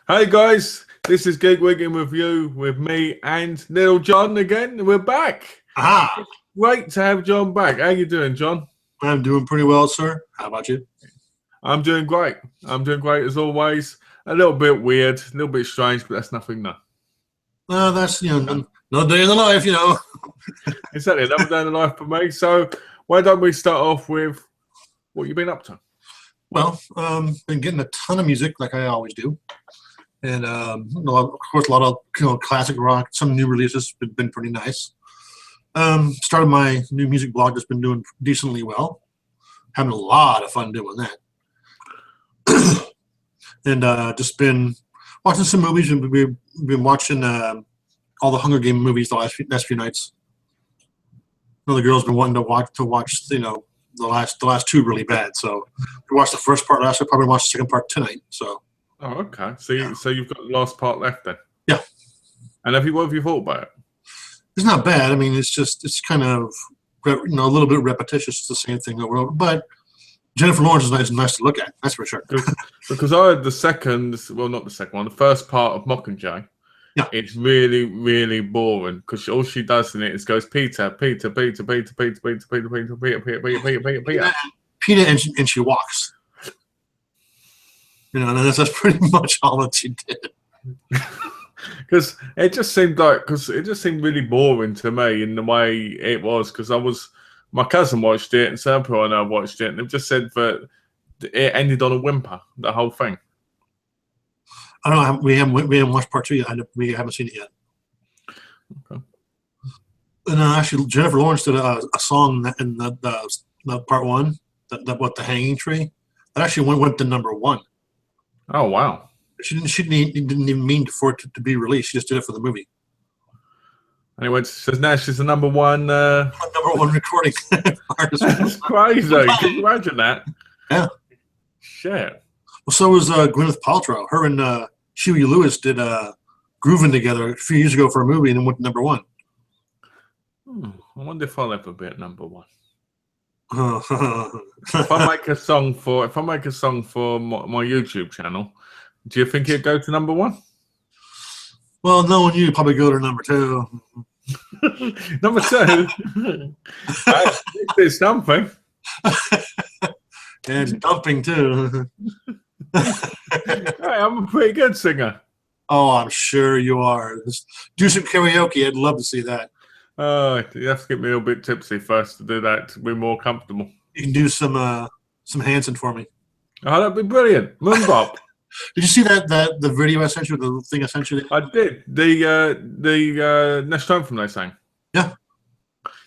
Hey guys, this is Geek Week in Review with me and Little John again. We're back. Aha! Great to have John back. How you doing, John? I'm doing pretty well, sir. How about you? I'm doing great. I'm doing great as always. A little bit weird, a little bit strange, but that's nothing new. That's no day in the life, Exactly, another day in the life for me. So why don't we start off with what you've been up to? Well, been getting a ton of music like I always do, and of course a lot of classic rock. Some new releases been pretty nice. Started my new music blog that's been doing decently well. Having a lot of fun doing that, and just been watching some movies. We've been watching all the Hunger Game movies the last few nights. The girl's been wanting to watch the last two really bad. So we watched the first part last. I probably watch the second part tonight. So. Oh, okay. So you've got the last part left then. Yeah. And what have you thought about it? It's not bad. I mean, it's kind of a little bit repetitious. It's the same thing over and over. But Jennifer Lawrence is nice to look at. That's for sure. Because I heard the first part of Mockingjay. Yeah. It's really, really boring because all she does in it is goes Peter, Peter, Peter, Peter, Peter, Peter, Peter, Peter, Peter, Peter, Peter, Peter, Peter, Peter. Peter, and she walks. And that's pretty much all that she did. Because it just seemed really boring to me in the way it was. Because my cousin watched it and some people I know watched it, and they've just said that it ended on a whimper. The whole thing. I don't know. We haven't watched part 2 yet. We haven't seen it yet. Okay. And actually, Jennifer Lawrence did a song in the part 1, the hanging tree. That actually went to #1. Oh wow! She didn't even mean for it to be released. She just did it for the movie. Anyway, now she's the #1. #1 recording artist. That's crazy. Can you imagine that? Yeah. Shit. Well, so was Gwyneth Paltrow. Her and Huey Lewis did Groovin' together a few years ago for a movie, and then went to #1. I wonder if I'll ever be at #1. If I make a song for my YouTube channel, do you think it'd go to #1? Well, knowing you, probably go to #2. #2. It's something. And it's dumping too. Hey, I'm a pretty good singer. Oh, I'm sure you are. Just do some karaoke. I'd love to see that. You have to get me a little bit tipsy first to do that to be more comfortable. You can do some Hanson for me. Oh, that'd be brilliant. Moonbop. Did you see the video I sent you? The thing I sent you? I did. The National Anthem they sang. Yeah.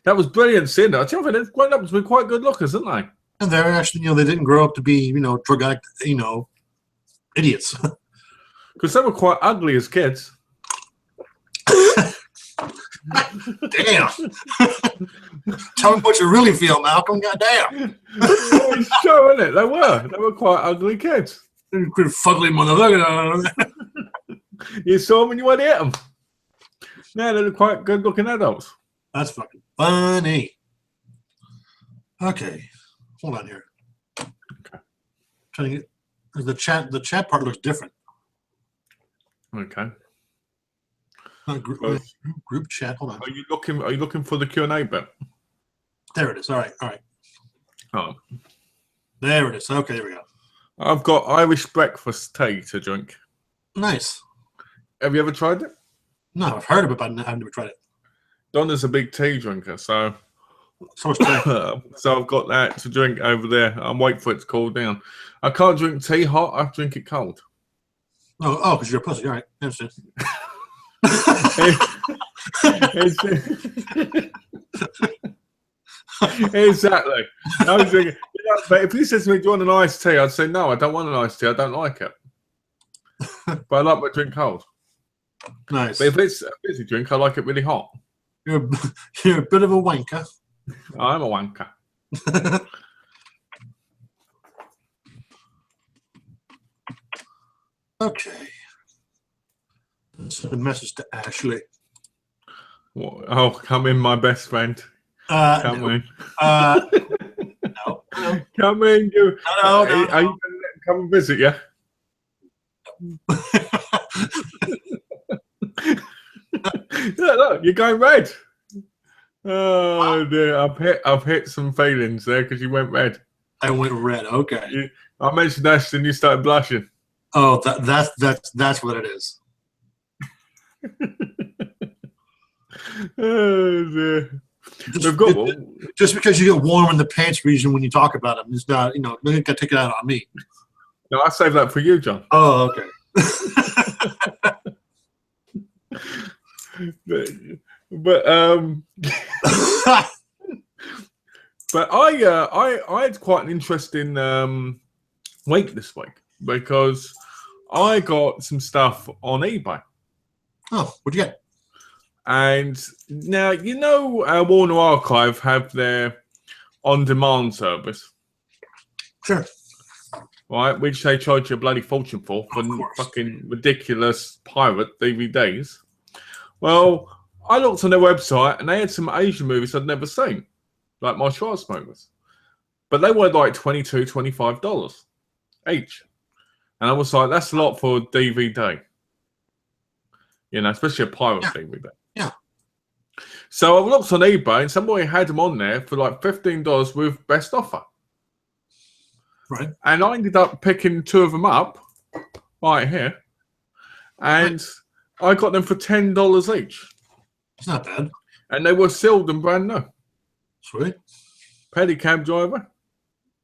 That was brilliant seeing that. I think they've grown up to be quite good lookers, aren't they? And they're actually, they didn't grow up to be, drug addict, idiots. Because they were quite ugly as kids. Damn. Tell me what you really feel, Malcolm. Goddamn. It's true, isn't it? They were quite ugly kids. Pretty fugly motherfucker. You saw them and you wanted to hit them. Yeah, they're quite good looking adults. That's fucking funny. Okay. Hold on here. Okay. Trying to get the chat part looks different. Okay. Group chat. Hold on. Are you looking for the Q&A bit? There it is. All right. Oh. There it is. Okay, there we go. I've got Irish breakfast tea to drink. Nice. Have you ever tried it? No, I've heard of it, but I've never tried it. Donna's a big tea drinker, so so I've got that to drink over there. I'm waiting for it to cool down. I can't drink tea hot. I drink it cold. Oh, because you're a pussy. All right, I understand. Exactly. I was thinking, but if he says to me, "Do you want an iced tea?" I'd say, "No, I don't want an iced tea. I don't like it." But I like my drink cold. Nice. But if it's a fizzy drink, I like it really hot. You're a bit of a wanker. I'm a wanker. Okay. Send a message to Ashley. Oh, come in, my best friend. Come in. No. Come in. No. Are you going to let him come and visit you? look, you're going red. Oh dear, I've hit some feelings there because you went red. I went red. Okay. I mentioned Ashton, you started blushing. Oh, that's what it is. Oh dear. Just because you get warm in the pants region when you talk about them, it's not, you know, you got to take it out on me. No, I saved that for you, John. Oh, okay. but but I had quite an interesting week this week because I got some stuff on eBay. Oh, what'd you get? And now, you know, Warner Archive have their on-demand service. Sure. Right, which they charge you a bloody fortune for fucking ridiculous pirate DVDs. Well, I looked on their website and they had some Asian movies I'd never seen, like martial arts movies. But they were like $22, $25 each. And I was like, that's a lot for a DVD. You know, especially a pirate DVD. Yeah. So I looked on eBay and somebody had them on there for like $15 with best offer. Right. And I ended up picking two of them up right here. And I got them for $10 each. It's not bad. And they were sealed and brand new. Sweet. Pedicab driver.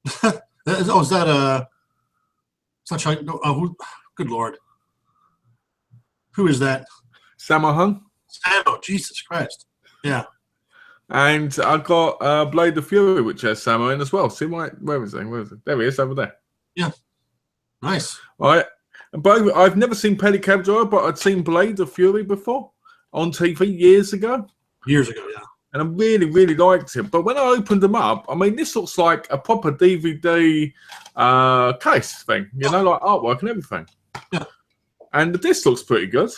Is that it's not Chuck. No, good Lord. Who is that? Sammo Hung. Sammo, Jesus Christ. Yeah. And I got Blade of Fury, which has Sammo in as well. See where is he? Where is it? There he is, over there. Yeah. Nice. All right. But I've never seen Pedicab driver, but I'd seen Blade of Fury before on TV years ago. Years ago, yeah. And I really, really liked it. But when I opened them up, I mean, this looks like a proper DVD case thing, you know, like artwork and everything. Yeah. And the disc looks pretty good.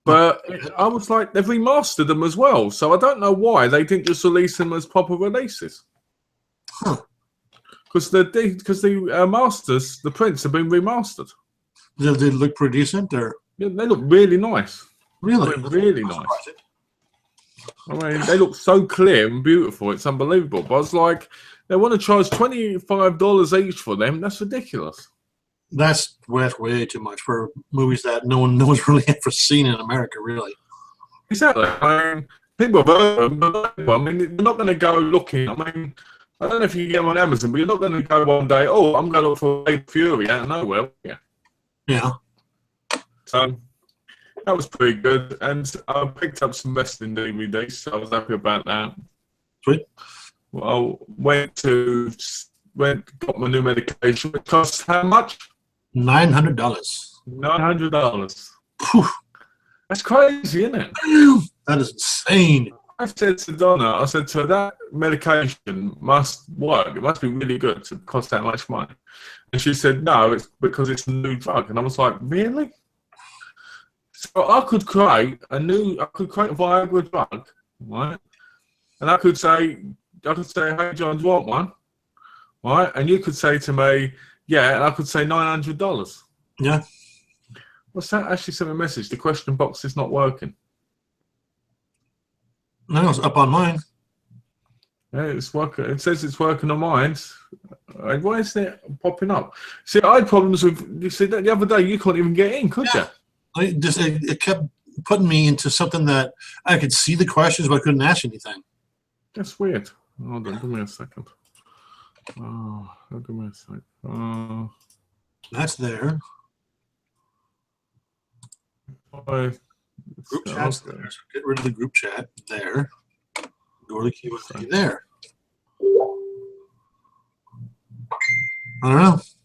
But I was like, they've remastered them as well. So I don't know why they didn't just release them as proper releases. Huh. Because the masters, the prints have been remastered. They look pretty decent, or? Yeah, they look really nice. Really? I mean, really nice. I mean, they look so clear and beautiful. It's unbelievable. But I was like, they want to charge $25 each for them. That's ridiculous. That's way too much for movies that no one's really ever seen in America, really. Exactly. I mean, people have heard of them, but I mean, you're not going to go looking. I mean, I don't know if you can get them on Amazon, but you're not going to go one day, oh, I'm going to look for Blade Fury out of nowhere. Yeah. Yeah. So that was pretty good. And I picked up some wrestling DVDs, so I was happy about that. Sweet. Well, got my new medication. It costs how much? $900. $900. Whew. That's crazy, isn't it? That is insane. I said to Donna, I said to her, that medication must work. It must be really good to cost that much money. And she said, no, it's because it's a new drug. And I was like, really? So I could create a Viagra drug, right? And I could say, hey, John, do you want one? Right? And you could say to me, yeah, and I could say $900. Yeah. What's that? Actually sent me a message. The question box is not working. No, it's up on mine. Yeah, it's working. It says it's working on mine. Why isn't it popping up? See, I had problems with. You see, that the other day you couldn't even get in, could you? It kept putting me into something that I could see the questions, but I couldn't ask anything. That's weird. Hold on, give me a second. Oh, give me a second. That's there. Group chat's there. So get rid of the group chat there. Go to the Q&A there. I don't know. It's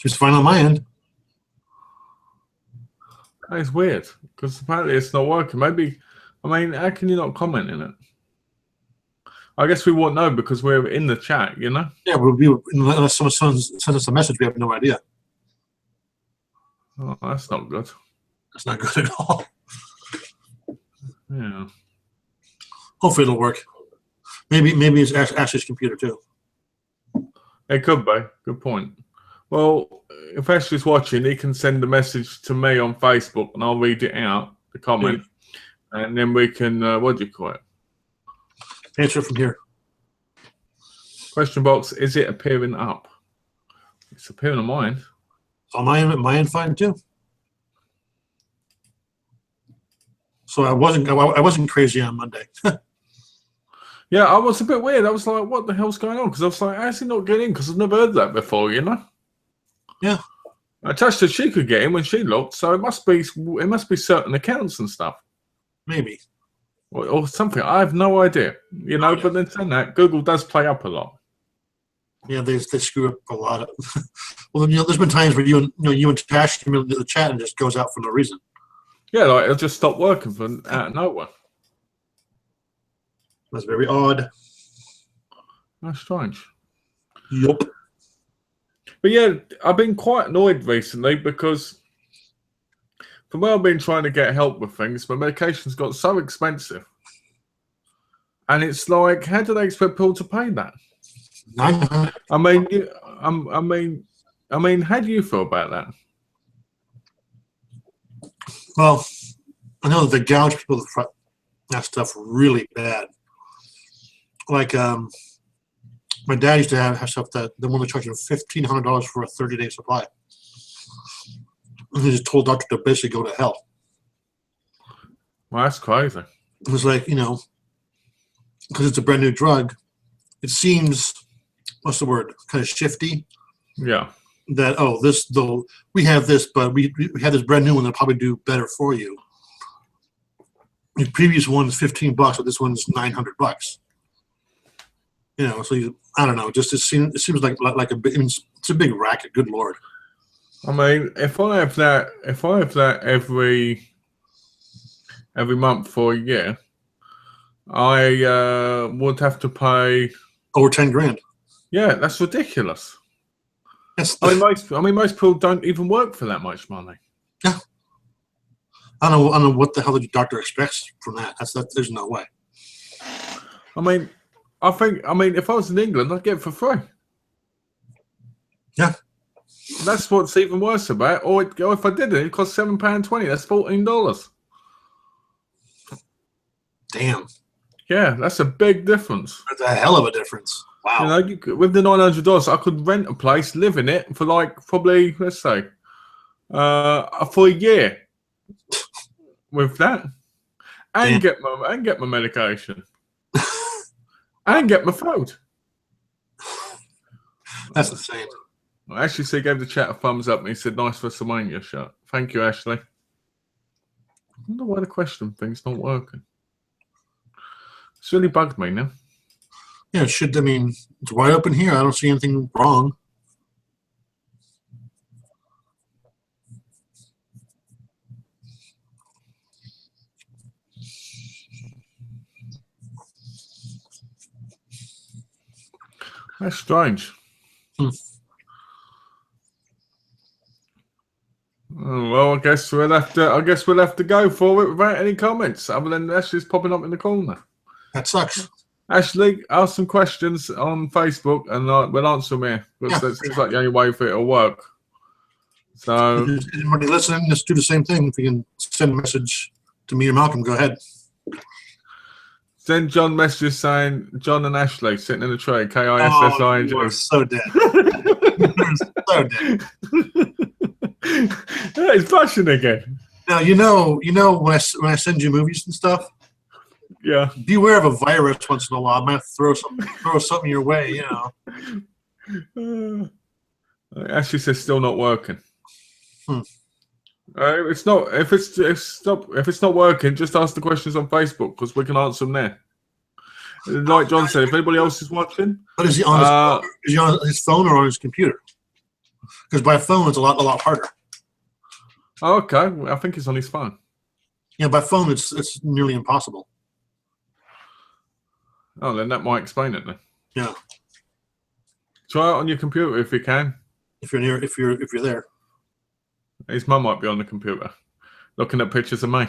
just fine on my end. It's weird because apparently it's not working. Maybe, I mean, how can you not comment in it? I guess we won't know because we're in the chat, you know? Yeah, unless someone sends us a message, we have no idea. Oh, that's not good. That's not good at all. Yeah. Hopefully it'll work. Maybe it's Ashley's computer too. It could be. Good point. Well, if Ashley's watching, he can send a message to me on Facebook and I'll read it out, the comment. And then we can, what do you call it? Answer from here. Question box, is it appearing up? It's appearing on mine. On my end fine too. So I wasn't crazy on Monday. Yeah, I was a bit weird. I was like, what the hell's going on? Because I was like, how's he not getting in? Because I've never heard that before, you know? Yeah. I touched that she could get in when she looked, so it must be certain accounts and stuff. Maybe. Or something. I have no idea. You know, but then saying that, Google does play up a lot. Yeah, they screw up a lot. Well, you know, there's been times where you and Tash come into the chat and it just goes out for no reason. Yeah, like it'll just stop working from out of nowhere. That's very odd. That's strange. Yup. But yeah, I've been quite annoyed recently because from where I've been trying to get help with things, my medication's got so expensive. And it's like, how do they expect people to pay that? I mean, how do you feel about that? Well, I know that they gouge people for that stuff really bad. Like, my dad used to have stuff that the woman charged him $1,500 for a 30-day supply. And he just told doctor to basically go to hell. Well, that's crazy. It was like, you know, because it's a brand new drug, it seems, what's the word, kind of shifty. Yeah. That, we have this, but we have this brand new one that'll probably do better for you. The previous one's $15, but this one's $900. You know, so I don't know. Just it seems like it's a big racket. Good Lord. I mean, if I have that every month for a year, I would have to pay over 10 grand. Yeah, that's ridiculous. Yes. I mean, most people don't even work for that much money. Yeah. I don't know what the hell the doctor expects from that. There's no way. I mean, if I was in England, I'd get it for free. Yeah. That's what's even worse about it. Or if I did it cost £7.20. That's $14. Damn. Yeah, that's a big difference. That's a hell of a difference. Wow. You know, with the $900, I could rent a place, live in it for like probably, let's say, for a year. With that, and get my medication, and get my food. That's insane. Ashley said, gave the chat a thumbs up, and he said, "Nice WrestleMania shirt." Thank you, Ashley. I wonder why the question thing's not working. It's really bugged me now. Yeah, it should. I mean, it's wide open here. I don't see anything wrong. That's strange. Oh, well, I guess we'll have to go for it without any comments, other than Ashley's popping up in the corner. That sucks. Ashley, ask some questions on Facebook, and we'll answer them here. Because that seems like the only way for it to work. So, if anybody listening, just do the same thing. If you can send a message to me or Malcolm, go ahead. Send John messages saying John and Ashley sitting in the tree. KISSING. You are so dead. You're so dead. He's blushing again. Now you know when I send you movies and stuff. Yeah. Beware of a virus once in a while. I might throw something your way. You know. Ashley says still not working. It's not. If it's not working, just ask the questions on Facebook because we can answer them there. Like John said, if anybody else is watching, but is he on his phone or on his computer? Because by phone it's a lot harder. Oh, okay, I think it's on his phone. Yeah, by phone it's nearly impossible. Oh, then that might explain it then. Yeah. Try it on your computer if you can. If you're there. His mum might be on the computer, looking at pictures of me.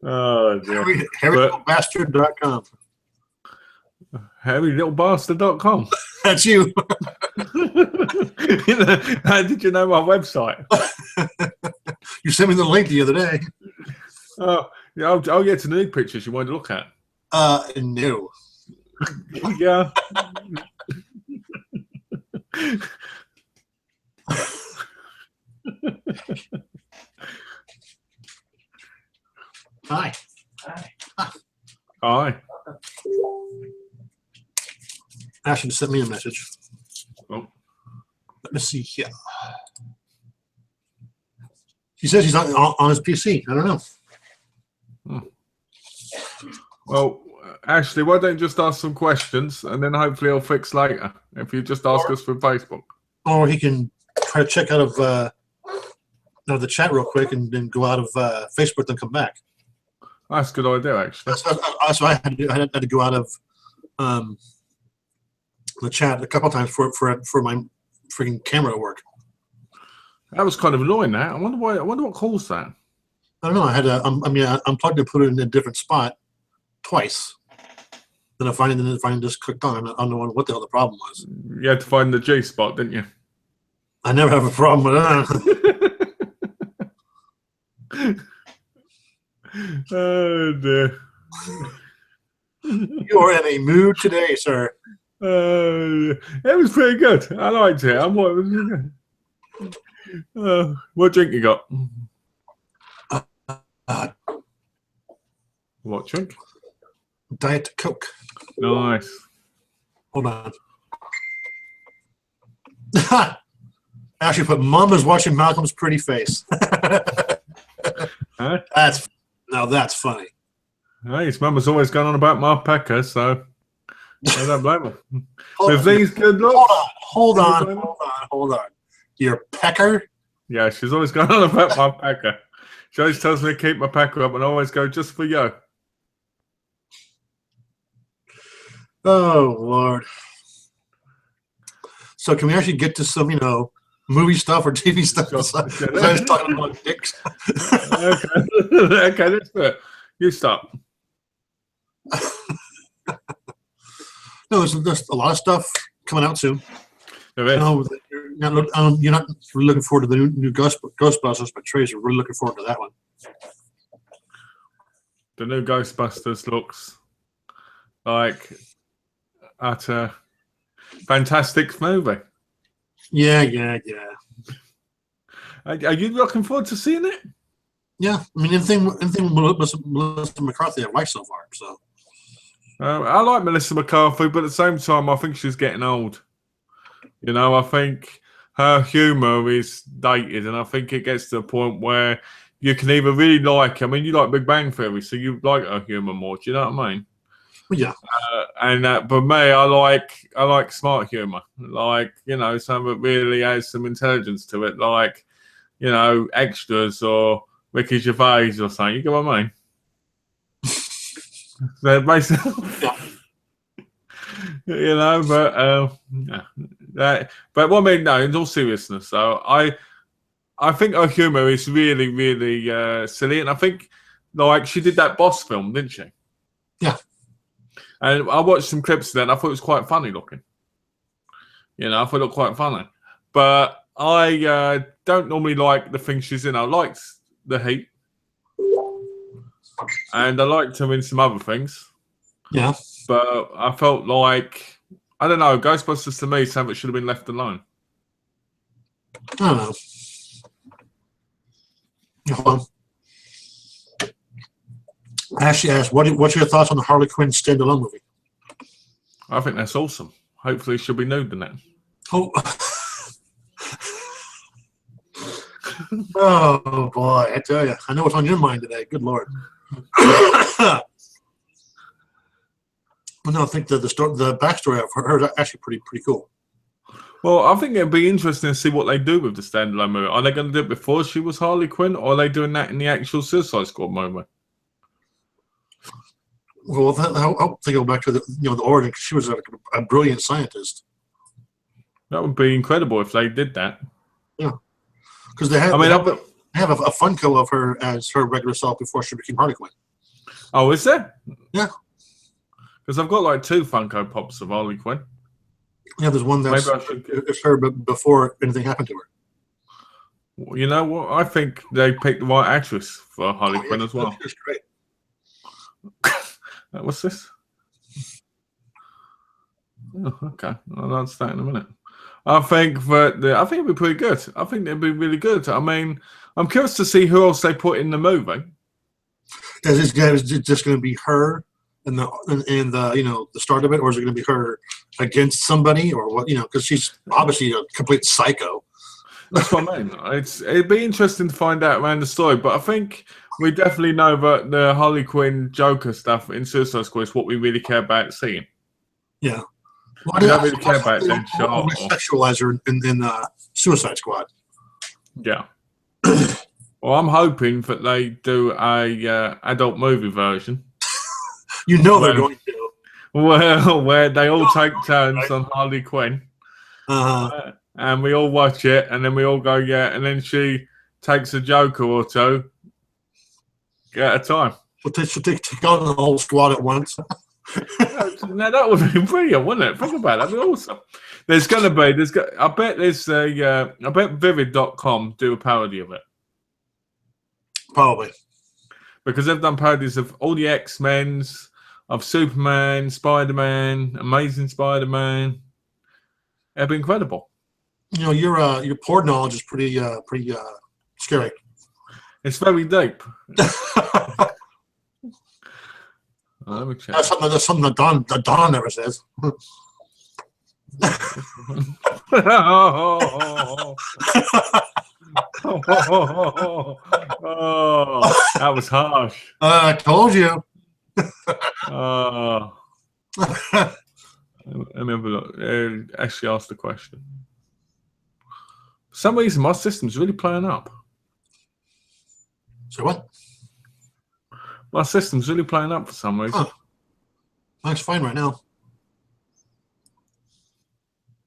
Oh, dear. HairyLittleBastard.com. HairyLittleBastard.com. That's you. How did you know my website? You sent me the link the other day. Oh, yeah, I'll get to the new pictures you wanted to look at. No. Yeah. Hi. Hi. Ashley sent me a message. Oh. Let me see here. He says he's on his PC. I don't know. Well, Ashley, why don't you just ask some questions and then hopefully he'll fix later if you just ask us through Facebook. Or he can try to check out of the chat real quick and then go out of Facebook and come back. That's a good idea, actually. That's what I had to do. I had to go out of the chat a couple of times for my freaking camera work. That was kind of annoying. That I wonder why. I wonder what caused that. I don't know. I had to. I unplugged and put it in a different spot twice. Then I finally just clicked on. I don't know what the hell the problem was. You had to find the G spot, didn't you? I never have a problem with that. Oh dear. You're in a mood today, sir. It was pretty good. I liked it. What drink you got? What drink? Diet Coke. Nice. Hold on. Actually, put Mama's watching Malcolm's pretty face. Huh? That's funny. Hey, his mama's always gone on about my pecker, so I don't blame her. With these good looks. Hold on. Your pecker? Yeah, she's always gone on about my pecker. She always tells me to keep my pecker up and I always go, just for you. Oh, Lord. So can we actually get to some, movie stuff or TV stuff? I was talking about dicks. Okay, let's do it. You stop. No, there's a lot of stuff coming out soon. There is. You're not looking forward to the new Ghostbusters, but Trey's really looking forward to that one. The new Ghostbusters looks like a fantastic movie. Yeah. Are you looking forward to seeing it? Yeah, I mean, anything Melissa McCarthy I've liked so far. So I like Melissa McCarthy, but at the same time, I think she's getting old. I think her humour is dated, and I think it gets to a point where you can either really like. I mean, you like Big Bang Theory, so you like her humour more. Do you know what I mean? Well, yeah. But me, I like smart humour, like something that really has some intelligence to it, like Extras or Ricky Gervais or something. You get what I mean? So basically, but what I mean, no, in all seriousness, so I think her humour is really, really silly, and I think she did that Boss film, didn't she? Yeah. And I watched some clips of that, and I thought it was quite funny looking. I thought it looked quite funny, but I don't normally like the things she's in. I liked The Heat, and I liked her in some other things. Yeah. But I felt like, I don't know, Ghostbusters to me something that should have been left alone. I don't know. Well, Ashley asked, what's your thoughts on the Harley Quinn standalone movie? I think that's awesome. Hopefully she'll be nude in that. Oh. Oh, boy, I tell you. I know what's on your mind today. Good Lord. Well, no, I think the backstory of her is actually pretty cool. Well, I think it'd be interesting to see what they do with the standalone movie. Are they going to do it before she was Harley Quinn, or are they doing that in the actual Suicide Squad movie? Well, I'll go back to the origin. She was a brilliant scientist. That would be incredible if they did that. Yeah, because they have a Funko of her as her regular self before she became Harley Quinn. Oh, is there? Yeah. Because I've got like 2 Funko Pops of Harley Quinn. Yeah, there's one Maybe that's I should. it's her before anything happened to her. You know what? I think they picked the right actress for Harley Oh, Quinn as well. It's great. What's this? Oh, okay, I'll answer that in a minute. I think it'd be pretty good. I think it'd be really good. I mean, I'm curious to see who else they put in the movie. Is it just going to be her and the the start of it, or is it going to be her against somebody, or what? Because she's obviously a complete psycho. That's what I mean. It'd be interesting to find out around the story, but I think we definitely know that the Harley Quinn Joker stuff in Suicide Squad is what we really care about seeing. Yeah. I don't really care about them shot. Sexualize her in Suicide Squad. Yeah. Well, I'm hoping that they do a adult movie version. They're going to. Well, where they all take turns on Harley Quinn. And we all watch it, and then we all go, yeah, and then she takes a Joker or two at a time. She'll take on the whole squad at once. Now that would be brilliant, wouldn't it? Think about it. That'd be awesome. I bet Vivid.com do a parody of it. Probably. Because they've done parodies of all the X-Men's, of Superman, Spider-Man, Amazing Spider-Man. It'd be incredible. Your porn knowledge is pretty scary. It's very deep. Let me check. That's something that Don never says. That was harsh. I told you. Let me have a look. Actually asked the question. For some reason, my system's really playing up. So what? My system's really playing up for some reason. Huh. Mine's fine right now.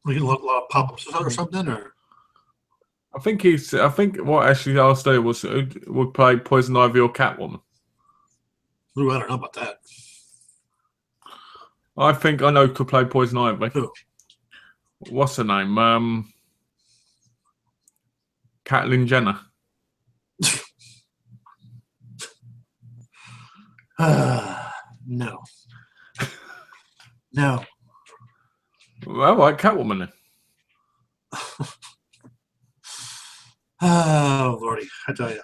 We can look a lot of pop-ups or something, or I think what actually asked there was would play Poison Ivy or Catwoman. Ooh, I don't know about that. I think I know who could play Poison Ivy. Who? What's her name? Caitlyn Jenner. No. No. Well, right, Catwoman then. Oh, Lordy, I tell you.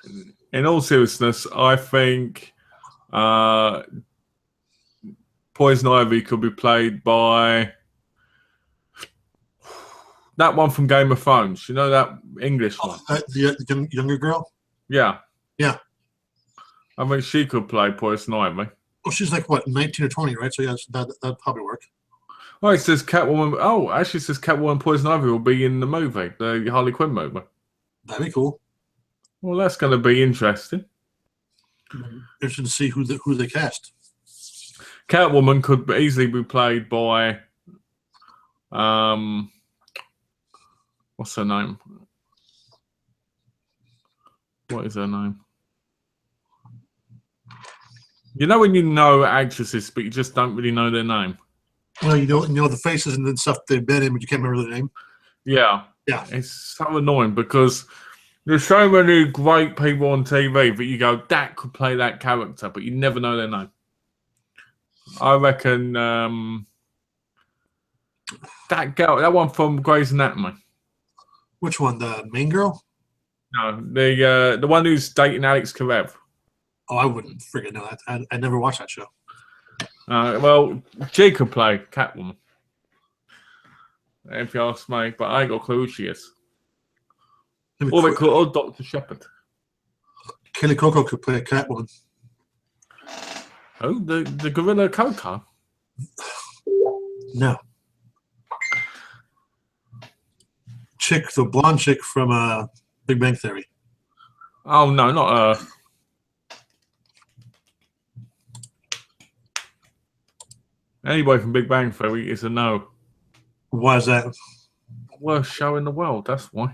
In all seriousness, I think Poison Ivy could be played by that one from Game of Thrones. You know that English one? The younger girl? Yeah. Yeah. I think she could play Poison Ivy. Oh, she's like, what, 19 or 20, right? So, yeah, that'd probably work. Oh, it says Catwoman. Oh, actually, it says Catwoman and Poison Ivy will be in the movie, the Harley Quinn movie. That'd be cool. Well, that's going to be interesting. Interesting to see who they cast. Catwoman could easily be played by, what's her name? What is her name? You know when you know actresses, but you just don't really know their name. Well, you know the faces and the stuff they've been in, but you can't remember their name. Yeah. Yeah. It's so annoying because there's so many great people on TV that you go, that could play that character, but you never know their name. I reckon that girl, that one from Grey's Anatomy. Which one? The main girl? No, the one who's dating Alex Karev. Oh, I wouldn't freaking know that. I never watched that show. Well, she could play Catwoman. If you ask me, but I ain't got a clue who she is. Or they call her Dr. Shepard. Kelly Coco could play Catwoman. Oh, the Gorilla Coco? No. The blonde chick from Big Bang Theory. Oh, no, not her. Anybody from Big Bang Theory is a no. Why is that? Worst show in the world, that's why.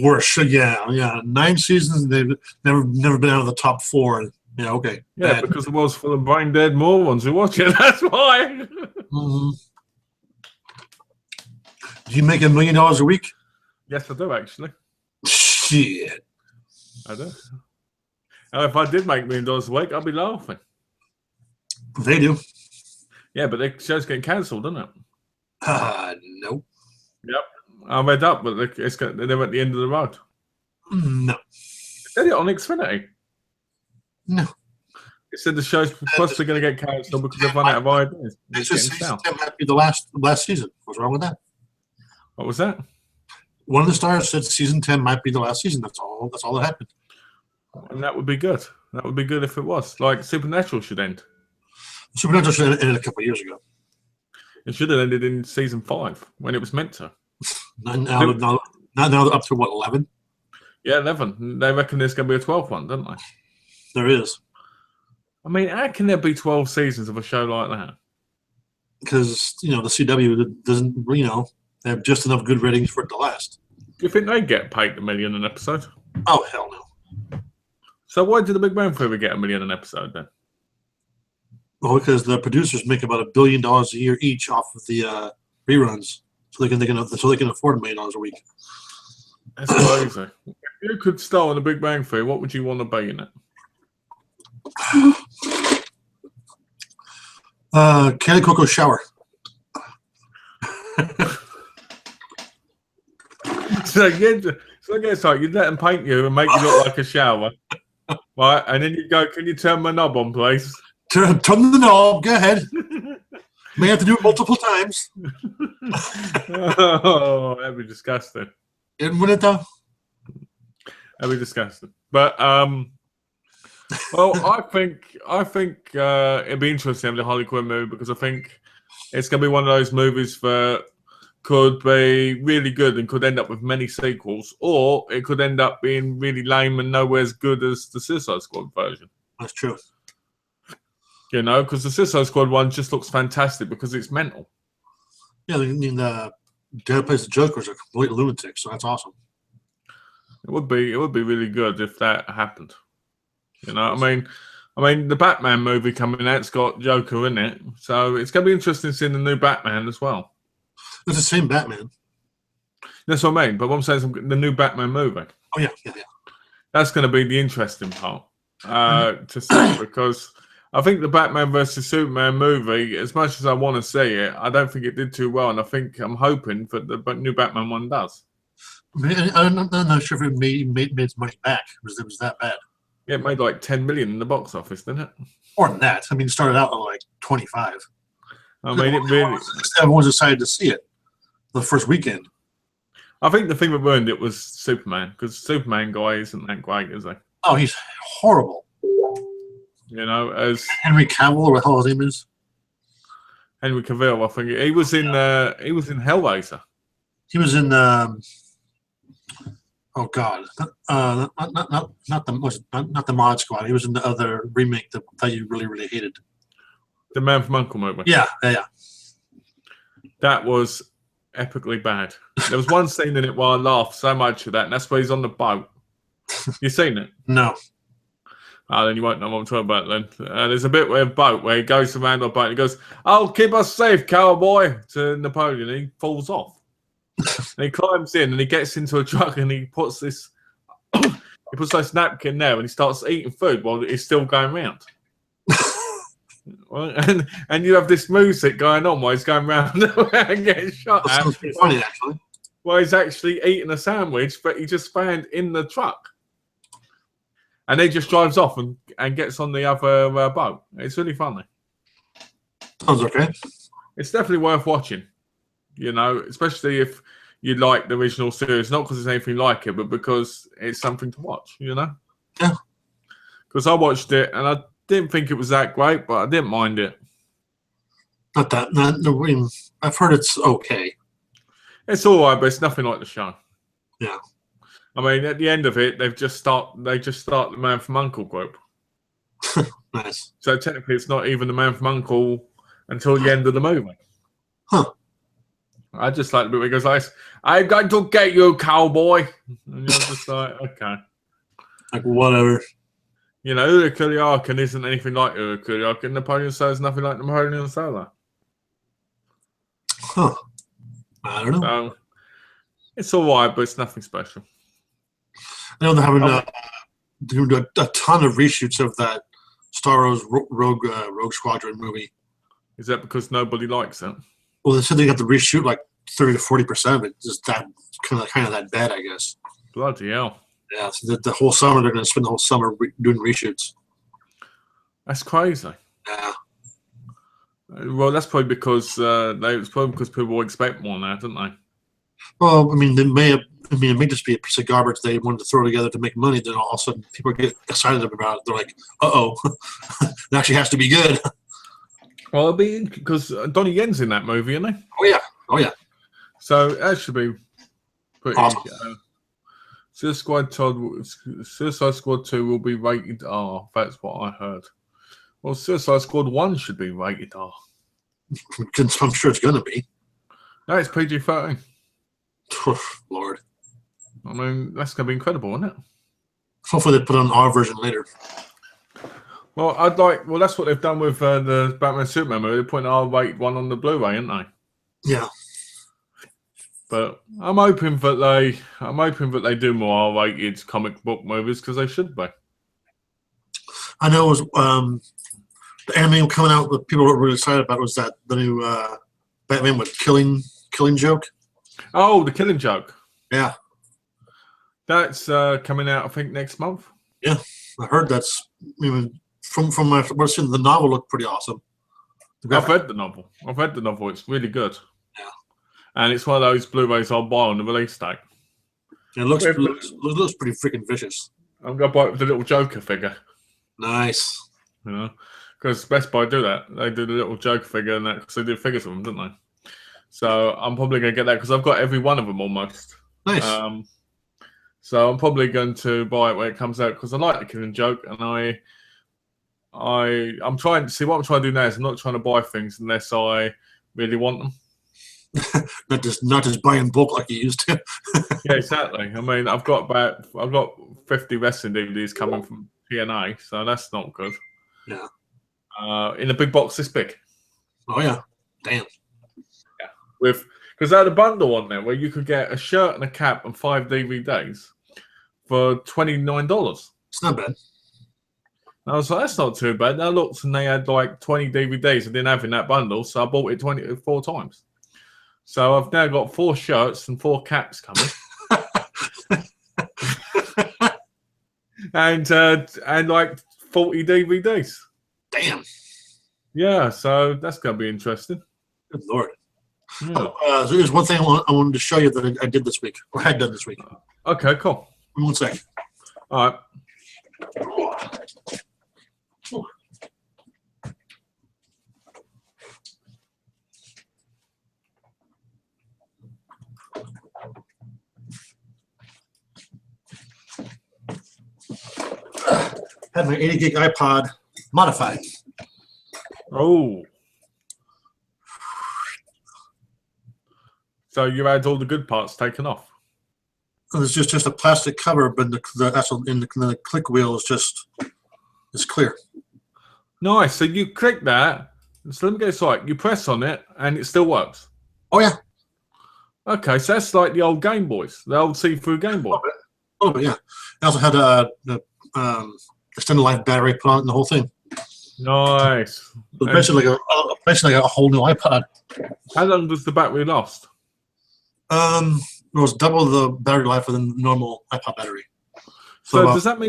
Worst, yeah. 9 seasons, they've never been out of the top 4. Yeah, okay. Yeah, bad. because the world's full of brain dead morons who watch it, that's why. Mm-hmm. You make $1 million a week? Yes, I do actually. Shit. I do. And if I did make $1 million a week, I'd be laughing. They do. Yeah, but the show's getting cancelled, isn't it? No. Yep. I read up, but they're at the end of the road. No. Did it on Xfinity? No. It said the show's possibly going to get cancelled because they've run out of ideas. It's just season 10 might be the last season. What's wrong with that? What was that? One of the stars said season 10 might be the last season. That's all that happened. And that would be good. That would be good if it was. Like Supernatural should end. Supernatural should have ended a couple of years ago. It should have ended in season 5 when it was meant to. Now they're up to what, 11? Yeah, 11. They reckon there's going to be a 12th one, don't they? There is. I mean, how can there be 12 seasons of a show like that? Because, the CW doesn't, they have just enough good ratings for it to last. Do you think they get paid $1 million an episode? Oh, hell no. So why did the Big Bang Theory get $1 million an episode then? Well, because the producers make about $1 billion a year each off of the reruns, so they can afford $1 million a week. That's crazy. If you could star in the Big Bang Theory, what would you want to be in it? Kelly Coco shower. So it's like you'd let them paint you and make you look like a shower, right? And then you go, "Can you turn my knob on, please?" Turn the knob. Go ahead. May have to do it multiple times. Oh, that'd be disgusting. Wouldn't it though? That'd be disgusting. But well, I think it'd be interesting having a Harley Quinn movie because I think it's going to be one of those movies that could be really good and could end up with many sequels, or it could end up being really lame and nowhere as good as the Suicide Squad version. That's true. Because the Suicide Squad one just looks fantastic because it's mental. Yeah, I mean, the guy who plays the Joker is a complete lunatic, so that's awesome. It would be really good if that happened. I mean, the Batman movie coming out's got Joker in it, so it's going to be interesting seeing the new Batman as well. It's the same Batman. That's what I mean. But what I'm saying is the new Batman movie. Oh yeah. That's going to be the interesting part to see because I think the Batman versus Superman movie, as much as I want to see it, I don't think it did too well, and I'm hoping that the new Batman one does. I'm not sure if it made its money back. It was that bad. Yeah, it made like $10 million in the box office, didn't it? More than that. I mean, it started out at like 25. I mean, it really. Everyone's decided to see it the first weekend. I think the thing that ruined it was Superman, because Superman guy isn't that great, is he? Oh, he's horrible. As Henry Cavill, or what the hell his name is? Henry Cavill, I think he was in Hellraiser. He was in oh God, not the Mod Squad. He was in the other remake that you really, really hated. The Man from U.N.C.L.E. movie. Yeah. That was epically bad. There was one scene in it where I laughed so much at that, and that's where he's on the boat. You seen it? No. Oh, then you won't know what I'm talking about then. There's a bit where a boat where he goes around on a boat and he goes, "Oh, keep us safe, cowboy," to Napoleon, and he falls off. And he climbs in and he gets into a truck and he puts this napkin there and he starts eating food while it's still going round. and you have this music going on while he's going round and getting shot at. Sounds pretty funny, actually. Well, he's actually eating a sandwich, but he just found in the truck. And he just drives off and gets on the other boat. It's really funny. Sounds okay. It's definitely worth watching, especially if you like the original series. Not because it's anything like it, but because it's something to watch, Yeah. Because I watched it and I didn't think it was that great, but I didn't mind it. I've heard it's okay. It's all right, but it's nothing like the show. Yeah. I mean, at the end of it, they just start the Man from U.N.C.L.E. group. Nice. So technically, it's not even the Man from U.N.C.L.E. until the end of the movie. Huh. I just like the bit where he goes, "I'm going to get you, cowboy." And you're just like, okay. Like, whatever. Uri Kuliarkin isn't anything like Uri Kuliarkin. Napoleon Solo is nothing like Napoleon Solo. Huh. I don't know. So, It's all right, but it's nothing special. I know they're having Oh, a ton of reshoots of that Star Wars Rogue Squadron movie. is that because nobody likes it? Well, they said they got to reshoot like 30 to 40% of it. Just that kind of that bad, I guess. Bloody hell. Yeah, so the whole summer they're going to spend the whole summer doing reshoots. That's crazy. Yeah. Well, that's probably because it's probably because people expect more now, don't they? Well, I mean, it may just be a piece of garbage they wanted to throw together to make money. Then all of a sudden, people get excited about it. They're like, "Uh-oh, it actually has to be good." Well, it'll be because Donnie Yen's in that movie, isn't he? Oh yeah, oh yeah. So that should be pretty. Awesome. Suicide Squad 2 will be rated R. That's what I heard. Well, Suicide Squad 1 should be rated R. I'm sure it's going to be. No, it's PG-13. Lord. I mean, that's going to be incredible, isn't it? Hopefully they put on our version later. Well, that's what they've done with the Batman Superman movie. They're putting R-rated one on the Blu-ray, aren't they? Yeah. But I'm hoping that they do more R-rated comic book movies because they should be. I know it was the anime coming out that people were really excited about was that the new Batman with Killing Joke. Oh, the Killing Joke. Yeah. That's coming out, I think, next month. Yeah, I heard that's from my the novel looked pretty awesome. I've read the novel. It's really good. Yeah. And it's one of those Blu-rays I'll buy on the release date. It looks pretty freaking vicious. I'm going to buy it with the little Joker figure. Nice. You know, because Best Buy do that. They do the little Joker figure and that because they do figures of them, don't they? So I'm probably going to get that because I've got every one of them almost. Nice. So I'm probably going to buy it when it comes out because I like the Killing Joke, and I'm trying to see what I'm trying to do now is I'm not trying to buy things unless I really want them. not just buy in bulk like you used to. Yeah, exactly. I mean, I've got 50 wrestling DVDs coming from TNA, so that's not good. Yeah. In a big box this big. Oh yeah. Damn. Yeah. Because they had a bundle on there where you could get a shirt and a cap and 5 DVDs for $29. It's not bad. I was like, that's not too bad. I looked and they had like 20 DVDs I didn't have in that bundle, so I bought it 24 times. So I've now got 4 shirts and 4 caps coming. and like 40 DVDs. Damn. Yeah, so that's going to be interesting. Good Lord. Yeah. So there's one thing I wanted to show you that I did this week, or had done this week. Okay, cool. One sec. All right. Had my 80 gig iPod modified. Oh. So you had all the good parts taken off? It's just a plastic cover, but the click wheel is it's clear. Nice. So you click that. So let me get this right. You press on it, and it still works. Oh yeah. Okay, so that's like the old Game Boys, the old see-through Game Boy. Oh, but yeah. I also had the extended life battery put on it and the whole thing. Nice. So basically like a whole new iPod. How long does the battery last? It was double the battery life of the normal iPod battery. So does that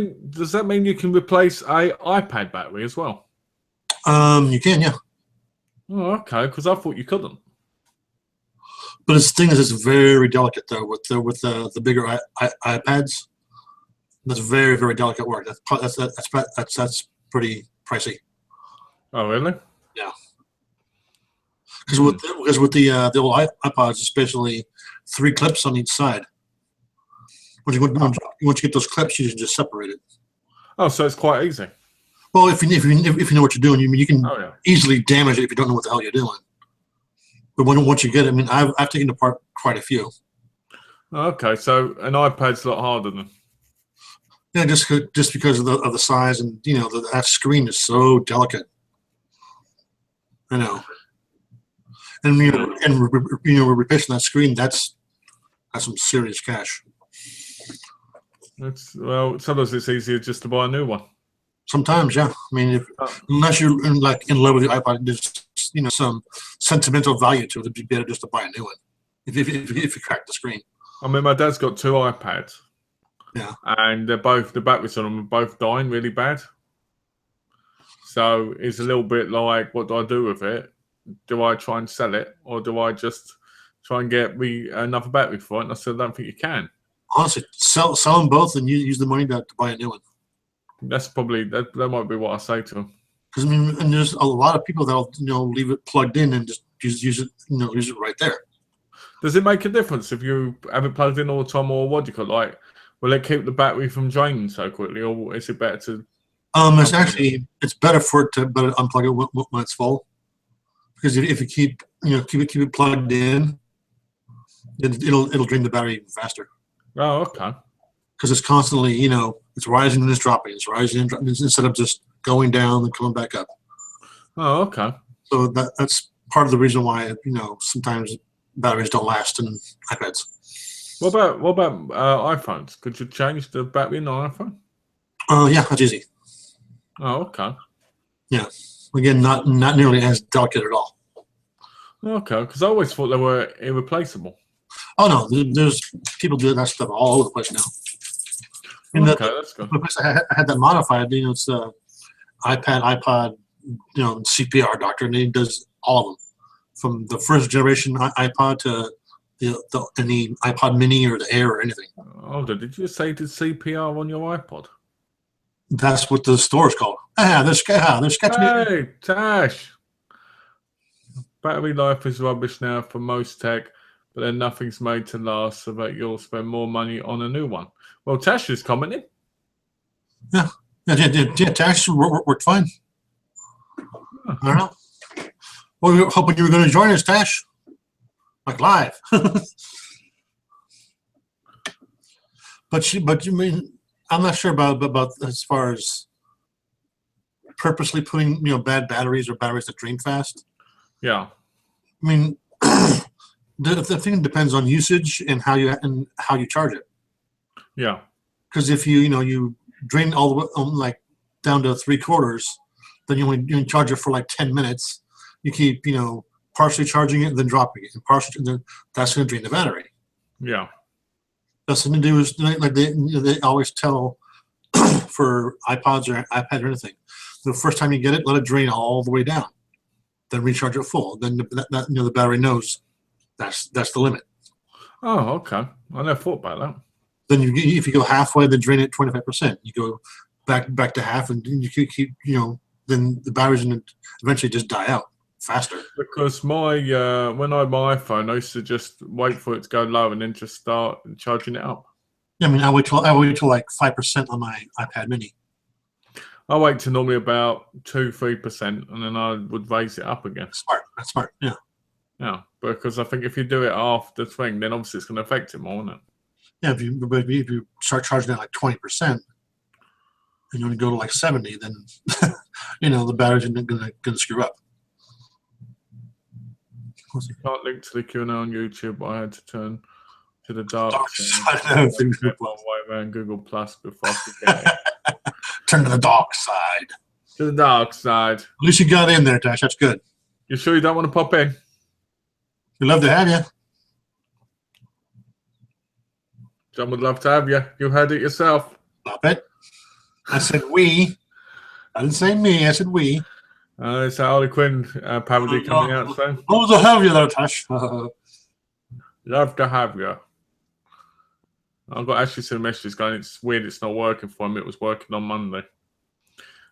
mean you can replace a iPad battery as well? You can, yeah. Oh, okay. Because I thought you couldn't. But the thing is, it's very delicate though with the bigger iPads. That's very, very delicate work. That's pretty pricey. Oh, really? Yeah. Because with the old iPods, it's basically 3 clips on each side. Once you get those clips, you can just separate it. Oh, so it's quite easy. Well, if you know what you're doing, you can Oh, yeah. easily damage it if you don't know what the hell you're doing. But once you get it, I mean, I've taken apart quite a few. Okay, so an iPad's a lot harder then. Yeah, just because of the size and that screen is so delicate. I know. And replacing that screen, that's That's some serious cash. Well, sometimes it's easier just to buy a new one. Sometimes, yeah. I mean, unless you're in love with the iPod, there's some sentimental value to it. It'd be better just to buy a new one if you crack the screen. I mean, my dad's got 2 iPads. Yeah. And the batteries on them are both dying really bad. So it's a little bit like, what do I do with it? Do I try and sell it, or do I just try and get me another battery for it? And I said, I don't think you can. Honestly, sell them both and use the money to buy a new one. That's probably that might be what I say to them. Because I mean, and there's a lot of people that'll leave it plugged in and just use it right there. Does it make a difference if you have it plugged in all the time, or what do you call it? Like, will it keep the battery from draining so quickly, or is it better to? It's better for it to unplug it when it's full. Because if you keep it plugged in, it'll drain the battery even faster. Oh, okay. Because it's constantly, it's rising and it's dropping. It's rising and dropping instead of just going down and coming back up. Oh, okay. So that's part of the reason why sometimes batteries don't last in iPads. What about iPhones? Could you change the battery in the iPhone? Yeah, that's easy. Oh, okay. Yeah. Again, not nearly as delicate at all. Okay, because I always thought they were irreplaceable. Oh no, there's people doing that stuff all over the place now. Okay, that's good. The place I had that modified, it's iPod, CPR doctor, and he does all of them, from the first generation iPod to any iPod Mini or the Air or anything. Hold on, did you say did CPR on your iPod? That's what the store is called. They're sketching. Hey, Tash. Battery life is rubbish now for most tech, but then nothing's made to last, so that you'll spend more money on a new one. Well, Tash is commenting. Yeah, Tash worked fine. I don't know. Well, we were hoping you were going to join us, Tash, like live. But you mean, I'm not sure about as far as purposely putting bad batteries or batteries that drain fast. Yeah. I mean, the thing depends on usage and how you charge it. Yeah. Because if you drain all the way down to 3/4, then you charge it for like 10 minutes. You keep partially charging it and then dropping it, and then that's going to drain the battery. Yeah. That's something to do with they always tell for iPods or iPad or anything. The first time you get it, let it drain all the way down, then recharge it full. Then the battery knows that's the limit. Oh, okay. I never thought about that. Then if you go halfway, then drain it 25%. You go back to half, and you keep then the batteries eventually just die out faster. Because my when I had my iPhone, I used to just wait for it to go low and then just start charging it up. Yeah, I mean, I wait till like 5% on my iPad Mini. I wait to normally about 2-3%, and then I would raise it up again. That's smart. Yeah. Yeah, because I think if you do it after the thing, then obviously it's going to affect it more, isn't it? Yeah, if you start charging at like 20%, and you want to go to like 70, then the battery's going to screw up. You can't link to the Q&A on YouTube, but I had to turn to the dark side. My way around Google Plus before I could get it. Turn to the dark side. To the dark side. At least you got in there, Tash. That's good. You sure you don't want to pop in? We'd love to have you. John would love to have you. You heard it yourself. Stop it. I said we. I didn't say me. I said we. It's a Harley Quinn parody coming out soon. Love to have you there, Tash. Love to have you. I've got actually some messages going, it's weird it's not working for him. It was working on Monday.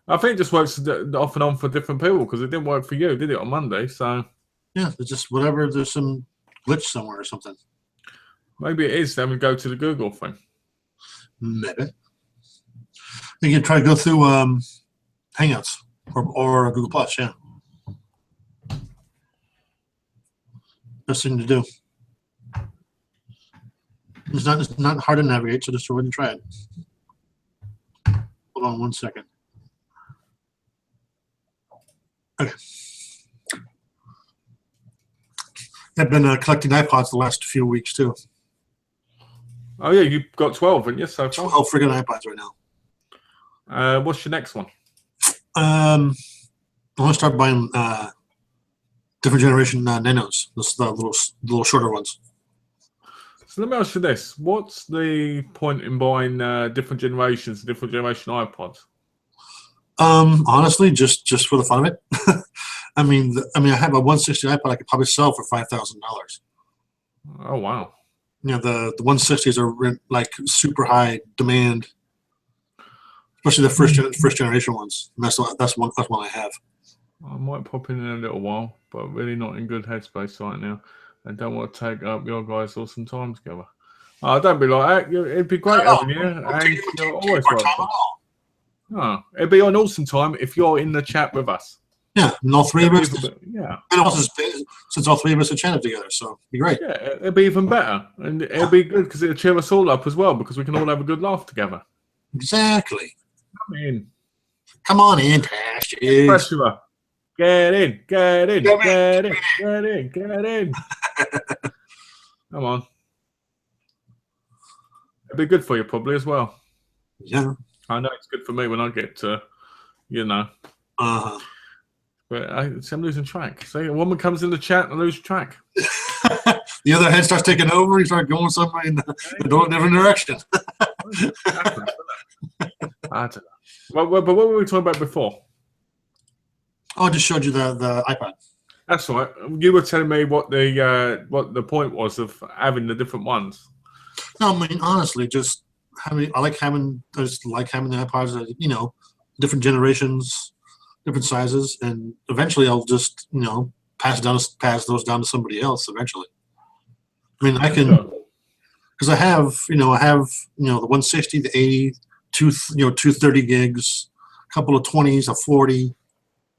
I think it just works off and on for different people because it didn't work for you, did it, on Monday? So yeah, it's just whatever. There's some glitch somewhere or something. Maybe it is. Then we go to the Google thing. Maybe. You can try to go through Hangouts or Google Plus. Yeah, best thing to do. It's not hard to navigate, so just go ahead and try it. Hold on 1 second. Okay. I've been collecting iPods the last few weeks too. Oh yeah, you've got 12, and yes, so far. 12 friggin' iPods right now. What's your next one? I want to start buying different generation nanos, the little shorter ones. So let me ask you this: what's the point in buying different generation iPods? Honestly, just for the fun of it. I mean, I have a 160 iPod I could probably sell for $5,000. Oh wow! You know, the 160s are like super high demand, especially the first generation ones. And that's one I have. I might pop in a little while, but really not in good headspace right now. I don't want to take up your guys' awesome time together. Oh, don't be like that. It'd be great having you, and you're always welcome. Oh, it'd be an awesome time if you're in the chat with us. Yeah, and all three of us. Yeah, and also since all three of us are chatted together, so it'd be great. Yeah, it'd be even better, and it'd be good because it'll cheer us all up as well because we can all have a good laugh together. Exactly. Come on in, Tash. Get in. Come on. It'd be good for you probably as well. Yeah. I know it's good for me when I get to, But I'm losing track. See, a woman comes in the chat and I lose track. The other head starts taking over. You start going somewhere in a different direction. I don't know. But what were we talking about before? Oh, I just showed you the iPod. That's right. You were telling me what the point was of having the different ones. No, I mean honestly, just having I just like having the iPods. Different generations, different sizes, and eventually I'll just pass those down to somebody else. Eventually, I mean I can because I have the 160, the 80, 230 gigs, a couple of 20s, a 40,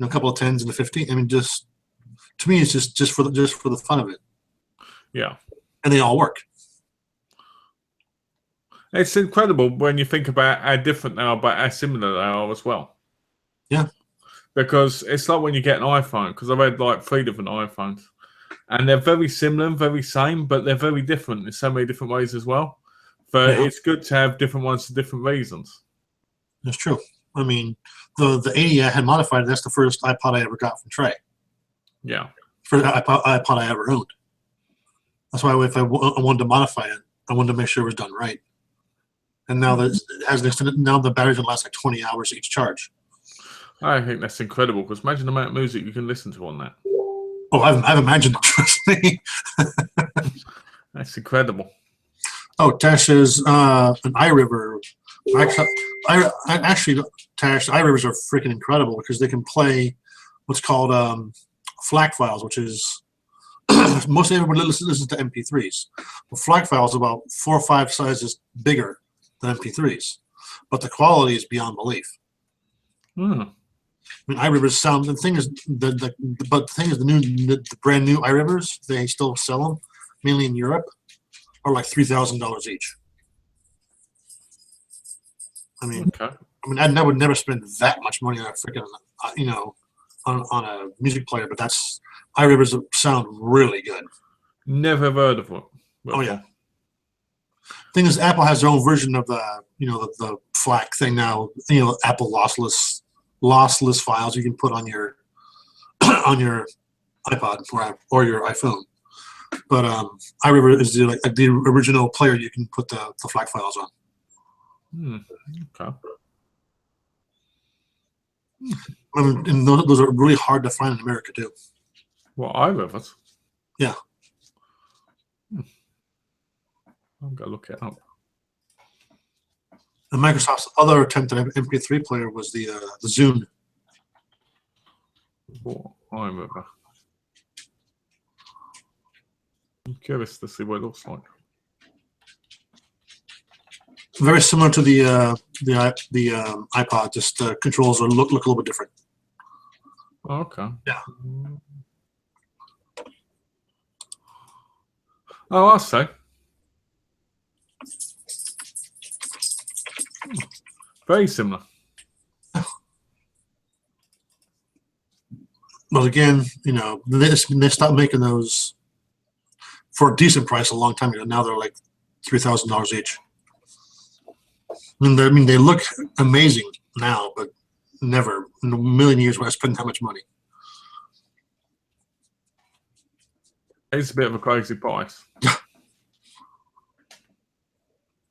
a couple of 10s, and a 15. I mean, just to me, it's just for the fun of it. Yeah, and they all work. It's incredible when you think about how different they are, but how similar they are as well. Yeah. Because it's like when you get an iPhone, because I've had like 3 different iPhones, and they're very similar and very same, but they're very different in so many different ways as well. But it's good to have different ones for different reasons. That's true. I mean, the 80 I had modified. That's the first iPod I ever got from Trey. Yeah. First iPod I ever owned. That's why if I wanted to modify it, I wanted to make sure it was done right. And now that it has an extended, now the batteries will last like 20 hours each charge. I think that's incredible because imagine the amount of music you can listen to on that. Oh, I've imagined it. Trust me. That's incredible. Oh, Tash is an iRiver. Actually, Tash, iRivers are freaking incredible because they can play what's called FLAC files, which is mostly everybody listens to MP3s. But FLAC files are about 4 or 5 sizes bigger than MP3s, but the quality is beyond belief. I mean, iRivers sound. The thing is, the brand new iRivers, they still sell them mainly in Europe, are like $3,000 each. I mean, I would never spend that much money on a freaking, on a music player, but that's iRivers sound really good. Never heard of it. Oh yeah. Thing is, Apple has their own version of the FLAC thing now. Apple lossless files you can put on your on your iPod or your iPhone. But iRiver is the original player you can put the FLAC files on. Okay. And those are really hard to find in America too. Well, iRivers? Yeah. I'm gonna look it up. And Microsoft's other attempt at an MP3 player was the Zune. Well, iRiver. I'm curious to see what it looks like. Very similar to the iPod, just the controls look a little bit different. Oh, okay. Yeah. Oh, I'll say. Very similar. But again, they stopped making those for a decent price a long time ago. Now they're like $3,000 each. I mean, they look amazing now, but never in a million years would I spend that much money. It's a bit of a crazy price.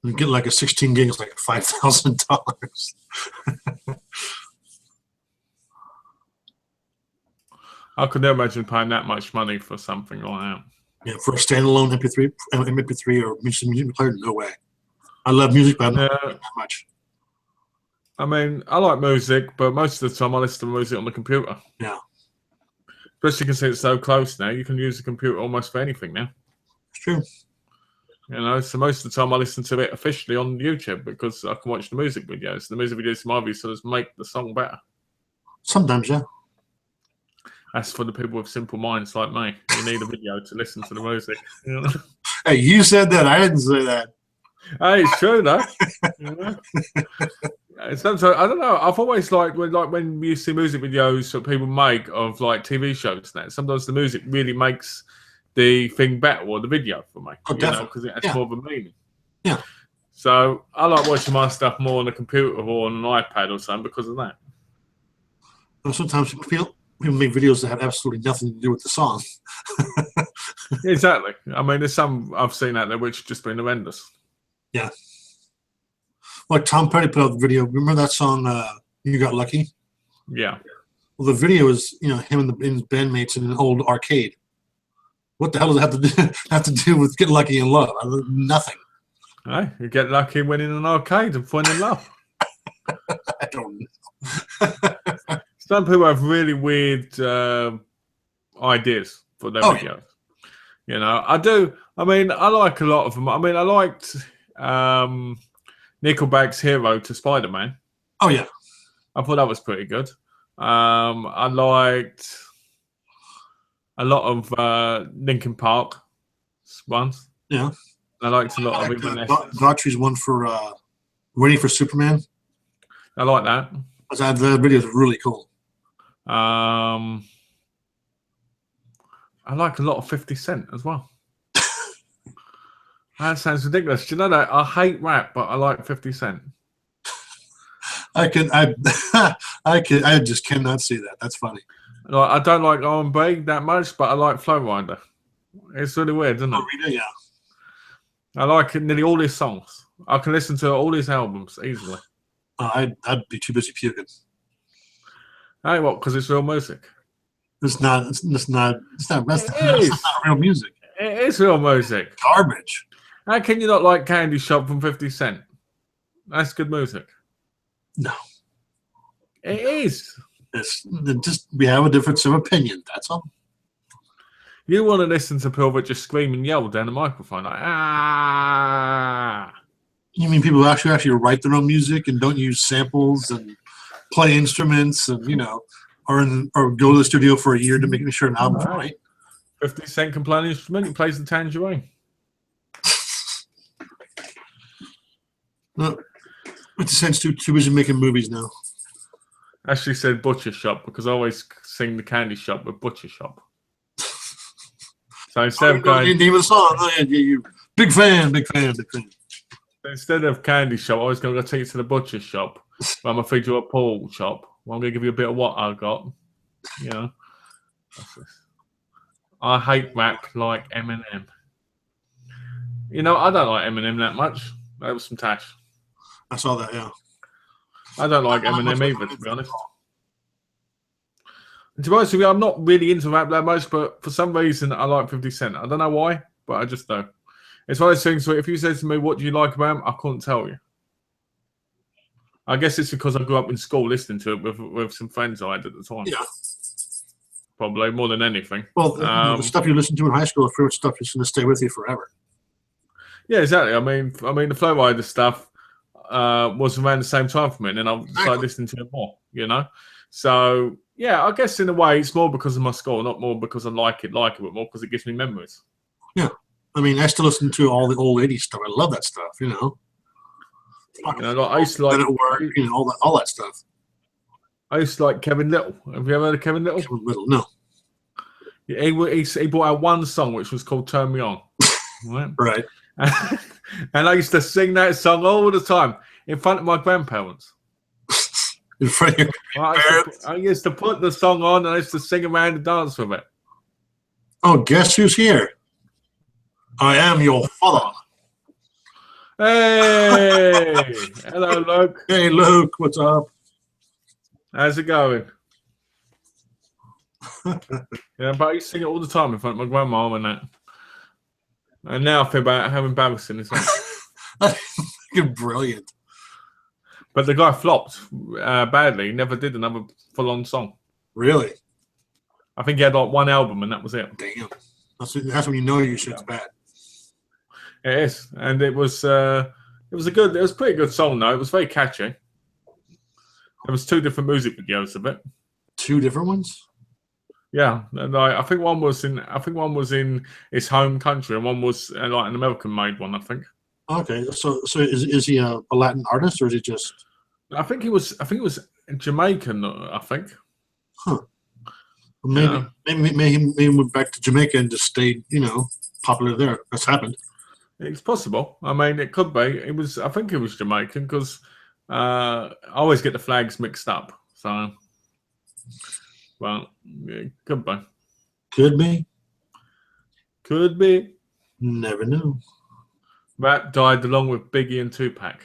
You get like a 16 gig, it's like $5,000. I could never imagine paying that much money for something like that. Yeah, for a standalone MP3 or music player, no way. I love music, but not that much. I mean, I like music, but most of the time I listen to music on the computer. Yeah. Especially because it's so close now, you can use the computer almost for anything now. It's true. You know, so most of the time I listen to it officially on YouTube because I can watch the music videos. The music videos, in my view, sort of make the song better. Sometimes, yeah. That's for the people with simple minds like me. You need a video to listen to the music. You know? Hey, you said that. I didn't say that. Hey, it's true though. You know? Sometimes I don't know. I've always liked when you see music videos that people make of like TV shows. Now sometimes the music really makes the thing better, or the video for me. Oh, definitely. Because it has more of a meaning. Yeah. So I like watching my stuff more on a computer or on an iPad or something because of that. Well, sometimes people make videos that have absolutely nothing to do with the song. Exactly. I mean, there's some I've seen out there which have just been horrendous. Yeah. Like Tom Petty put out the video. Remember that song, "You Got Lucky"? Yeah. Well, the video is, you know, him and his bandmates in an old arcade. What the hell does it have to do with getting lucky in love? Nothing. Hey, you get lucky winning an arcade and falling in love. I don't know. Some people have really weird ideas for their videos. You know, I do. I mean, I like a lot of them. I mean, I liked Nickelback's "Hero" to Spider-Man. Oh yeah, I thought that was pretty good. I liked a lot of Linkin Park ones. Yeah, I liked a lot of Evanescence. Daughtry's one for "Waiting for Superman." I like that. The video is really cool. I like a lot of 50 Cent as well. That sounds ridiculous. Do you know that? I hate rap, but I like 50 Cent. I just cannot see that. That's funny. Like, I don't like R&B that much, but I like Flow Rider. It's really weird, isn't it? Oh, really? Yeah. I like nearly all his songs. I can listen to all his albums easily. I'd be too busy puking. Hey, what? Because it's real music. That's not real music. It is real music. Garbage. How can you not like Candy Shop from 50 Cent? That's good music. No. It is. It's just we have a difference of opinion. That's all. You want to listen to people that just scream and yell down the microphone like ah. You mean people actually write their own music and don't use samples and play instruments and or go to the studio for a year to make sure an album's right? 50 Cent can play an instrument. He plays the tangerine. No, 50 Cent's too busy making movies now. Actually said butcher shop because I always sing the candy shop with butcher shop. So instead of going, name of the song, you big fan. Instead of candy shop, I was going to go take you to the butcher shop. Where I'm going to feed you a pork chop. Well, I'm going to give you a bit of what I got. You know. I hate rap like Eminem. You know, I don't like Eminem that much. That was some tash. I saw that, yeah. I don't like Eminem either, to be honest. And to be honest with you, I'm not really into rap that much, but for some reason, I like 50 Cent. I don't know why, but I just do. It's one of those things where if you said to me, what do you like about him? I couldn't tell you. I guess it's because I grew up in school listening to it with some friends I had at the time. Yeah. Probably, more than anything. Well, the stuff you listened to in high school is pretty much stuff that's going to stay with you forever. Yeah, exactly. I mean, the Flow Rider stuff was around the same time for me, and then I started listening to it more, you know? So, yeah, I guess in a way it's more because of my school, not more because I like it, but more because it gives me memories. Yeah. I mean, I still listen to all the old 80s stuff. I love that stuff, you know? I used to like all that stuff. I used to like Kevin Little. Have you ever heard of Kevin Little? Kevin Little, no. Yeah, he brought out one song which was called "Turn Me On." Right? Right. And I used to sing that song all the time in front of my grandparents. In front of your parents. I used to put the song on and I used to sing around and dance with it. Oh, guess who's here? I am your father. Hey! Hello, Luke. Hey, Luke, what's up? How's it going? Yeah, but I used to sing it all the time in front of my grandma and that. And now I feel about how embarrassing it's like. You're brilliant. But the guy flopped badly. He never did another full-on song. Really? I think he had like one album and that was it. Damn. That's when you know your shit's bad. It is, and it was a pretty good song though. It was very catchy. There was 2 different music videos of it. 2 different ones? Yeah, and I think one was in his home country, and one was like an American-made one. I think. Okay, so is he a Latin artist, or is he just? I think he was Jamaican. I think. Huh. Well, maybe he went back to Jamaica and just stayed, popular there. That's happened. It's possible. I mean, it could be. I think it was Jamaican because I always get the flags mixed up. So, well, it could be. Could be. Could be. Never knew. Rap died along with Biggie and Tupac.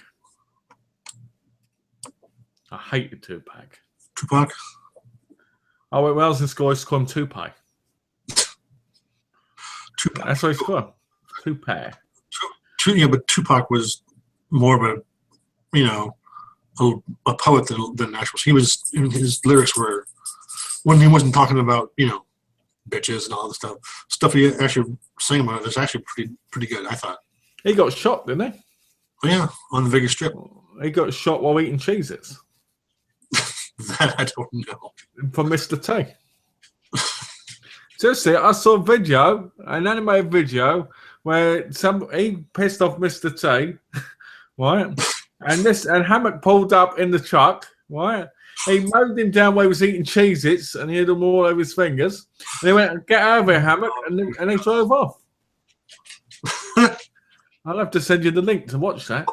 I hated Tupac. Tupac? Oh, when I was in school, I used to call him Tupac. Tupac. That's what I used to call him. Tupac. Yeah, but Tupac was more of a poet than actual. His lyrics were, when he wasn't talking about, bitches and all the stuff he actually sang about, is actually pretty good, I thought. He got shot, didn't he? Oh, yeah, on the Vegas Strip. He got shot while eating Cheez-Its. That I don't know. From Mr. T. Seriously, I saw a video, an animated video, where he pissed off Mr. T, right? And Hammock pulled up in the truck, right? He mowed him down while he was eating Cheez-Its, and he had them all over his fingers. And he went, "Get out of here, Hammock," and he drove off. I'll have to send you the link to watch that.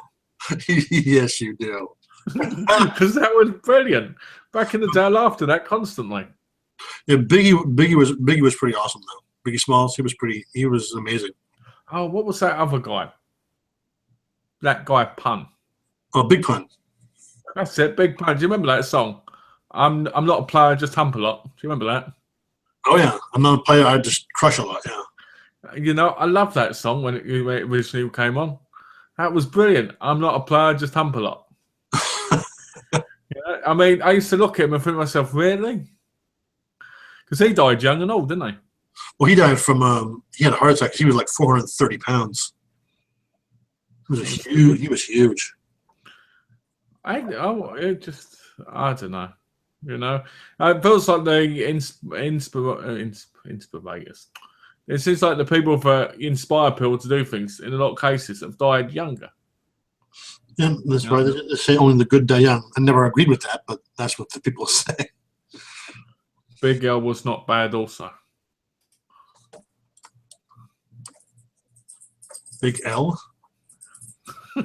Yes, you do. Because that was brilliant. Back in the day, I laughed at that constantly. Yeah, Biggie was pretty awesome though. Biggie Smalls, he was amazing. Oh, what was that other guy? That guy Pun. Oh, Big Pun. That's it, Big Pun. Do you remember that song? I'm not a player, just hump a lot. Do you remember that? Oh yeah, I'm not a player, I just crush a lot. Yeah. I love that song when it originally came on. That was brilliant. I'm not a player, just hump a lot. I mean, I used to look at him and think to myself, really? Because he died young and old, didn't he? Well, he died from he had a heart attack. He was like 430 pounds. He was huge. I don't know. It feels like the inspirators. It seems like the people that inspire people to do things, in a lot of cases, have died younger. Yeah, that's right. They say only the good die young. I never agreed with that, but that's what the people say. Big L was not bad also. Big L? I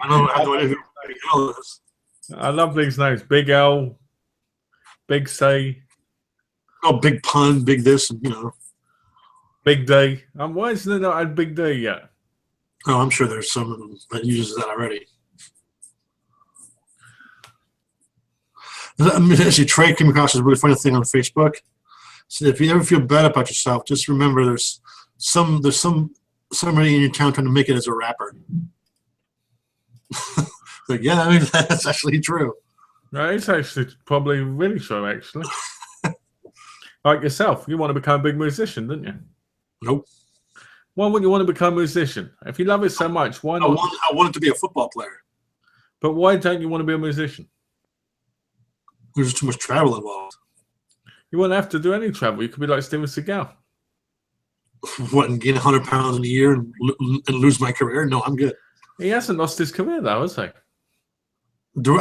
don't know who Big L is. I love these names. Big L, Big C. Oh, Big Pun, Big this, Big D. Why isn't it not had Big D yet? Oh, I'm sure there's some of them that uses that already. Actually, Trey came across this really funny thing on Facebook. So if you ever feel bad about yourself, just remember there's somebody in your town trying to make it as a rapper. Like, yeah, I mean, that's actually true. No, it's actually probably really true, actually. Like yourself, you want to become a big musician, didn't you? Nope. Why wouldn't you want to become a musician? If you love it so much, why not? I wanted to be a football player. But why don't you want to be a musician? There's too much travel involved. You wouldn't have to do any travel. You could be like Steven Seagal. What, and gain 100 pounds in a year and lose my career? No, I'm good. He hasn't lost his career, though, has he? When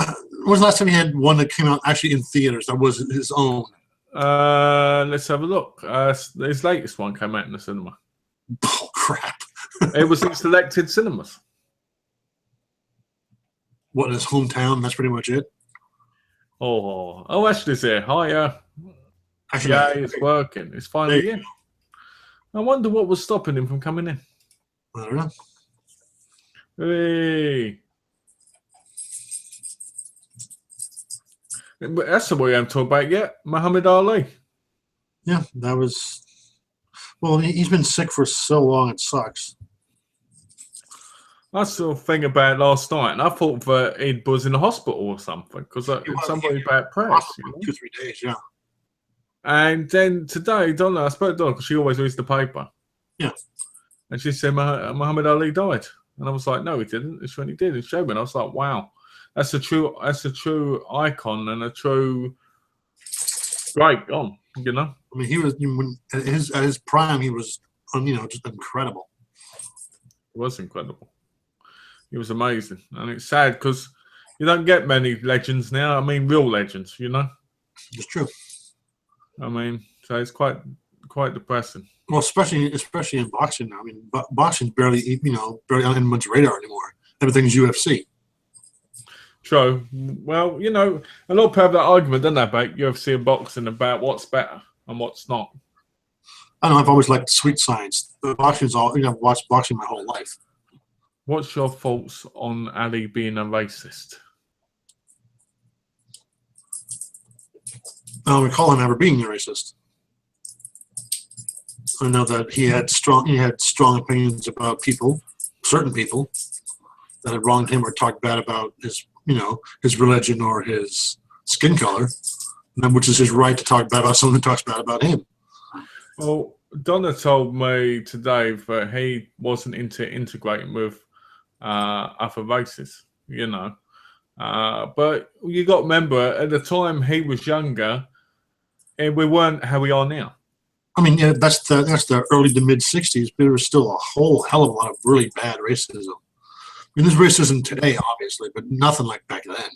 was the last time he had one that came out actually in theaters that was his own? Let's have a look. His latest one came out in the cinema. Oh, crap. It was in selected cinemas. What, in his hometown? That's pretty much it. Oh, Ashley's here. Hiya. Actually, Yeah, it's working. It's finally in. I wonder what was stopping him from coming in. I don't know. Hey. But that's the way I'm talking about yet. Muhammad Ali. Yeah, that was. Well, he's been sick for so long, it sucks. I saw a thing about it last night, and I thought that he was in the hospital or something because somebody about press. You know? 2-3 days, yeah. And then today, Donna, I spoke to Donna because she always reads the paper. Yeah. And she said Muhammad Ali died, and I was like, no, he didn't. It's when he did. It showed me. And I was like, wow, that's a true icon and a true great gone. You know. I mean, he was at his prime. He was, just incredible. It was incredible. It was amazing, and it's sad because you don't get many legends now. I mean, real legends. You know. It's true. I mean, so it's quite depressing. Well, especially in boxing now. I mean, boxing's barely on anyone's radar anymore. Everything's UFC. True. Well, a lot of people have that argument, don't they, about UFC and boxing, about what's better and what's not. I know. I've always liked sweet science. But boxing's all. I've watched boxing my whole life. What's your thoughts on Ali being a racist? I don't recall him ever being a racist. I know that he had strong opinions about certain people that had wronged him or talked bad about his religion or his skin color, which is his right to talk bad about someone who talks bad about him. Well, Donna told me today that he wasn't into integrating with other races, but you got to remember, at the time he was younger, and we weren't how we are now. I mean, yeah, that's the early to mid '60s, but there was still a whole hell of a lot of really bad racism. I mean, there's racism today, obviously, but nothing like back then.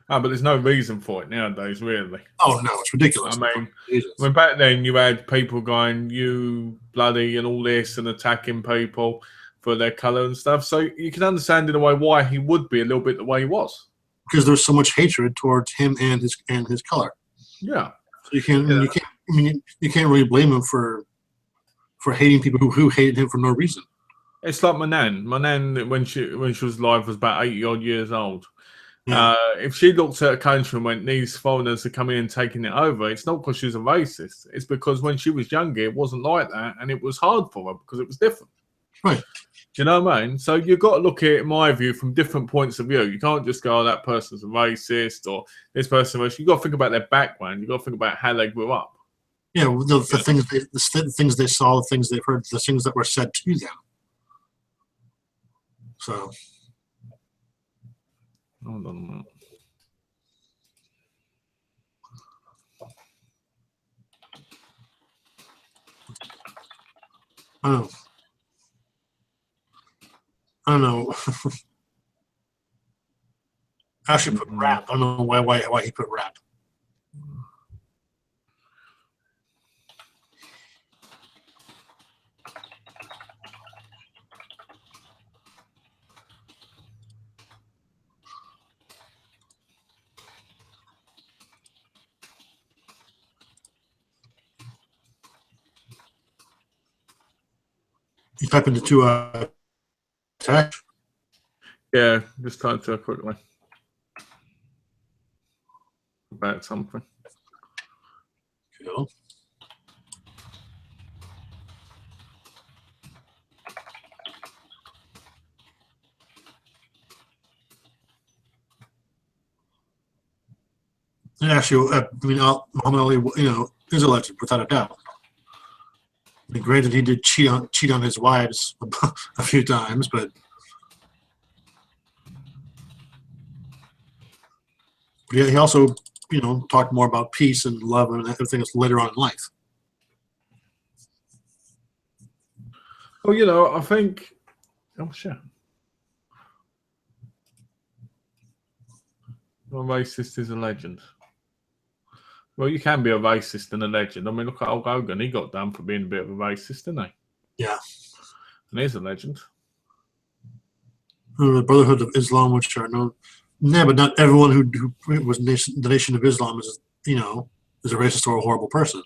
But there's no reason for it nowadays, really. Oh no, it's ridiculous. I mean, when back then you had people going, "You bloody," and all this, and attacking people for their color and stuff. So you can understand in a way why he would be a little bit the way he was. Because there's so much hatred towards him and his color. Yeah. So you can't really blame him for hating people who hated him for no reason. It's like my nan. My nan, when she was alive, was about 80 odd years old. Yeah. If she looked at a country and went, "These foreigners are coming in and taking it over," it's not because she's a racist. It's because when she was younger, it wasn't like that, and it was hard for her because it was different. Right. Do you know what I mean? So you've got to look at it, in my view, from different points of view. You can't just go, "Oh, that person's a racist," or "this person is racist." You've got to think about their background. You've got to think about how they grew up. Yeah, the things they saw, the things they've heard, the things that were said to them. So. Hold on a minute. I don't know. I should put rap. I don't know why he put rap. You type into text. Yeah, just type to her quickly about something. Cool. Yeah, actually, I mean, Muhammad Ali, is a legend without a doubt. I mean, granted, he did cheat on his wives a few times, but yeah, he also, talked more about peace and love and everything else later on in life. Well, I think. Oh shit. A racist is a legend. Well, you can be a racist and a legend. I mean, look at Hulk Hogan. He got done for being a bit of a racist, didn't he? Yeah. And he's a legend. The Brotherhood of Islam, which are known. Yeah, but not everyone who was the Nation of Islam is, is a racist or a horrible person.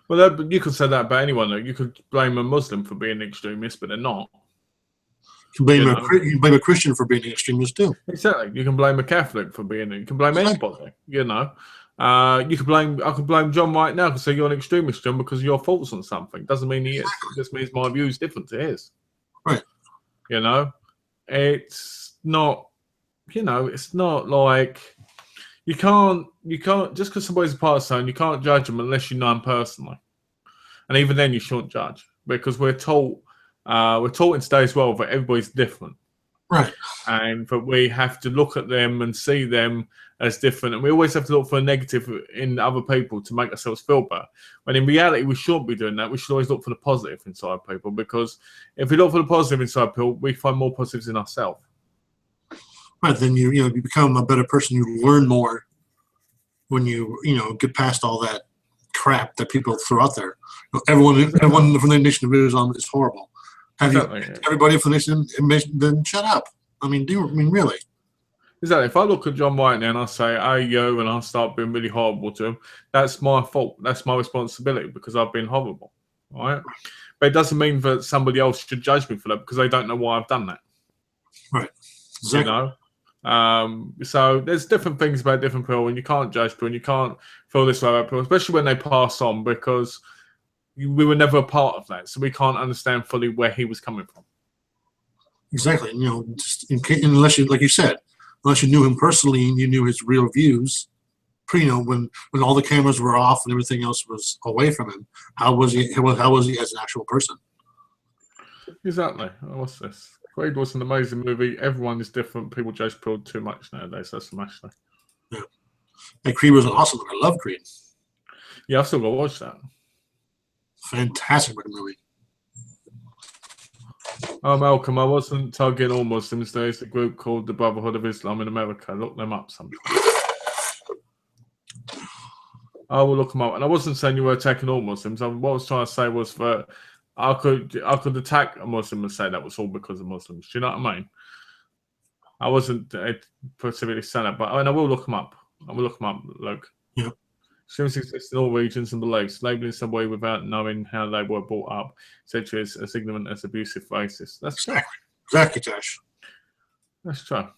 Well, you could say that about anyone. Though. You could blame a Muslim for being an extremist, but they're not. You can blame a Christian for being an extremist too. Exactly. You can blame a Catholic for being. You can blame anybody. I could blame John right now because say you're an extremist, John, because of your thoughts on something. Doesn't mean he is. It just means my view is different to his. Right. It's not. It's not like you can't just because somebody's a partisan, you can't judge them unless you know them personally. And even then, you shouldn't judge because we're taught in today's world that everybody's different. Right. And that we have to look at them and see them as different. And we always have to look for a negative in other people to make ourselves feel better. When in reality, we shouldn't be doing that. We should always look for the positive inside people because if we look for the positive inside people, we find more positives in ourselves. Right. Then you become a better person. You learn more when you get past all that crap that people throw out there. Everyone from the Nation of Islam is horrible. Everybody from the Nation, then shut up. Really? Exactly. If I look at John right now and I say, "Hey, yo," and I start being really horrible to him, that's my fault. That's my responsibility because I've been horrible. Right? But it doesn't mean that somebody else should judge me for that because they don't know why I've done that. Right. Exactly. So there's different things about different people, and you can't judge people, and you can't feel this way about people, especially when they pass on, because we were never a part of that, so we can't understand fully where he was coming from. Exactly. Just unless you, like you said, unless you knew him personally and you knew his real views, when all the cameras were off and everything else was away from him, how was he as an actual person? Exactly. What's this? Creed was an amazing movie. Everyone is different. People judge people too much nowadays. That's the matter. Yeah. And Creed was awesome. I love Creed. Yeah, I've still got to watch that. Fantastic movie. Malcolm, I wasn't targeting all Muslims. There is a group called the Brotherhood of Islam in America. Look them up sometime. I will look them up. And I wasn't saying you were attacking all Muslims. What I was trying to say was that I could attack a Muslim and say that was all because of Muslims. Do you know what I mean? I wasn't specifically saying that, but I will look them up. I will look them up, Luke. Yeah. Extremism exists in all regions and beliefs, labeling somebody without knowing how they were brought up, such as ignorant as abusive racist. That's true. Exactly, Josh. That's true.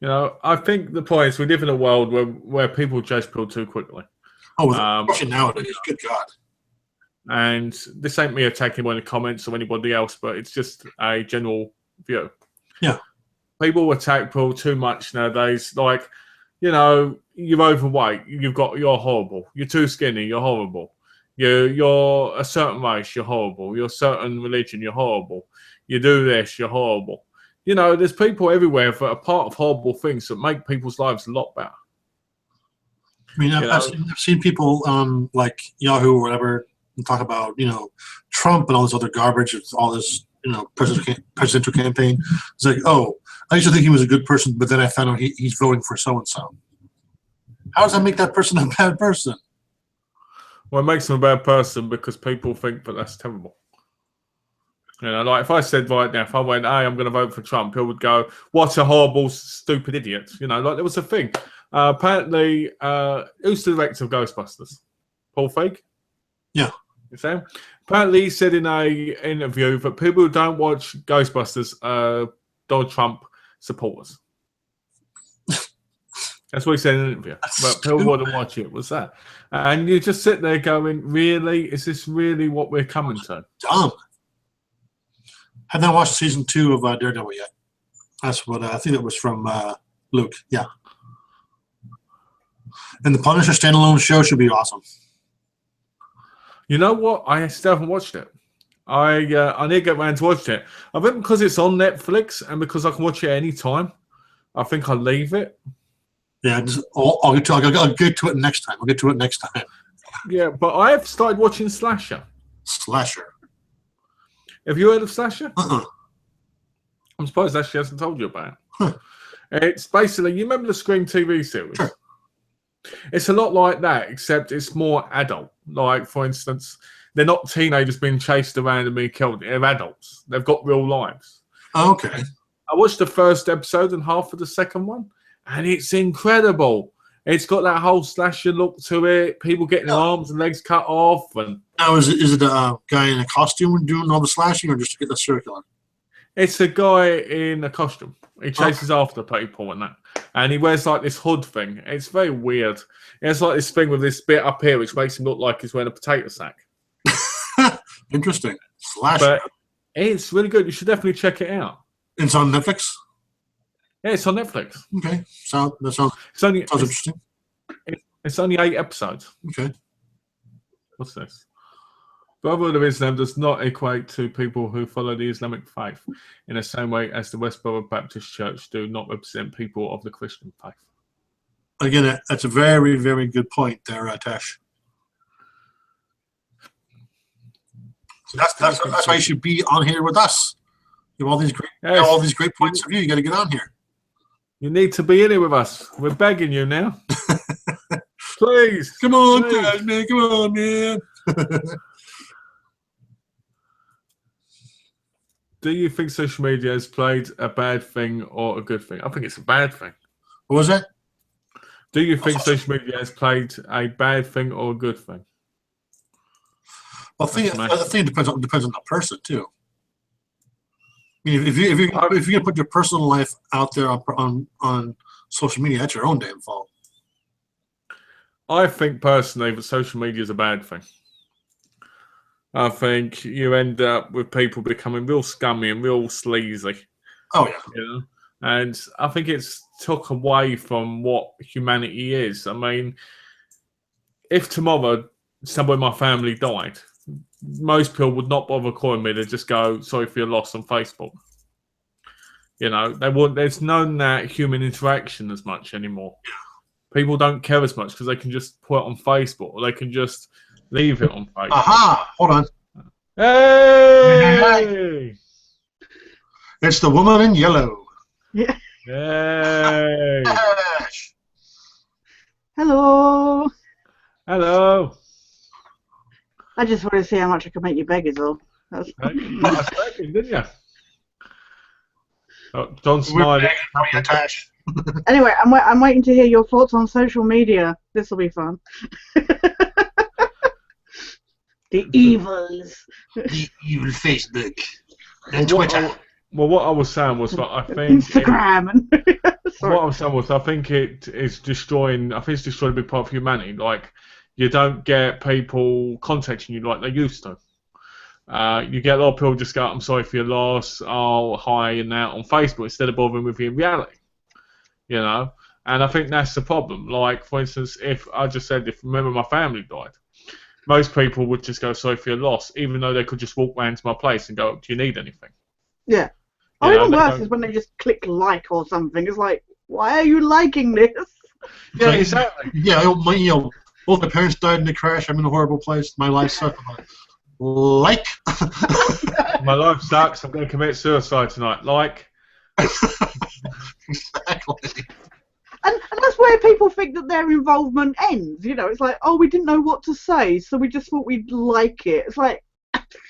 I think the point is we live in a world where people judge people too quickly. Oh, especially nowadays. Good God. And this ain't me attacking one of the comments or anybody else, but it's just a general view. Yeah. People attack people too much nowadays. Like, you're overweight, you're horrible. You're too skinny, you're horrible. You're a certain race, you're horrible. You're a certain religion, you're horrible. You do this, you're horrible. There's people everywhere that are part of horrible things that make people's lives a lot better. I've seen people like Yahoo or whatever talk about Trump and all this other garbage, all this presidential campaign. It's like, oh, I used to think he was a good person, but then I found out he's voting for so and so. How does that make that person a bad person? Well, it makes them a bad person because people think that that's terrible. Like if I said right now, if I went, hey, I'm going to vote for Trump, people would go, what a horrible, stupid idiot. Like there was a thing. Apparently, who's the director of Ghostbusters? Paul Feig? Yeah. You see? Apparently, he said in a interview that people who don't watch Ghostbusters, Donald Trump supporters. That's what he said in an interview. But people wouldn't watch it. What's that? And you just sit there going, really? Is this really what we're coming to? Dumb. Have not watched season 2 of Daredevil yet. That's what I think it was from Luke. Yeah. And the Punisher standalone show should be awesome. You know what? I still haven't watched it. I need to get around to watching it. I think because it's on Netflix and because I can watch it any time, I think I'll leave it. Yeah, I'll get to it next time. Yeah, but I have started watching Slasher. Slasher. Have you heard of Slasher? Uh-uh. I'm surprised Ashley hasn't told you about it. Huh. It's basically, you remember the Scream TV series? Sure. It's a lot like that, except it's more adult. Like, for instance, they're not teenagers being chased around and being killed. They're adults. They've got real lives. Okay. I watched the first episode and half of the second one, and it's incredible. It's got that whole slasher look to it. People getting their arms and legs cut off. And now, is it a guy in a costume doing all the slashing, or just a serial killer? it's a guy in a costume. He chases after people and that. And he wears like this hood thing. It's very weird. He has like this thing with this bit up here, which makes him look like he's wearing a potato sack. Interesting. Slasher. But it's really good. You should definitely check it out. It's on Netflix? Yeah, it's on Netflix. Okay. That sounds interesting. It's only 8 episodes. Okay. What's this? Brotherhood of Islam does not equate to people who follow the Islamic faith in the same way as the Westboro Baptist Church do not represent people of the Christian faith. Again, that's a very, very good point there, Tash. So that's why you should be on here with us. You have all these great points of view. You got to get on here. You need to be in here with us. We're begging you now. Please. Come on, Tash, man. Come on, man. Do you think social media has played a bad thing or a good thing? I think it's a bad thing. What was that? Do you think social media has played a bad thing or a good thing? Well, I think it depends on the person too. I mean, if you're gonna put your personal life out there on social media, that's your own damn fault. I think personally that social media is a bad thing. I think you end up with people becoming real scummy and real sleazy. Oh yeah. You know? And I think it's took away from what humanity is. I mean, if tomorrow somebody in my family died, most people would not bother calling me. They'd just go, sorry for your loss on Facebook. You know, there's none that human interaction as much anymore. People don't care as much because they can just put it on Facebook or they can just leave it on Facebook. Aha! Hold on. Hey! It's the woman in yellow. Yeah. Yay! Hello. Hello. I just wanted to see how much I could make you beg is all. That's working, didn't you? Oh, John's smiling. Anyway, I'm waiting to hear your thoughts on social media. This will be fun. The evils. The evil Facebook and Twitter. What I was saying was that I think Instagram. what I was saying was I think it is destroying. I think it's destroying a big part of humanity. Like you don't get people contacting you like they used to. You get a lot of people just go, "I'm sorry for your loss." Oh, hi, and that on Facebook instead of bothering with you in reality. You know, and I think that's the problem. Like for instance, if I just said, if remember my family died, most people would just go, "Sorry for your loss," even though they could just walk round to my place and go, "Do you need anything?" Yeah. Or even worse is when they just click like or something. It's like, why are you liking this? Yeah, exactly. Yeah, both my parents died in a crash. I'm in a horrible place. My life sucks. Like. My life sucks. I'm going to commit suicide tonight. Like. Exactly. And that's where people think that their involvement ends. You know, it's like, oh, we didn't know what to say, so we just thought we'd like it. It's like.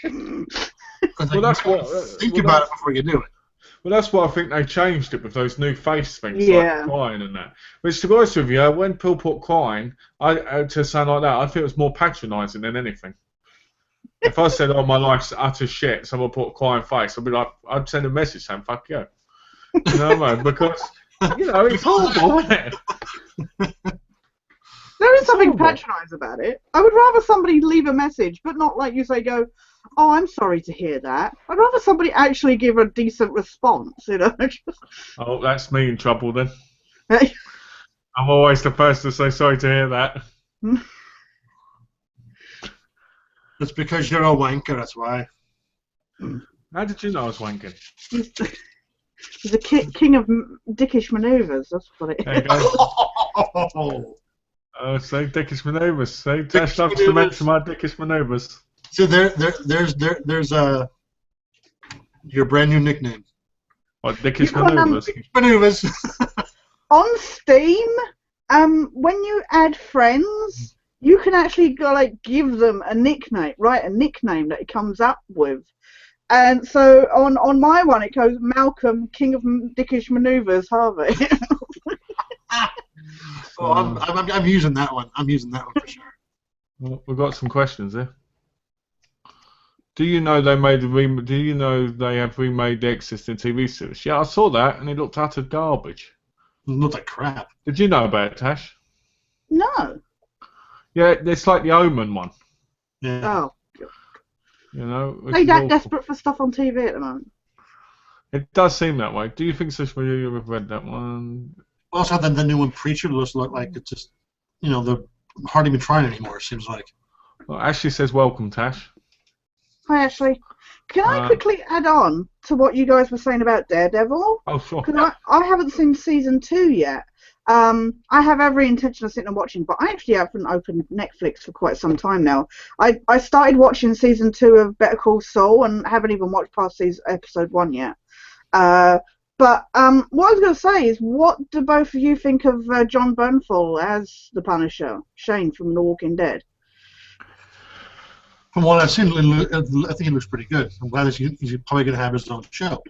Well, that's what. Think about it before you do it. Well, that's why I think they changed it with those new face things, yeah. like crying and that. Which, to be honest with you, when people put crying, to sound like that, I think it was more patronising than anything. If I said, "Oh, my life's utter shit," someone put a crying face, I'd be like, I'd send a message saying, "Fuck you." You know what I mean? Because you know it's horrible, isn't it? There is something patronising about it. I would rather somebody leave a message, but not like you say, go, "Oh, I'm sorry to hear that." I'd rather somebody actually give a decent response, you know. Oh, that's me in trouble then. I'm always the first to say sorry to hear that. It's because you're a wanker, that's why. How did you know I was wanking? He's a king of dickish manoeuvres, that's what it is. There you go. Oh, say dickish manoeuvres. Say Dash loves to mention my dickish manoeuvres. So there's your brand new nickname. What, dickish manoeuvres? Maneuvers. On Steam, when you add friends, you can actually go, like, give them a nickname, write a nickname that it comes up with. And so on my one, it goes Malcolm, King of Dickish Maneuvers, Harvey. Oh, I'm using that one. I'm using that one for sure. Well, we've got some questions here. Do you know they made Do you know they have remade the existing TV series? Yeah, I saw that, and it looked utter garbage. It looked like crap. Did you know about it, Tash? No. Yeah, it's like the Omen one. Yeah. Oh. You know, which Are you is that awful. desperate for stuff on TV at the moment? It does seem that way. Do you think social media have read that one? Also, the new one, Preacher, looks like it's just, they're hardly even trying anymore. It seems like. Well, Ashley says, "Welcome, Tash." Hi, Ashley. Can I quickly add on to what you guys were saying about Daredevil? Oh, sure. Because I haven't seen season 2 yet. I have every intention of sitting and watching, but I actually haven't opened Netflix for quite some time now. I started watching season 2 of Better Call Saul and haven't even watched past episode 1 yet. But what I was going to say is, what do both of you think of John Bernthal as the Punisher, Shane from The Walking Dead? From what I've seen, I think he looks pretty good. I'm glad he's probably going to have his own show.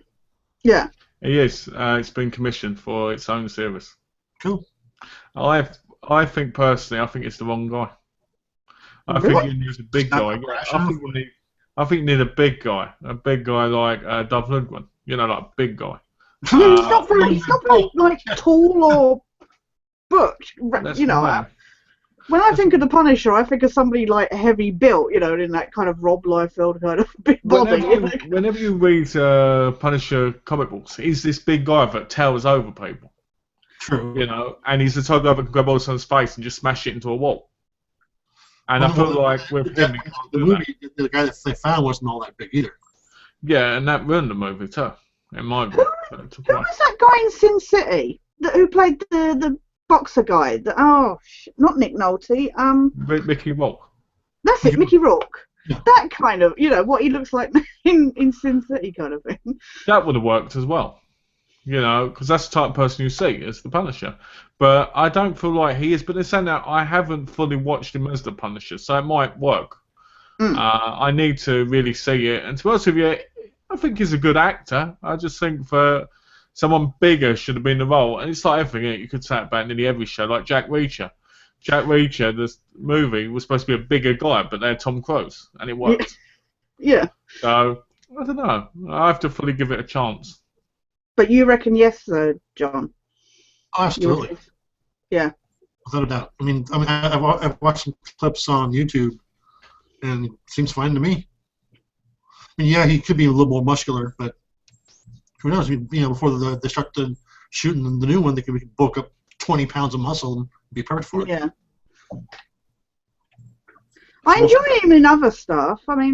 Yeah. He is. It's been commissioned for its own series. Cool. I think personally, I think it's the wrong guy. I Really? think you need a big guy. I think you need a big guy like Dolph Lundgren. Like a big guy. He's not very like tall or butch. When I think of the Punisher, I think of somebody like heavy built, in that kind of Rob Liefeld kind of big body. Whenever you read Punisher comic books, he's this big guy that towers over people. True. And he's the type of guy that can grab all someone's face and just smash it into a wall. And I feel like with him, the movie, the guy that they found wasn't all that big either. Yeah, and that ruined the movie too, in my view. Who was that guy in Sin City who played the boxer guy? Not Nick Nolte. Mickey Rourke. That's it, Mickey Rourke. Yeah. That kind of, what he looks like in Sin City kind of thing. That would have worked as well. Because that's the type of person you see as the Punisher. But I don't feel like he is. But in saying that, I haven't fully watched him as the Punisher, so it might work. I need to really see it. And to be honest with you, I think he's a good actor. I just think for someone bigger should have been the role. And it's like everything you could say about nearly every show, like Jack Reacher. Jack Reacher, this movie, was supposed to be a bigger guy, but they're Tom Cruise, and it worked. Yeah. So, I don't know. I have to fully give it a chance. But you reckon yes, though, John? Absolutely. Yeah. Without a doubt. I've watched some clips on YouTube, and it seems fine to me. Yeah, he could be a little more muscular, but who knows? Before they start shooting the new one, they could bulk up 20 pounds of muscle and be perfect for it. Yeah. I enjoy him in other stuff. I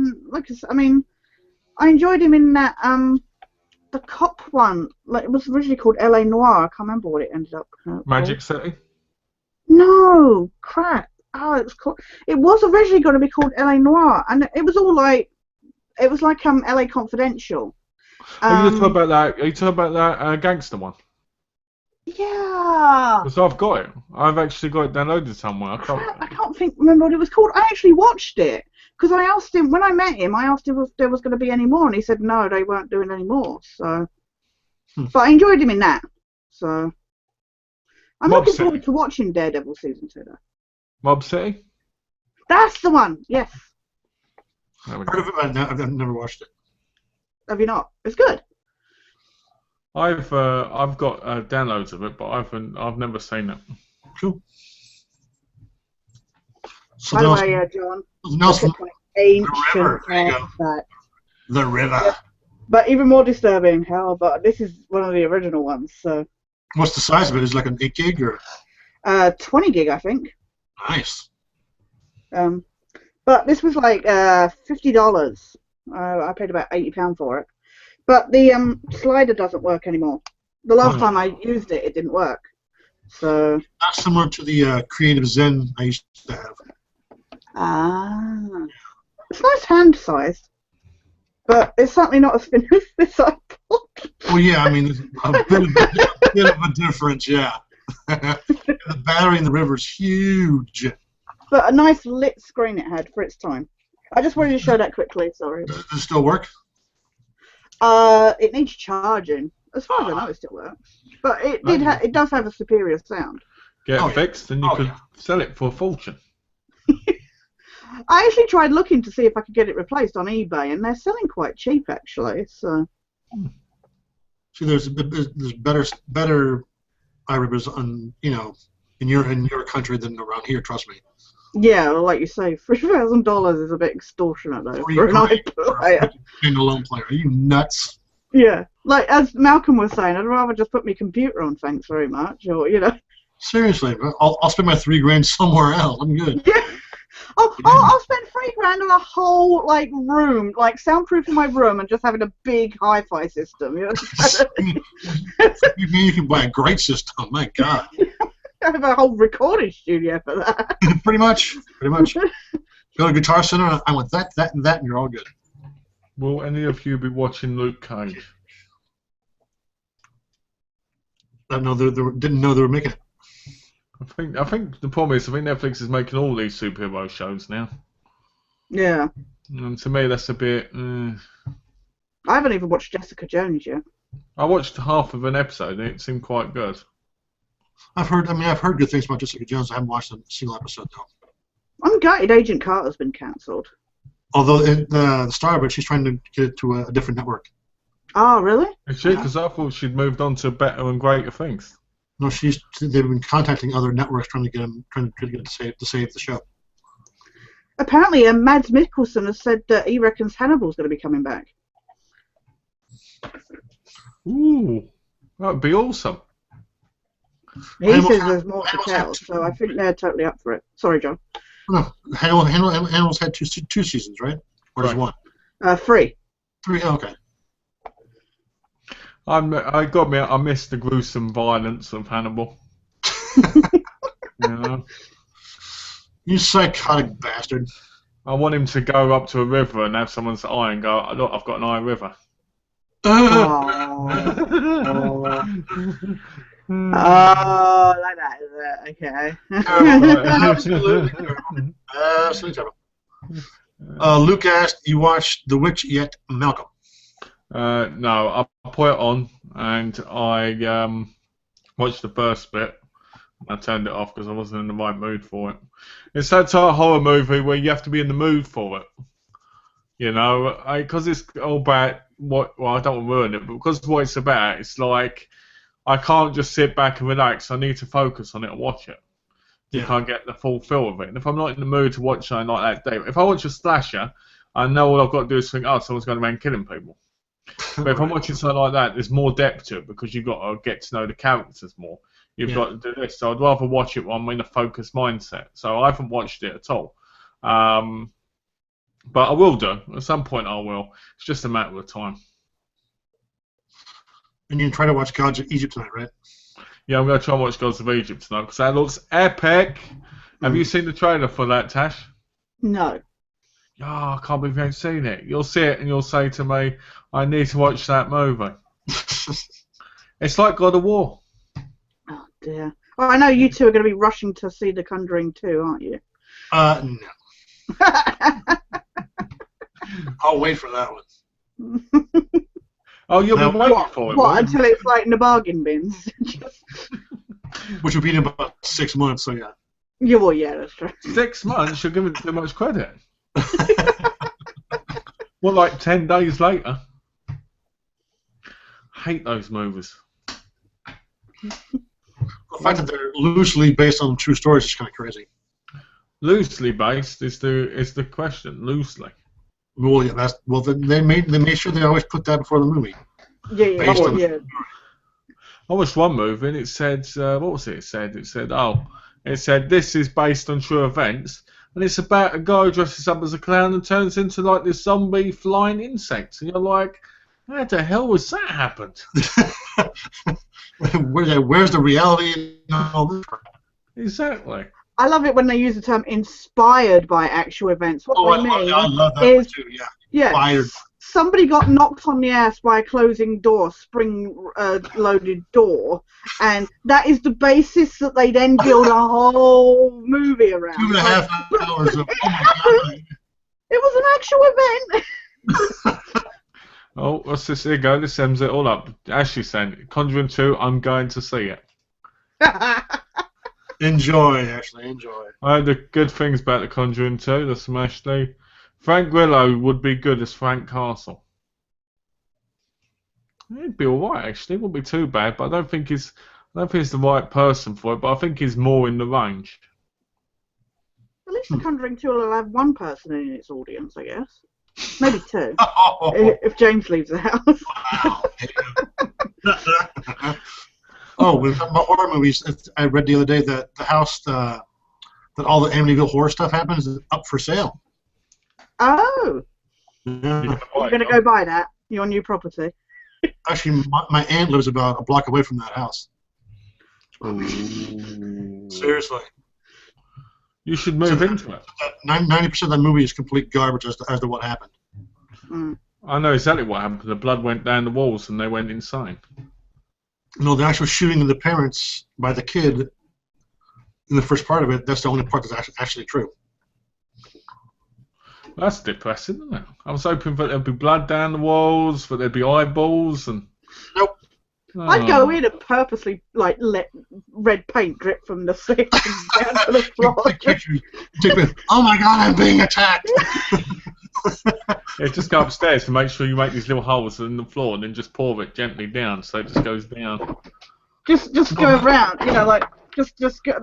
enjoyed him in that the cop one. Like, it was originally called L.A. Noire. I can't remember what it ended up called. Magic City? No, crap. It was originally going to be called L.A. Noire, and it was all like, L.A. Confidential. Are you talking about that gangster one? Yeah. Because I've got it. I've actually got it downloaded somewhere. I can't remember what it was called. I actually watched it because I asked him when I met him. I asked him if there was going to be any more, and he said no, they weren't doing any more. So, but I enjoyed him in that. So, I'm looking forward to watching Daredevil season 2 though. Mob City? That's the one. Yes. Heard of it, but I've never watched it. Have you not? It's good. I've got downloads of it, but I've never seen it. Cool. So by the way, John, Nelson, ancient the river. There you go. The river. Yeah. But even more disturbing, but this is one of the original ones. So. What's the size of it? Is it like an 8 gig or? 20 gig, I think. Nice. But this was like $50. I paid about £80 for it. But the slider doesn't work anymore. The last time I used it, it didn't work. So. That's similar to the Creative Zen I used to have. It's nice hand sized, but it's certainly not as thin as this iPod. Well, yeah, there's a bit of a difference, yeah. The battery in the river is huge. but a nice lit screen it had for its time. I just wanted to show that quickly. Sorry. Does it still work? It needs charging. As far as I know, it still works. But it does have a superior sound. Get it fixed, and you could sell it for a fortune. I actually tried looking to see if I could get it replaced on eBay, and they're selling quite cheap, actually. So. See, there's better iRibbers on in your country than around here. Trust me. Yeah, well, like you say, $3,000 is a bit extortionate though for an iPlayer. Standalone player. Are you nuts? Yeah, like as Malcolm was saying, I'd rather just put my computer on. Thanks very much, or Seriously, I'll spend my $3,000 somewhere else. I'm good. Yeah. I'll spend $3,000 on a whole room, soundproofing my room and just having a big hi-fi system. You mean you can buy a great system? My God. I have a whole recording studio for that. Pretty much. Go to Guitar Center. I want that, and that, and you're all good. Will any of you be watching Luke Cage? Didn't know they were making it. I think the problem is Netflix is making all these superhero shows now. Yeah. And to me, that's a bit. I haven't even watched Jessica Jones yet. I watched half of an episode and it seemed quite good. I've heard good things about Jessica Jones. I haven't watched a single episode though. I'm gutted Agent Carter's been cancelled. Although the star of it, she's trying to get it to a different network. Oh, really? Is she? Because I thought she'd moved on to better and greater things. No, they've been contacting other networks trying to get it to save the show. Apparently, Mads Mikkelsen has said that he reckons Hannibal's going to be coming back. Ooh, that would be awesome. He says there's more to tell, so I think they're totally up for it. Sorry, John. No, Hannibal's had two seasons, right? Or just one? 3. 3. Okay. I miss the gruesome violence of Hannibal. You psychotic bastard. I want him to go up to a river and have someone's eye and go, look, I've got an eye river. Oh, like that, is it? Okay. Absolutely. Absolutely. Luke asked, you watched The Witch yet, Malcolm? No, I put it on and I watched the first bit. I turned it off because I wasn't in the right mood for it. It's that type of horror movie where you have to be in the mood for it. Because it's all about well, I don't want to ruin it, but because of what it's about, it's like I can't just sit back and relax. I need to focus on it and watch it. You can't get the full feel of it. And if I'm not in the mood to watch something like that, if I watch a slasher, I know all I've got to do is think, oh, someone's going around killing people. But if I'm watching something like that, there's more depth to it because you've got to get to know the characters more. You've got to do this. So I'd rather watch it when I'm in a focused mindset. So I haven't watched it at all. But I will do. At some point I will. It's just a matter of time. And you can try to watch Gods of Egypt tonight, right? Yeah, I'm going to try and watch Gods of Egypt tonight because that looks epic. Have you seen the trailer for that, Tash? No. Oh, I can't believe you haven't seen it. You'll see it and you'll say to me, I need to watch that movie. It's like God of War. Oh, dear. Well, I know you two are going to be rushing to see The Conjuring 2, aren't you? No. I'll wait for that one. Oh, you'll be waiting for it. What, until it's like in the bargain bins? Which will be in about 6 months, so yeah. Yeah, well, yeah, that's true. 6 months? You're giving too much credit. Well, like 10 days later. Hate those movies. The fact that they're loosely based on true stories is kind of crazy. Loosely based is the question. Loosely. Well, yeah, they made sure they always put that before the movie. Yeah. I watched one movie and it said, what was it? It said this is based on true events, and it's about a guy who dresses up as a clown and turns into like this zombie flying insect, and you're like, how the hell was that happened? Where's the reality in all this? Exactly. I love it when they use the term inspired by actual events. What they mean I love that is, one too, yeah. Inspired. somebody got knocked on the ass by a closing door, spring-loaded door, and that is the basis that they then build a whole movie around. 2.5 hours of, oh my God. It was an actual event. Oh, what's this? Here you go. This sums it all up. Ashley saying, Conjuring 2, I'm going to see it. Enjoy, Ashley, enjoy. I heard the good things about the Conjuring 2. That's from Ashley. Frank Grillo would be good as Frank Castle. He'd be alright, actually. It wouldn't be too bad, but I don't think he's the right person for it, but I think he's more in the range. At least The Conjuring 2 will have one person in its audience, I guess. Maybe two. If James leaves the house. Oh, we're talking about horror movies. I read the other day that the house that all the Amityville horror stuff happens is up for sale. Oh. Yeah. You're going to go buy that? Your new property? Actually, my aunt lives about a block away from that house. Ooh. Seriously. You should move into it. 90% of that movie is complete garbage as to what happened. Mm. I know exactly what happened. The blood went down the walls and they went insane. No, the actual shooting of the parents by the kid in the first part of it, that's the only part that's actually true. That's depressing, isn't it? I was hoping that there'd be blood down the walls, that there'd be eyeballs and... Nope. Oh. I'd go in and purposely let red paint drip from the ceiling down to the floor. Oh my God, I'm being attacked! Yeah, just go upstairs to make sure you make these little holes in the floor and then just pour it gently down so it just goes down. Just go around, like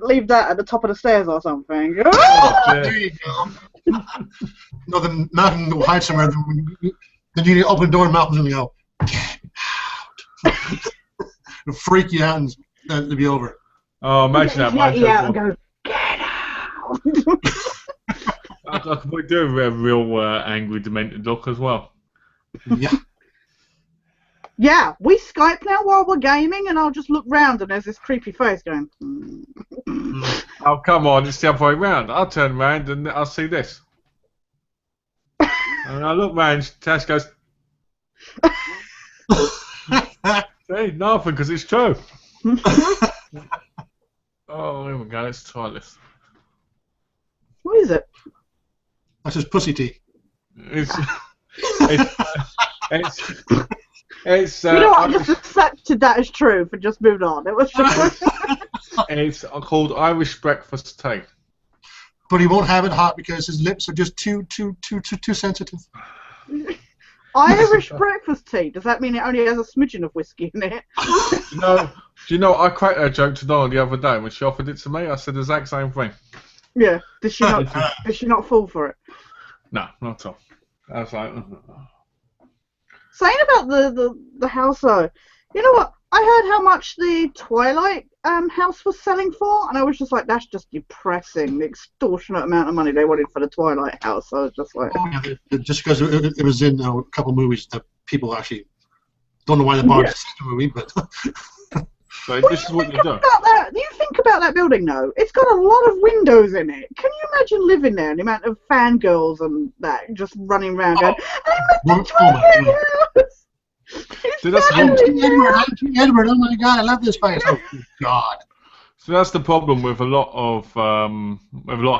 leave that at the top of the stairs or something. Oh, There you go. No, then Malcolm will hide somewhere. Then you need to open the door and Malcolm's going to go, get out. It'll freak you out and it'll be over. Oh, imagine that. Get you out and go, get out. I could probably do a real angry, demented look as well. Yeah. Yeah, we Skype now while we're gaming, and I'll just look round and there's this creepy face going. Oh, come on, it's the other way round. I'll turn around and I'll see this. And I look round, Tash goes, see, nothing, because it's true. Oh, here we go, let's try this. What is it? That's his pussy tea. It's You know what? I just accepted that as true and just moved on. It was just. it's called Irish breakfast tea. But he won't have it hot because his lips are just too sensitive. Irish breakfast tea. Does that mean it only has a smidgen of whiskey in it? Do you know? I cracked that joke to Donna the other day when she offered it to me. I said the exact same thing. Yeah. Did she not fall for it? No, not at all. I was like. Saying about the house though, you know what? I heard how much the Twilight house was selling for, and I was just like, that's just depressing. The extortionate amount of money they wanted for the Twilight house. I was just like, just because it was in a couple movies that people actually don't know why they bought the movie, but. So this is what you do. You think about that building though. It's got a lot of windows in it. Can you imagine living there and the amount of fangirls and that just running around going, I'm Edward, oh my God, I love this place. Oh God. So that's the problem with a lot of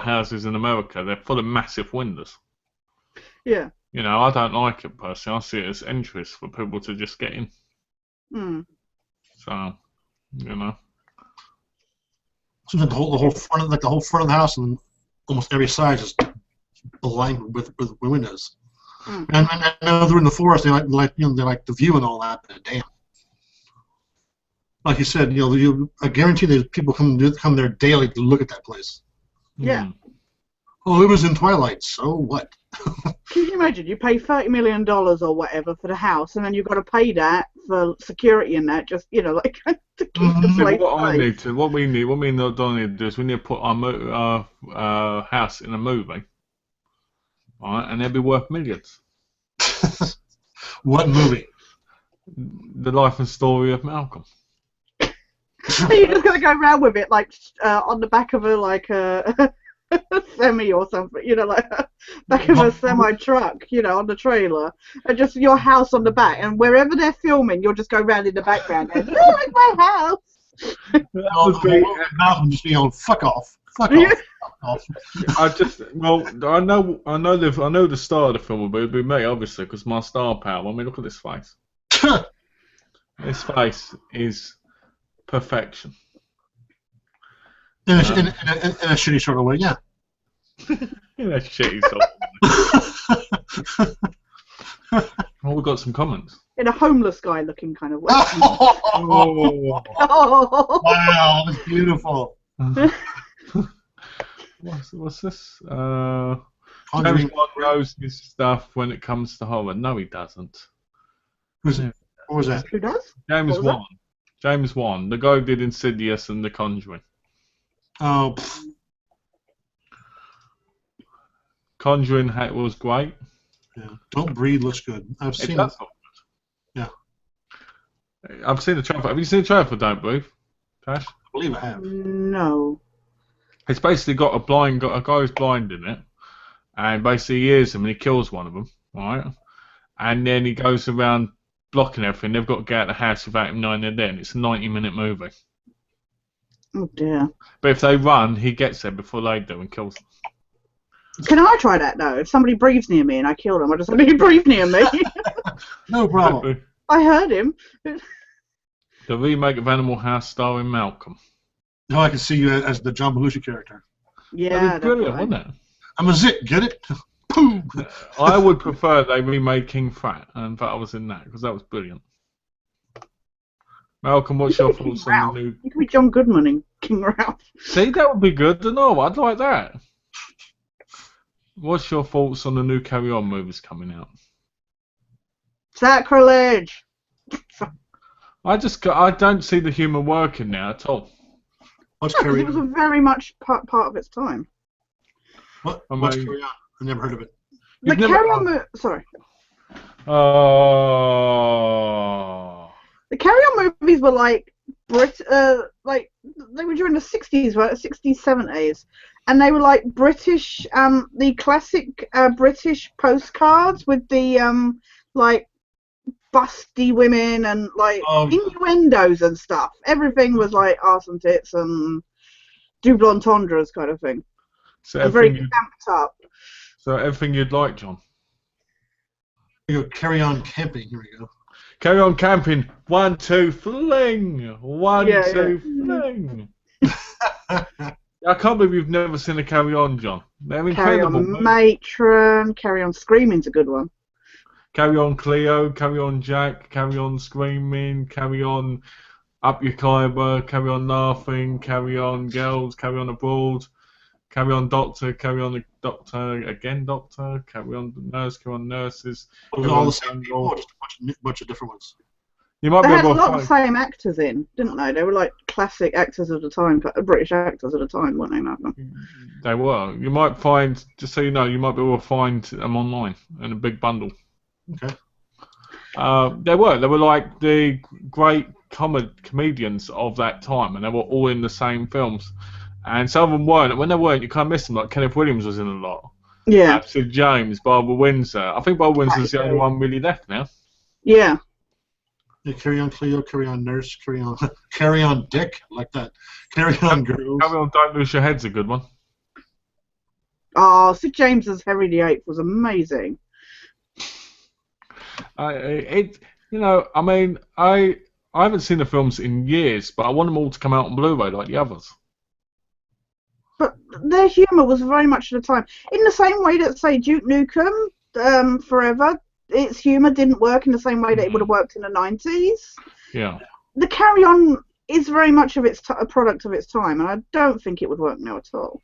houses in America. They're full of massive windows. Yeah. I don't like it personally. I see it as entries for people to just get in. Mm. So, So the whole front of the whole front of the house and almost every side is lined with windows. Mm. And I know they're in the forest. They like the view and all that. But damn, like you said, I guarantee there's people come there daily to look at that place. Yeah. Mm. Oh, it was in Twilight. So what? Can you imagine? You pay $30 million or whatever for the house, and then you've got to pay that for security and that. Just to keep the place safe. What we need to do is we need to put our house in a movie, right? And it'll be worth millions. What movie? The life and story of Malcolm. You're just gonna go around with it on the back of a semi or something, like back of a semi truck, on the trailer, and just your house on the back, and wherever they're filming, you'll just go round in the background and it's my house. Malcolm just be on fuck off. Fuck off. I know the star of the film will be me, obviously, because my star power. I mean, look at this face. This face is perfection. In a shitty sort of way, yeah. In a shitty sort of way. Well, we've got some comments. In a homeless guy looking kind of way. Oh. Wow, that's beautiful. What's this? James Bond knows his stuff when it comes to horror. No, he doesn't. What was that? Who does? James Wan. James Wan, the guy who did Insidious and The Conjuring. Oh. Conjuring was great. Yeah. Don't Breathe looks good. I've seen it. Yeah. I've seen the trailer. Have you seen the trailer for Don't Breathe, Tash? I believe I have. No. It's basically got a guy who's blind in it, and basically he hears them and he kills one of them, right? And then he goes around blocking everything. They've got to get out of the house without him knowing they're there. And it's a 90-minute movie. Oh dear. But if they run, he gets there before they do and kills them. Can I try that though? If somebody breathes near me and I kill them, I just want to breathe near me. No problem. I heard him. The remake of Animal House starring Malcolm. Now I can see you as the John Belushi character. Yeah, that was brilliant, wasn't it? I'm a zit, get it? Boom. I would prefer they remade King Fat, and that I was in that because that was brilliant. Malcolm, what's your thoughts on the new? You could be John Goodman in King Ralph. See, that would be good. No, I'd like that. What's your thoughts on the new Carry On movies coming out? Sacrilege. I don't see the humour working now at all. What's No, Carry it was On? a very much part of its time. What's Carry On? I've never heard of it. The Carry On sorry. Oh. The Carry On movies were like like they were during the 60s, right? 60s, 70s, and they were like British, the classic British postcards with the like busty women and like innuendos and stuff. Everything was like arse and tits and double entendres kind of thing. So and very camped up. So everything you'd like, John. Here we go. Carry On Camping. Here we go. Carry On Camping. 1, 2, fling. 1, 2, fling. I can't believe you've never seen a Carry On, John. They're incredible. Carry On Matron. Carry On Screaming's a good one. Carry On Cleo. Carry On Jack. Carry On Screaming. Carry On Up Your Khyber. Carry On Laughing. Carry On Girls. Carry On Abroad. Carry On Doctor. Carry On the Doctor. Again Doctor. Carry On Nurse. Carry On Nurses. All the same people, just a bunch of different ones. You might They be had a able to lot find... of same actors in, didn't they? They were like classic actors of the time, British actors of the time, weren't they, Malcolm? They were. You might find, just so you know, you might be able to find them online in a big bundle. Okay. They were like the great comedians of that time, and they were all in the same films. And some of them weren't. When they weren't, you kind of miss them. Like Kenneth Williams was in a lot. Yeah. Sid James, Barbara Windsor. I think Barbara Windsor's the only one really left now. Yeah. Yeah, Carry On Cleo, Carry On Nurse, Carry On Dick, like that. Carry On Girls. Carry On Don't Lose Your Head's a good one. Oh, Sid James's Henry VIII was amazing. I haven't seen the films in years, but I want them all to come out on Blu-ray like the others. But their humour was very much at the time. In the same way that, say, Duke Nukem, Forever, its humour didn't work in the same way that it would have worked in the 90s. Yeah. The Carry On is very much of a product of its time, and I don't think it would work now at all.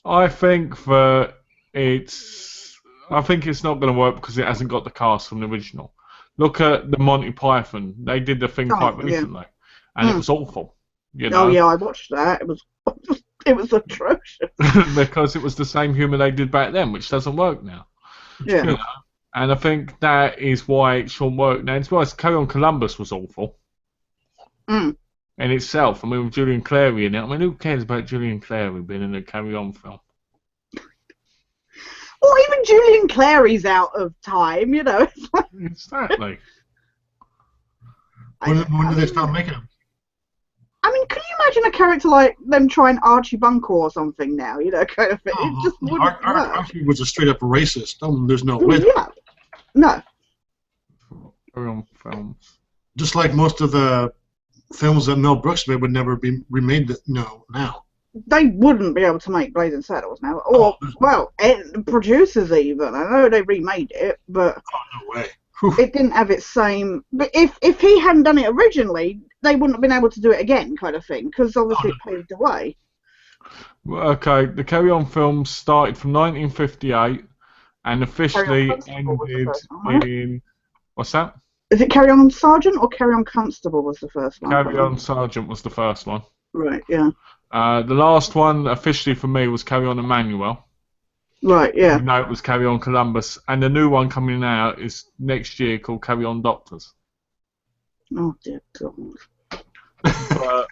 I think that it's not going to work because it hasn't got the cast from the original. Look at the Monty Python. They did the thing quite recently, and it was awful. You know? Oh yeah, I watched that. It was atrocious. Because it was the same humour they did back then, which doesn't work now. Yeah. You know? And I think that is why it shouldn't work now. As well as Carry On Columbus was awful. Mm. in itself. I mean, with Julian Clary in it. I mean, who cares about Julian Clary being in a Carry On film? Well, even Julian Clary's out of time, you know. Exactly. When did they stop making them? I mean, can you imagine a character like them trying Archie Bunker or something now, you know, kind of thing? It just wouldn't work. Archie was a straight up racist. There's no way. Yeah. No. Carry On films. Just like most of the films that Mel Brooks made would never be remade now. They wouldn't be able to make Blazing Saddles now. Or, producers even. I know they remade it, but no way. It didn't have its same... But if he hadn't done it originally, they wouldn't have been able to do it again, kind of thing, because obviously it paved the way. Okay, the Carry On films started from 1958 and officially ended in... What's that? Is it Carry On Sergeant or Carry On Constable was the first one? Carry On Sergeant was the first one. Right, yeah. The last one officially for me was Carry On Emmanuel. Right, yeah. No, it was Carry On Columbus. And the new one coming out is next year called Carry On Doctors. Oh, dear God. But,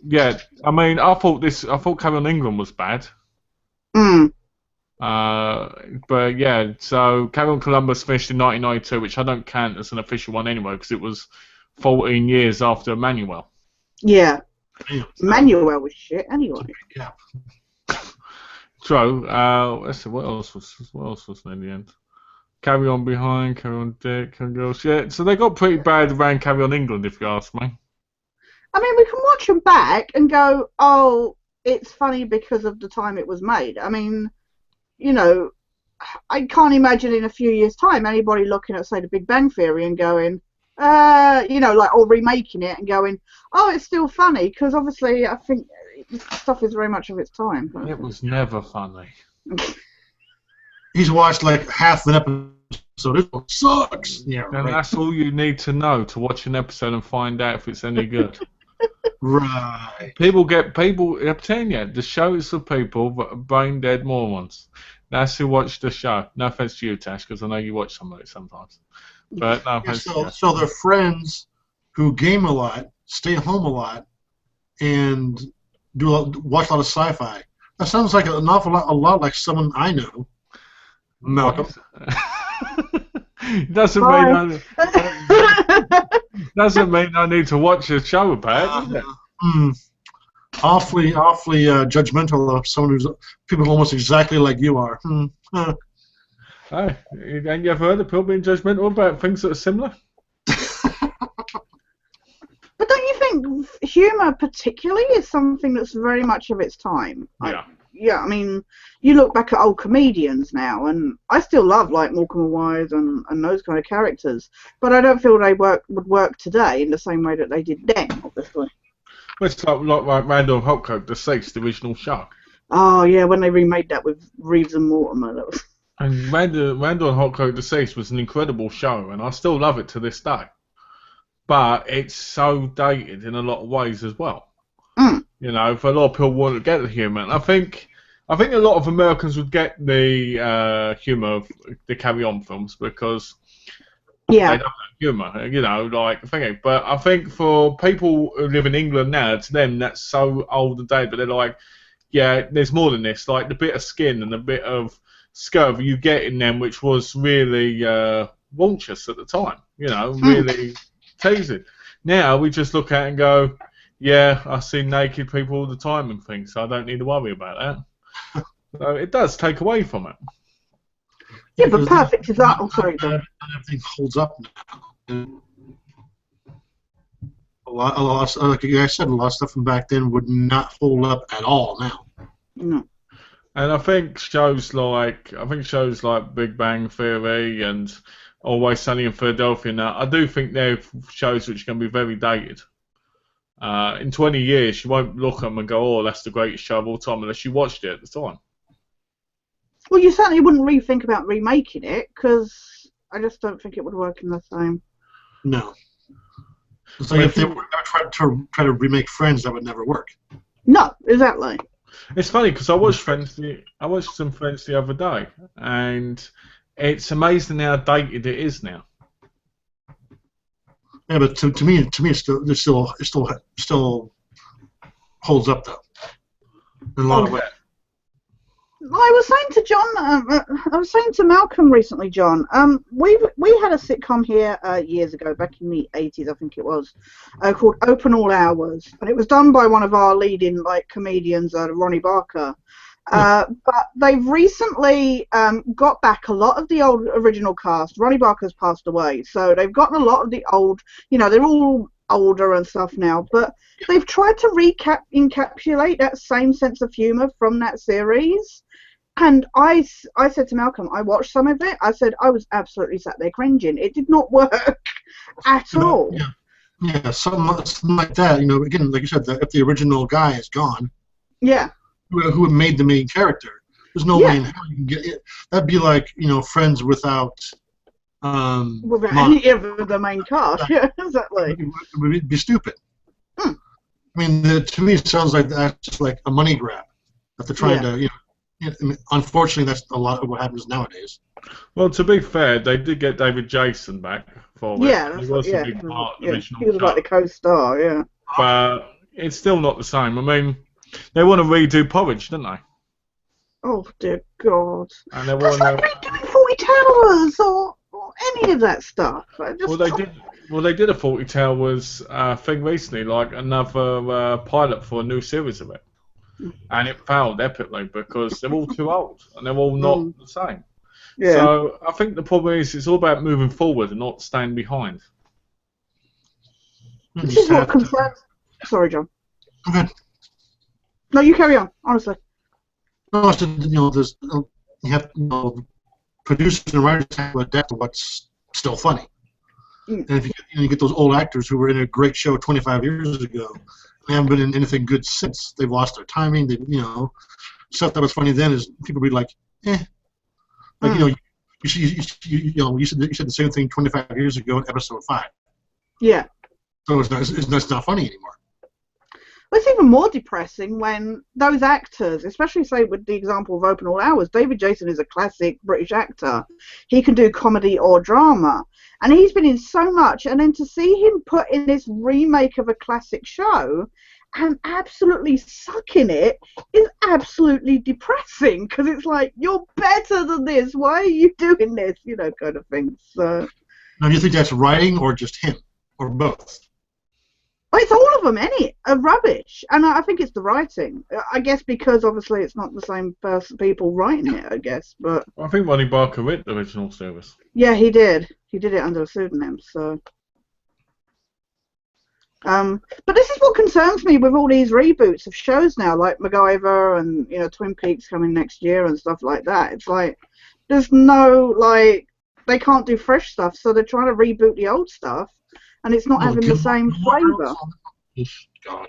yeah, I mean, I thought Carry On England was bad. But yeah, so Carry On Columbus finished in 1992, which I don't count as an official one anyway, because it was 14 years after Emmanuel. Yeah. Emmanuel was shit anyway. Yeah. So, let's see, what else was in the end? Carry On Behind, Carry On Dick, Carry On Girls. Yeah, so they got pretty bad around Carry On England, if you ask me. I mean, we can watch them back and go, oh, it's funny because of the time it was made. I mean, you know, I can't imagine in a few years' time anybody looking at, say, The Big Bang Theory and going, you know, like, or remaking it and going, oh, it's still funny, because obviously I think stuff is very much of its time. It was never funny. He's watched like half an episode. It sucks. Yeah, and that's all you need to know to watch an episode and find out if it's any good. Right. People, I'm telling you, the show is for people, brain dead morons. That's who watch the show. No offense to you, Tash, because I know you watch some of it sometimes. But no offense to you. So they're friends who game a lot, stay home a lot, and watch a lot of sci-fi. That sounds like an awful lot like someone I know. Malcolm. Doesn't mean I need to watch a show about it, does it? Awfully judgmental of someone who's people almost exactly like you are. Hey, and you ever heard of people being judgmental about things that are similar? But don't you think humour particularly is something that's very much of its time? Yeah. I mean, you look back at old comedians now, and I still love like Morecambe and Wise and those kind of characters, but I don't feel they would work today in the same way that they did then, obviously. Well, it's like Randall and Hopcoke, the sixth original show. Oh yeah, when they remade that with Reeves and Mortimer, that was... And Randall and Hopcoke, the sixth was an incredible show, and I still love it to this day. But it's so dated in a lot of ways as well. You know, for a lot of people want to get the humour. And I think a lot of Americans would get the humour of the Carry On films because they don't have humour, you know, like thinking. But I think for people who live in England now, to them that's so old and dated. But they're like, yeah, there's more than this. Like the bit of skin and the bit of scurvy you get in them, which was really raunchous at the time. You know, really teasing. Now we just look at it and go, yeah, I see naked people all the time and things, so I don't need to worry about that. So it does take away from it. Yeah, but perfect is that. I'm sorry, everything holds up now. A lot, like I said, a lot of stuff from back then would not hold up at all now. No. And I think shows like Big Bang Theory and Always Sunny in Philadelphia now, I do think they're shows which can be very dated. In 20 years, you won't look at them and go, oh, that's the greatest show of all time, unless you watched it at the time. Well, you certainly wouldn't rethink about remaking it, because I just don't think it would work in the same. No. It's like if they were going to try to remake Friends, that would never work. No, exactly. It's funny, because I watched some Friends the other day, and it's amazing how dated it is now. Yeah, but to me, it still holds up though in a lot of ways. I was saying to John, I was saying to Malcolm recently, John. We had a sitcom here years ago, back in the 80s, I think it was, called Open All Hours, and it was done by one of our leading comedians, Ronnie Barker. But they've recently got back a lot of the old original cast. Ronnie Barker's passed away, so they've gotten a lot of the old. They're all older and stuff now, but they've tried to encapsulate that same sense of humor from that series. And I said to Malcolm, I watched some of it. I said I was absolutely sat there cringing. It did not work at all. Yeah, something like that. Again, like you said, if the original guy is gone, who made the main character, there's no way in hell you can get it. That'd be like Friends without any of the main cast. Yeah, exactly. It would be stupid. I mean, to me, it sounds like that's just like a money grab that they're trying to. Unfortunately, that's a lot of what happens nowadays. Well, to be fair, they did get David Jason back for it. Yeah, he was a big part of the original. He was like the co-star, yeah. But it's still not the same. I mean, they want to redo Porridge, don't they? Oh dear God! And they want like redoing 40 Towers or any of that stuff. They did a 40 Towers thing recently, like another pilot for a new series of it. And it failed epically because they're all too old and they're all not the same. Yeah. So I think the problem is it's all about moving forward and not staying behind. This is what concerns. Sorry, John. Okay. No, you carry on. Honestly. No, there's you have producers and writers have to adapt to what's still funny. And if you get those old actors who were in a great show 25 years ago. They haven't been in anything good since. They've lost their timing. They, stuff that was funny then is people be like, eh. Like you said the same thing 25 years ago in episode 5. Yeah. So it's not funny anymore. Well, it's even more depressing when those actors, especially say with the example of Open All Hours, David Jason is a classic British actor. He can do comedy or drama. And he's been in so much, and then to see him put in this remake of a classic show and absolutely suck in it is absolutely depressing, because it's like, you're better than this, why are you doing this, kind of thing. So. Now, do you think that's writing or just him, or both? It's all of them, rubbish, and I think it's the writing. I guess because obviously it's not the same people writing it. I guess, but I think Ronnie Barker wrote the original series. Yeah, he did. He did it under a pseudonym. So, but this is what concerns me with all these reboots of shows now, like MacGyver and Twin Peaks coming next year and stuff like that. It's like there's no they can't do fresh stuff, so they're trying to reboot the old stuff. And it's not having the same flavour. God.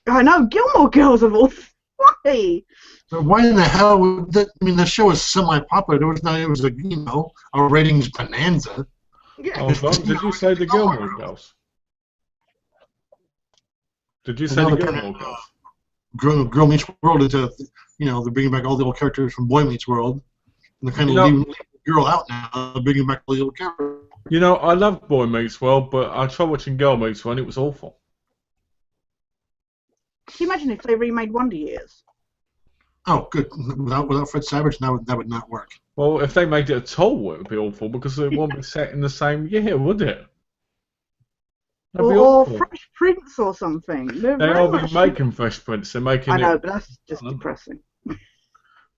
I know, Gilmore Girls of all. Why? So why in the hell would that? I mean, the show was semi-popular. It was a ratings bonanza. Yeah. Oh, God, did you say the Gilmore Girls? Did you say the Gilmore Girls? Girl Meets World is they're bringing back all the old characters from Boy Meets World, and they're kind of leaving the girl out now. They're bringing back all the old characters. I love Boy Meets World, but I tried watching Girl Meets World and it was awful. Can you imagine if they remade Wonder Years? Oh, good. Without Fred Savage, that would not work. Well, if they made it at all, it would be awful because it won't be set in the same year, would it? Or Fresh Prince or something. They are making Fresh Prince. They're making. I know, but that's just depressing.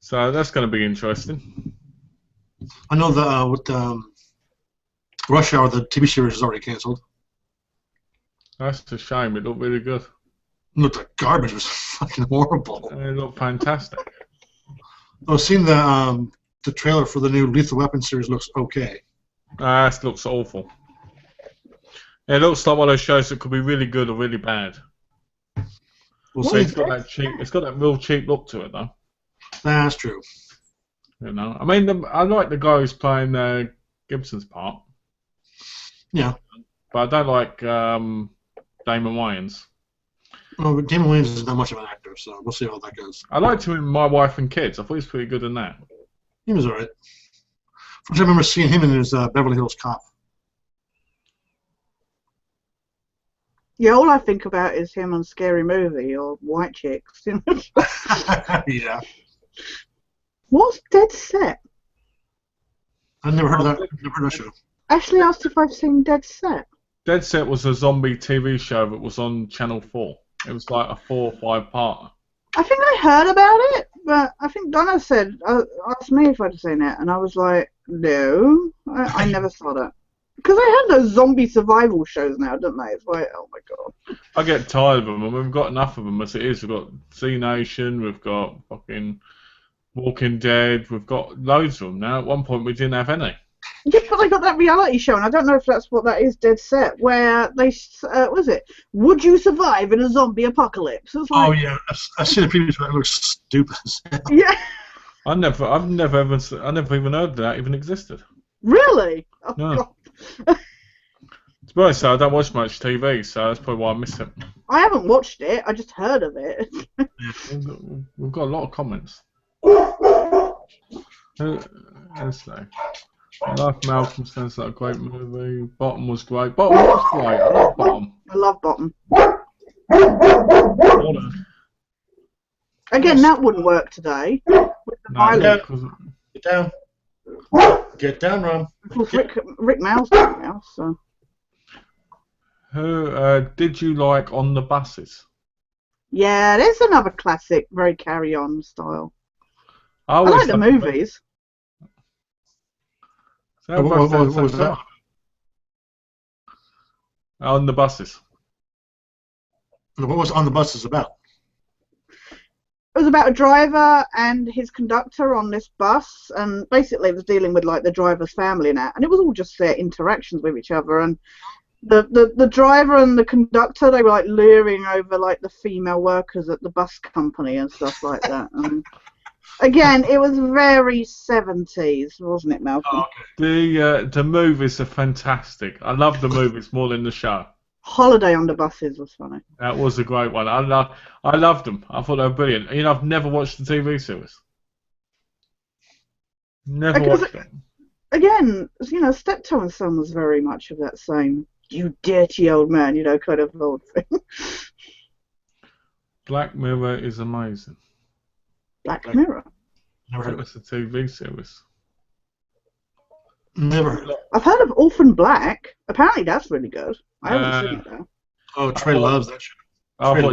So that's going to be interesting. I know that with Rush Hour, the TV series is already canceled. That's a shame. It looked really good. It looked like garbage. It was fucking horrible. It looked fantastic. I've seen the trailer for the new Lethal Weapon series. Looks okay. It looks awful. It looks like one of those shows that could be really good or really bad. We'll see. It's got that real cheap look to it, though. That's true. I mean, I like the guy who's playing Gibson's part. Yeah. But I don't like Damon Wayans. Well, but Damon Wayans is not much of an actor, so we'll see how that goes. I liked him in My Wife and Kids. I thought he was pretty good in that. He was alright. First, I remember seeing him in his Beverly Hills Cop. Yeah, all I think about is him on Scary Movie or White Chicks. You know? Yeah. What's Dead Set? I've never heard of that. Never heard of that show. Ashley asked if I've seen Dead Set. Dead Set was a zombie TV show that was on Channel 4. It was like a 4 or 5-parter. I think I heard about it, but I think Donna said, asked me if I'd seen it, and I was like, no, I never saw that. Because they have those zombie survival shows now, don't they? It's like, oh my god. I get tired of them, and we've got enough of them as it is. We've got Z Nation, we've got fucking Walking Dead, we've got loads of them now. At one point, we didn't have any. Yeah, but they got that reality show, and I don't know if that's what that is, Dead Set, where they, was it? Would you survive in a zombie apocalypse? Like, oh yeah, I've seen the previous one. It looks stupid as hell. Yeah. I've never even heard that even existed. Really? Oh, No. God. To be honest, I don't watch much TV, so that's probably why I miss it. I haven't watched it. I just heard of it. We've got a lot of comments. Let's see. Life Malcolm sounds like a great movie. Bottom was great. Bottom was great. I love Bottom. I love Bottom. Again, that wouldn't work today. With the violence. Get down. Get down, Ron. Of course, Rick Mail's down now, so. Who did you like on the buses? Yeah, there's another classic, very Carry-On style. I like the movies. What was that? On the buses. What was On the Buses about? It was about a driver and his conductor on this bus, and basically it was dealing with like the driver's family and that, and it was all just their interactions with each other. And the driver and the conductor, they were like luring over like the female workers at the bus company and stuff like that. And again, it was very 70s, wasn't it, Malcolm? Oh, okay. The movies are fantastic. I love the movies more than the show. Holiday on the Buses was funny. That was a great one. I loved them. I thought they were brilliant. You know, I've never watched the TV series. Never watched it. Again, you know, Steptoe and Son was very much of that same, you dirty old man, you know, kind of old thing. Black Mirror is amazing. Black Mirror? Never heard of it. It's a TV series. Never heard of it. I've heard of Orphan Black. Apparently that's really good. I haven't seen it though. Oh, Trey loves that show. I've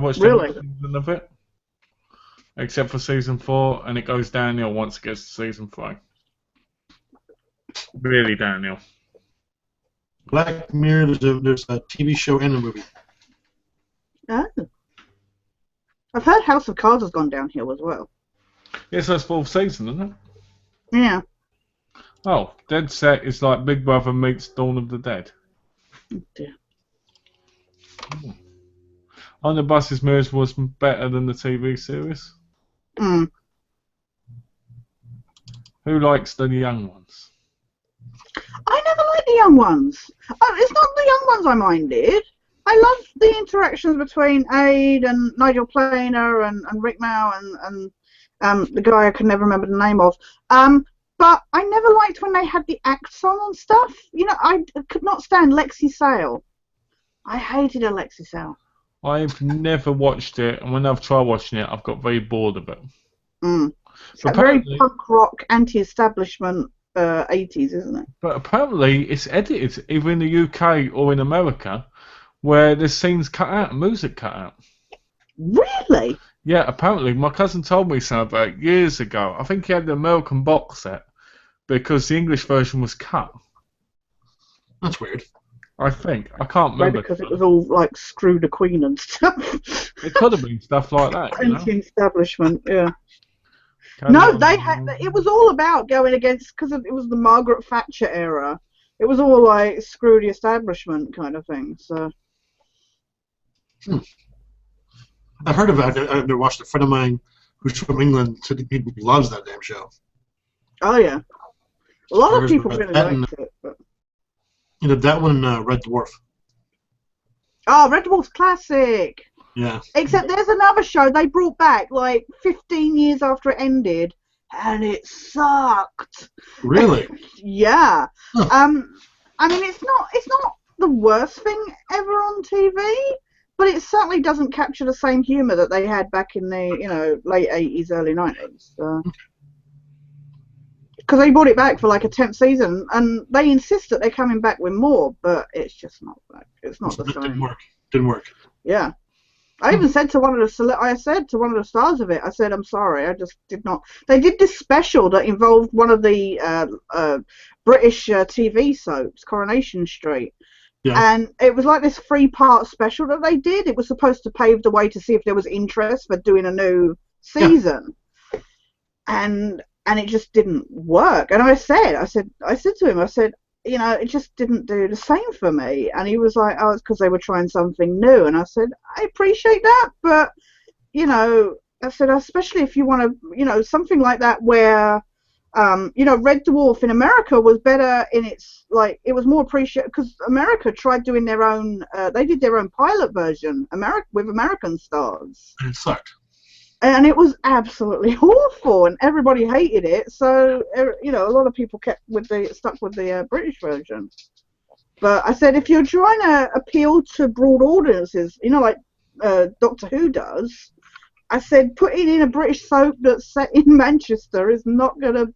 watched Really? every season of it, except for season 4, and it goes downhill once it gets to season 3. Really downhill. Black Mirror, there's a TV show and a movie. Oh. I've heard House of Cards has gone downhill as well. Yes, that's 4th season, isn't it? Yeah. Oh, Dead Set is like Big Brother meets Dawn of the Dead. Oh dear. On the Buses Mirrors was better than the TV series. Mm. Who likes the young ones? I never liked the young ones. Oh, it's not the young ones I minded. I loved the interactions between Aid and Nigel Planer and Rick Mail and the guy I can never remember the name of. But I never liked when they had the acts on and stuff. You know, I could not stand Lexi Sale. I hated Alexi Sale. I've never watched it, and when I've tried watching it, I've got very bored of it. Mm. It's that very punk rock, anti-establishment 80s, isn't it? But apparently it's edited, either in the UK or in America, where there's scenes cut out, music cut out. Really? Yeah, apparently. My cousin told me something about it years ago. I think he had the American box set because the English version was cut. That's weird. I think. I can't remember. Maybe because it was all like Screw the Queen and stuff. It could have been stuff like that. You know? Anti-establishment, yeah. No, they had. It was all about going against, because it was the Margaret Thatcher era. It was all like screw the establishment kind of thing. So. I've heard about it. I've never watched it. A friend of mine who's from England said he loves that damn show. Oh yeah, a lot of people really liked it. But... You know that one, Red Dwarf. Oh, Red Dwarf's classic. Yeah. Except there's another show they brought back like 15 years after it ended, and it sucked. Really? Yeah. Huh. I mean, it's not the worst thing ever, ever on TV, but it certainly doesn't capture the same humour that they had back in the late 80s, early 90s. Because they brought it back for like a 10th season, and they insist that they're coming back with more, but it's just not back. It's not the same. Didn't work. Yeah. I even said to one of the stars of it, I said, I'm sorry, I just did not. They did this special that involved one of the British TV soaps, Coronation Street. Yeah. And it was like this 3-part special that they did. It was supposed to pave the way to see if there was interest for doing a new season. Yeah. And it just didn't work. And I said to him, it just didn't do the same for me. And he was like, oh, it's because they were trying something new. And I said, I appreciate that, but, I said, especially if you want to, something like that where, Red Dwarf in America was better in its, like, it was more appreciated, because America tried doing their own, they did their own pilot version, with American stars. And it sucked. And it was absolutely awful, and everybody hated it. So, a lot of people stuck with the British version. But I said, if you're trying to appeal to broad audiences, like Doctor Who does, I said, putting in a British soap that's set in Manchester is not going to,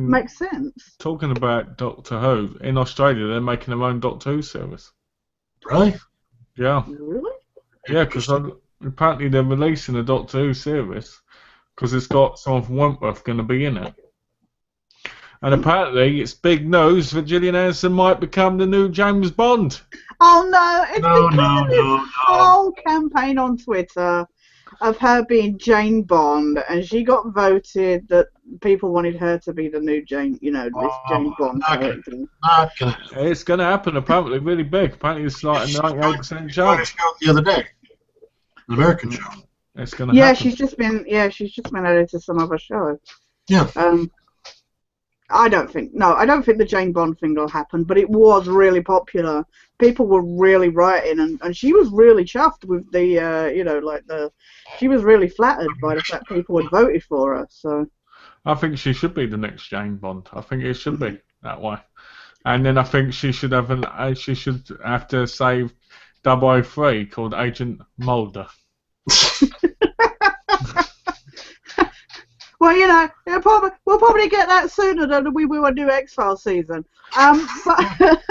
make sense. Talking about Doctor Who, in Australia, they're making their own Doctor Who service. Really? Yeah. Really? Yeah, because apparently they're releasing a Doctor Who series because it's got someone from Wentworth going to be in it. And apparently it's big news that Gillian Anderson might become the new James Bond. Oh no, it's this whole campaign on Twitter of her being Jane Bond, and she got voted that people wanted her to be the new Jane, this Jane Bond character. It's going to happen, apparently, really big. Apparently it's like a 98% chance. The other day. An American show. It's going to happen. She's just been added to some other show. Yeah. I don't think the Jane Bond thing will happen, but it was really popular. People were really writing, and she was really chuffed with the, she was really flattered by the fact people had voted for her. So I think she should be the next Jane Bond. I think it should be that way. And then I think she should have to save 003 called Agent Mulder. Well, we'll probably get that sooner than we will a new X-Files season. But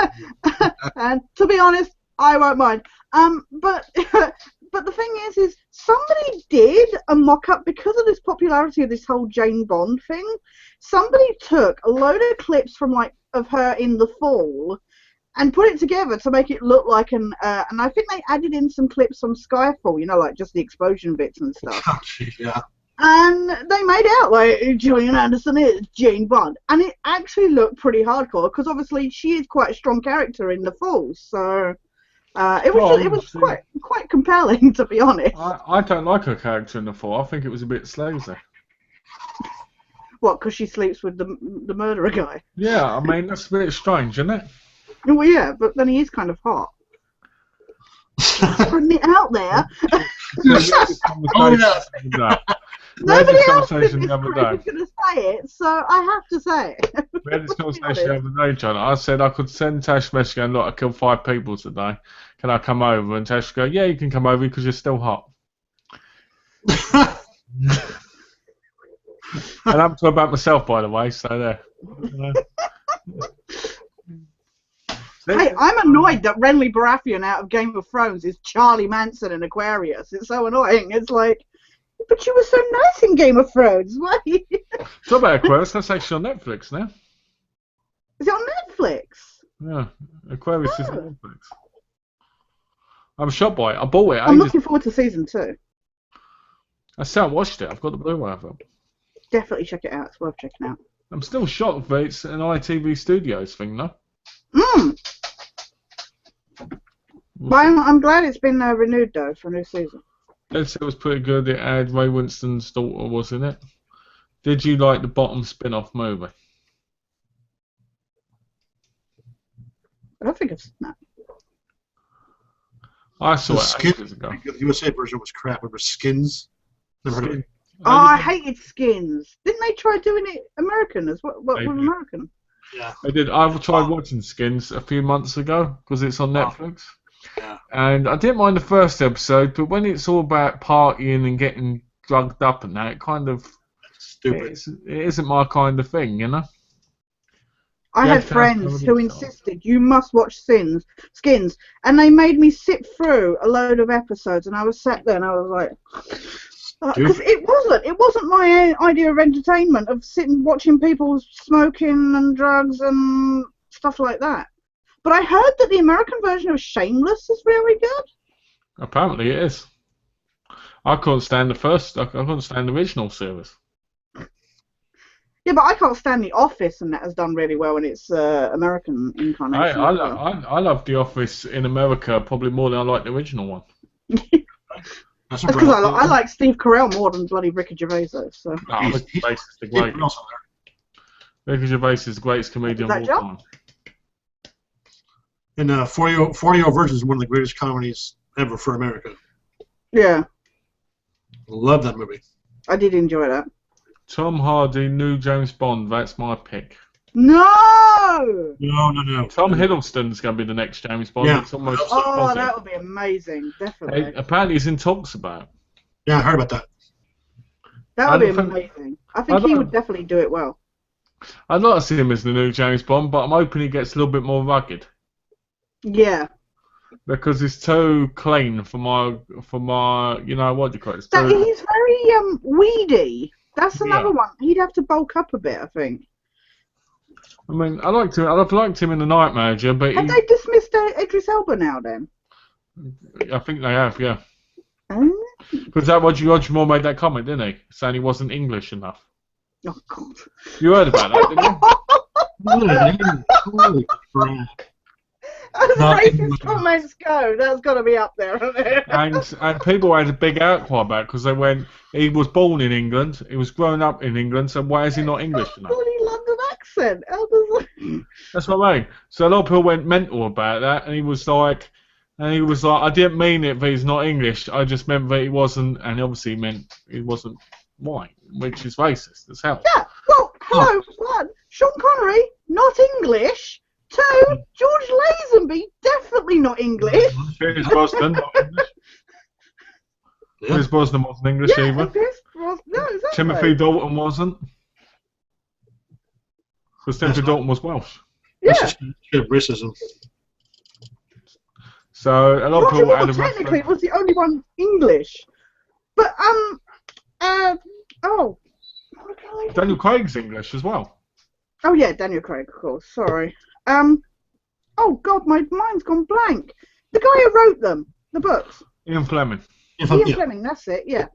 and to be honest, I won't mind. But the thing is somebody did a mock-up because of this popularity of this whole Jane Bond thing. Somebody took a load of clips of her in the fall and put it together to make it look like and I think they added in some clips from Skyfall, like just the explosion bits and stuff. Oh, geez, yeah. And they made out like Gillian Anderson is Jane Bond, and it actually looked pretty hardcore because obviously she is quite a strong character in the fall. So it was quite compelling, to be honest. I don't like her character in the fall. I think it was a bit sleazy. What? Because she sleeps with the murderer guy? Yeah, I mean that's a bit strange, isn't it? Well, yeah, but then he is kind of hot. Putting it out there. Nobody else was going to say it, so I have to say it. We had this conversation the other day, John. I said I could send Tash a message going, look, I killed 5 people today. Can I come over? And Tash would go, yeah, you can come over because you're still hot. And I'm talking about myself, by the way, so there. Hey, I'm annoyed that Renly Baratheon out of Game of Thrones is Charlie Manson in Aquarius. It's so annoying. It's like, but you were so nice in Game of Thrones. Why? Talk about Aquarius. That's actually on Netflix now. Is it on Netflix? Yeah, Aquarius is on Netflix. I'm shocked by it. I bought it. I'm looking forward to season 2. I still watched it. I've got the Blu-ray of it. Definitely check it out. It's worth checking out. I'm still shocked that it's an ITV Studios thing, though. But I'm glad it's been renewed, though, for a new season. They said it was pretty good. It had Ray Winston's daughter, was in it. Did you like the Bottom spin-off movie? I don't think it's not. I saw it ages ago. The USA version was crap. It was Skins. Never heard of it. Oh, I hated Skins. Didn't they try doing it American as well? What was American? Yeah. I did. I tried watching Skins a few months ago because it's on Netflix. Yeah. And I didn't mind the first episode, but when it's all about partying and getting drugged up and that, it kind of Stupid. it isn't my kind of thing, you know. I Yeah, had sounds friends who really insisted you must watch Skins, and they made me sit through a load of episodes, and I was sat there and I was like, because it wasn't my idea of entertainment of sitting watching people smoking and drugs and stuff like that. But I heard that the American version of Shameless is really good. Apparently, it is. I couldn't stand the first. I couldn't stand the original series. Yeah, but I can't stand The Office, and that has done really well in its American incarnation. I love The Office in America probably more than I like the original one. That's because I like Steve Carell more than bloody Ricky Gervais. So. Ricky Gervais is the greatest. Ricky Gervais is the greatest comedian of all time. And 40-Year-Old Virgin is one of the greatest comedies ever for America. Yeah. Love that movie. I did enjoy that. Tom Hardy, new James Bond. That's my pick. No! No. Tom Hiddleston's going to be the next James Bond. Yeah. It's almost that would be amazing. Definitely. Apparently he's in talks about it. Yeah, I heard about that. That would be amazing. I think he would definitely do it well. I'd like to see him as the new James Bond, but I'm hoping he gets a little bit more rugged. Yeah. Because it's too clean for my, you know, what do you call it? He's very weedy. That's another one. He'd have to bulk up a bit, I think. I mean, I've liked him in The Night Manager, but have they dismissed Idris Elba now then? I think they have, yeah. Oh. Because that Roger Moore made that comment, didn't he? Saying he wasn't English enough. Oh God! You heard about that, didn't you? Holy crap! As racist comments go, that's got to be up there, isn't it? And people had a big outcry about it because they went, he was born in England, he was growing up in England, so why is he not English enough? Bloody London accent. That's what I mean. So a lot of people went mental about that, and he was like, I didn't mean it that he's not English, I just meant that he wasn't, and obviously meant he wasn't white, which is racist as hell. Yeah, well, hello, one, Sean Connery, not English. Two, George Lazenby, definitely not English. Pierce Brosnan, not English. Pierce Brosnan wasn't English either. No, exactly. Timothy Dalton wasn't. Because Timothy Dalton was Welsh. Yeah. That's just racism. So a lot of people had a technically, it was the only one English. But Daniel Craig's English as well. Oh yeah, Daniel Craig, of course. Sorry. Oh God, my mind's gone blank. The guy who wrote them, the books. Ian Fleming. Ian Fleming, that's it. Yeah.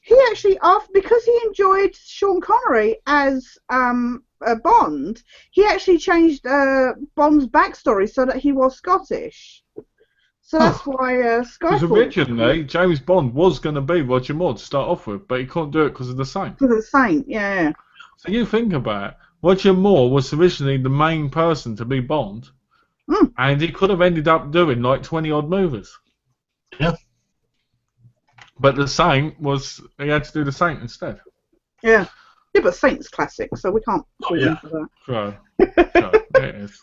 He actually, because he enjoyed Sean Connery as Bond, he actually changed Bond's backstory so that he was Scottish. So that's why Skyfall. Because originally James Bond was going to be Roger Moore to start off with, but he couldn't do it because of the Saint. Because of the Saint, yeah. So you think about it. Roger Moore was originally the main person to be Bond, and he could have ended up doing like 20-odd movies. Yeah. But the Saint he had to do the Saint instead. Yeah. Yeah, but Saint's classic, so we can't call him for that. Sure. It is.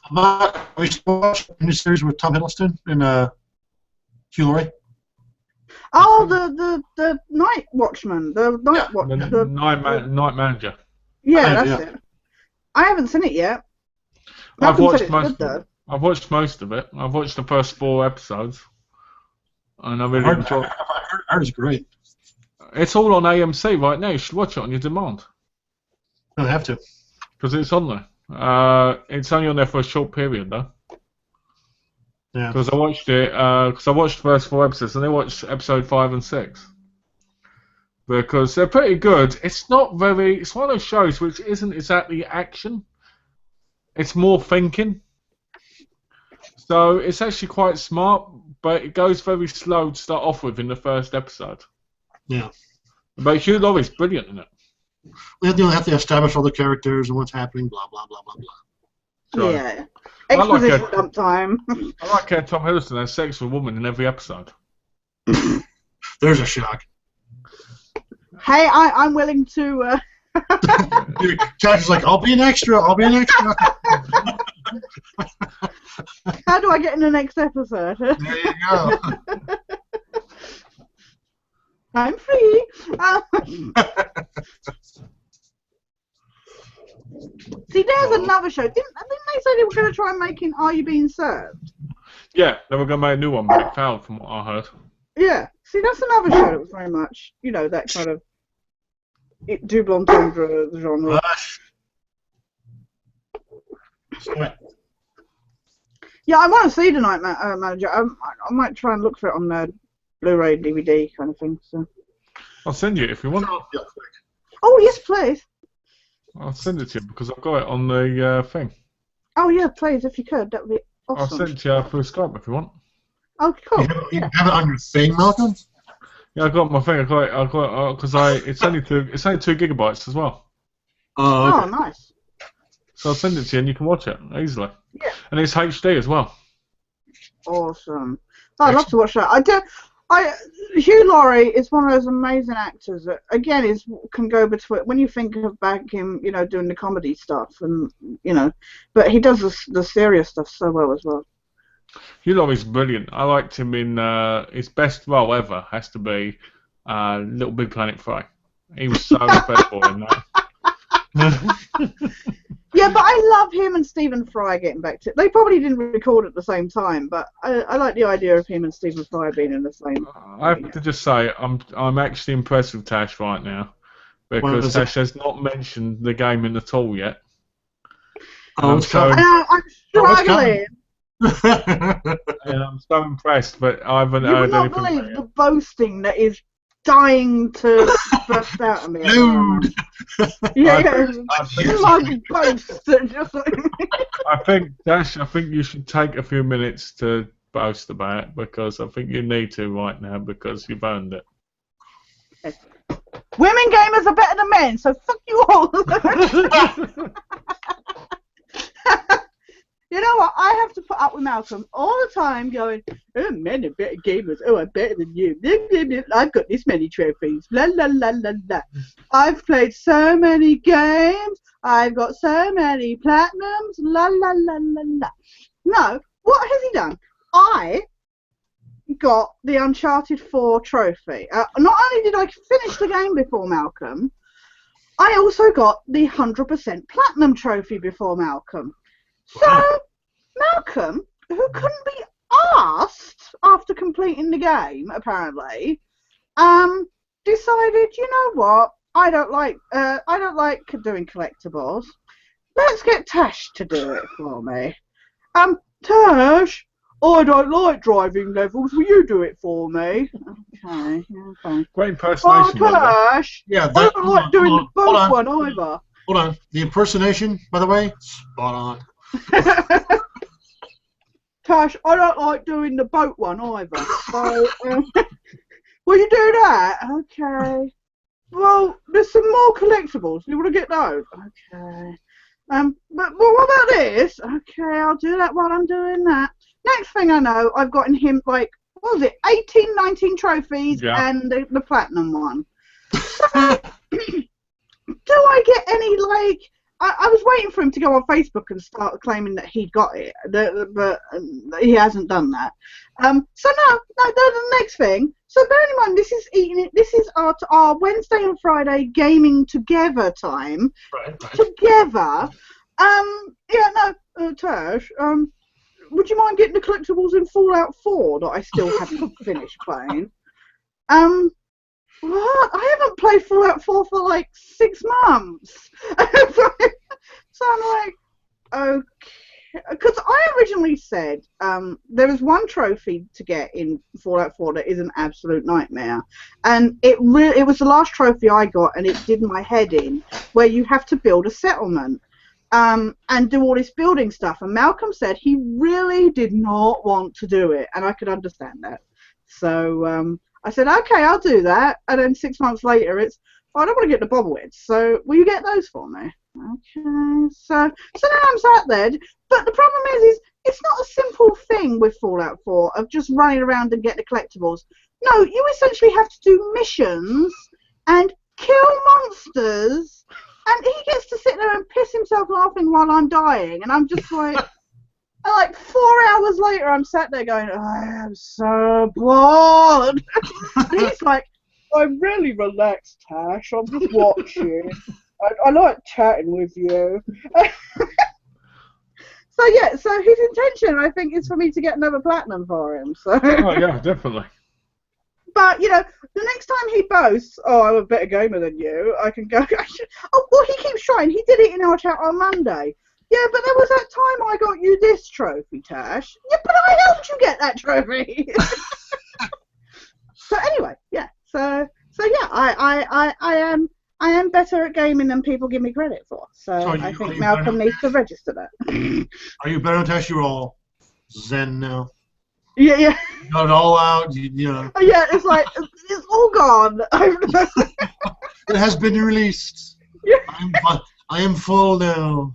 We watched a new series with Tom Hiddleston and Hugh Laurie. Oh, the Night Watchman, the Night Manager. Yeah, that's it. I haven't seen it yet. I've watched most of it. I've watched the first 4 episodes, and I really enjoyed it. I heard it's great. It's all on AMC right now. You should watch it on your demand. I have to. Because it's on there. It's only on there for a short period, though. Yeah. Because I watched it. Because I watched the first 4 episodes, and I watched episode 5 and 6. Because they're pretty good. It's not very. It's one of those shows which isn't exactly action. It's more thinking. So it's actually quite smart, but it goes very slow to start off with in the first episode. Yeah. But Hugh Laurie's brilliant in it. We have to establish all the characters and what's happening, blah, blah, blah, blah, blah. So, yeah. Exposition dump time. I like how Tom Hiddleston has sex with a woman in every episode. There's a shock. Hey, I'm willing to... Josh is like, I'll be an extra. How do I get in the next episode? There you go. I'm free. See, there's another show. Didn't they say they were going to try making Are You Being Served? Yeah, they were going to make a new one, but it failed from what I heard. Yeah. See, that's another show that was very much, that kind of double entendre genre. Yeah, I want to see The Night Manager. I might try and look for it on the Blu-ray, DVD kind of thing. So. I'll send you it if you want. Oh, yes, please. I'll send it to you because I've got it on the thing. Oh, yeah, please, if you could. That would be awesome. I'll send it to you through Skype if you want. Oh, cool. You have it on your thing, Malcolm? Yeah, I got my thing. I got it because it's only 2 gigabytes as well. Oh, okay. Nice. So I'll send it to you and you can watch it easily. Yeah. And it's HD as well. Awesome. I'd love to watch that. Hugh Laurie is one of those amazing actors that, again, can go between, when you think of back him, doing the comedy stuff, and but he does the serious stuff so well as well. Hugh Laurie's brilliant. I liked him in his best role ever has to be Little Big Planet 3. He was so incredible in that. Yeah, but I love him and Stephen Fry getting back to it. They probably didn't record at the same time, but I like the idea of him and Stephen Fry being in the same. I have to just say, I'm actually impressed with Tash right now because Tash has not mentioned the game in at all yet. I'm struggling. And I'm so impressed, but I haven't heard anything. You will not believe the boasting that is dying to burst out of me. Dude! I think, Dash, you should take a few minutes to boast about it because I think you need to right now because you've earned it. Women gamers are better than men, so fuck you all! You know what? I have to put up with Malcolm all the time going, oh, men are better gamers. Oh, I'm better than you. I've got this many trophies. La, la, la, la, la. I've played so many games. I've got so many platinums. La, la, la, la, la. No, what has he done? I got the Uncharted 4 trophy. Not only did I finish the game before Malcolm, I also got the 100% platinum trophy before Malcolm. So, Malcolm, who couldn't be asked after completing the game, apparently, decided, you know what? I don't like doing collectibles. Let's get Tash to do it for me. Tash, I don't like driving levels. Will you do it for me? Okay. Great impersonation. Oh, Tash. Yeah, I don't like doing the boat one either. Hold on. The impersonation, by the way, spot on. Tash, I don't like doing the boat one either. So, will you do that? Okay. Well, there's some more collectibles. You want to get those? Okay. But what about this? Okay, I'll do that while I'm doing that. Next thing I know, I've gotten him, like, what was it, 18, 19 trophies and the platinum one. So, do I get any, like, I was waiting for him to go on Facebook and start claiming that he'd got it, but he hasn't done that. So no, the next thing. So bearing in mind, this is our Wednesday and Friday gaming together time. Right. Together. Tash. Would you mind getting the collectibles in Fallout 4 that I still haven't finished playing? What? I haven't played Fallout 4 for like 6 months. So I'm like, okay. Because I originally said there was one trophy to get in Fallout 4 that is an absolute nightmare. And it was the last trophy I got, and it did my head in, where you have to build a settlement and do all this building stuff. And Malcolm said he really did not want to do it, and I could understand that. So I said, okay, I'll do that. And then 6 months later, I don't want to get the bobbleheads, so will you get those for me? Okay, so now I'm sat there. But the problem is it's not a simple thing with Fallout 4 of just running around and getting the collectibles. No, you essentially have to do missions and kill monsters, and he gets to sit there and piss himself laughing while I'm dying, and I'm just like, And like 4 hours later, I'm sat there going, I am so bored. And he's like, I'm really relaxed, Tash. I'm just watching. I like chatting with you. So yeah, so his intention, I think, is for me to get another platinum for him. So. Oh yeah, definitely. But you know, the next time he boasts, "Oh, I'm a better gamer than you," I can go. Oh, well, he keeps trying. He did it in our chat on Monday. Yeah, but there was that time I got you this trophy, Tash. Yeah, but I helped you get that trophy. So anyway, yeah. So yeah, I am better at gaming than people give me credit for. So I think Malcolm needs to register that. Are you better, Tash? You're all zen now. Yeah, yeah. You got it all out. You know. Yeah, it's like it's all gone. It has been released. Yeah. I am full now.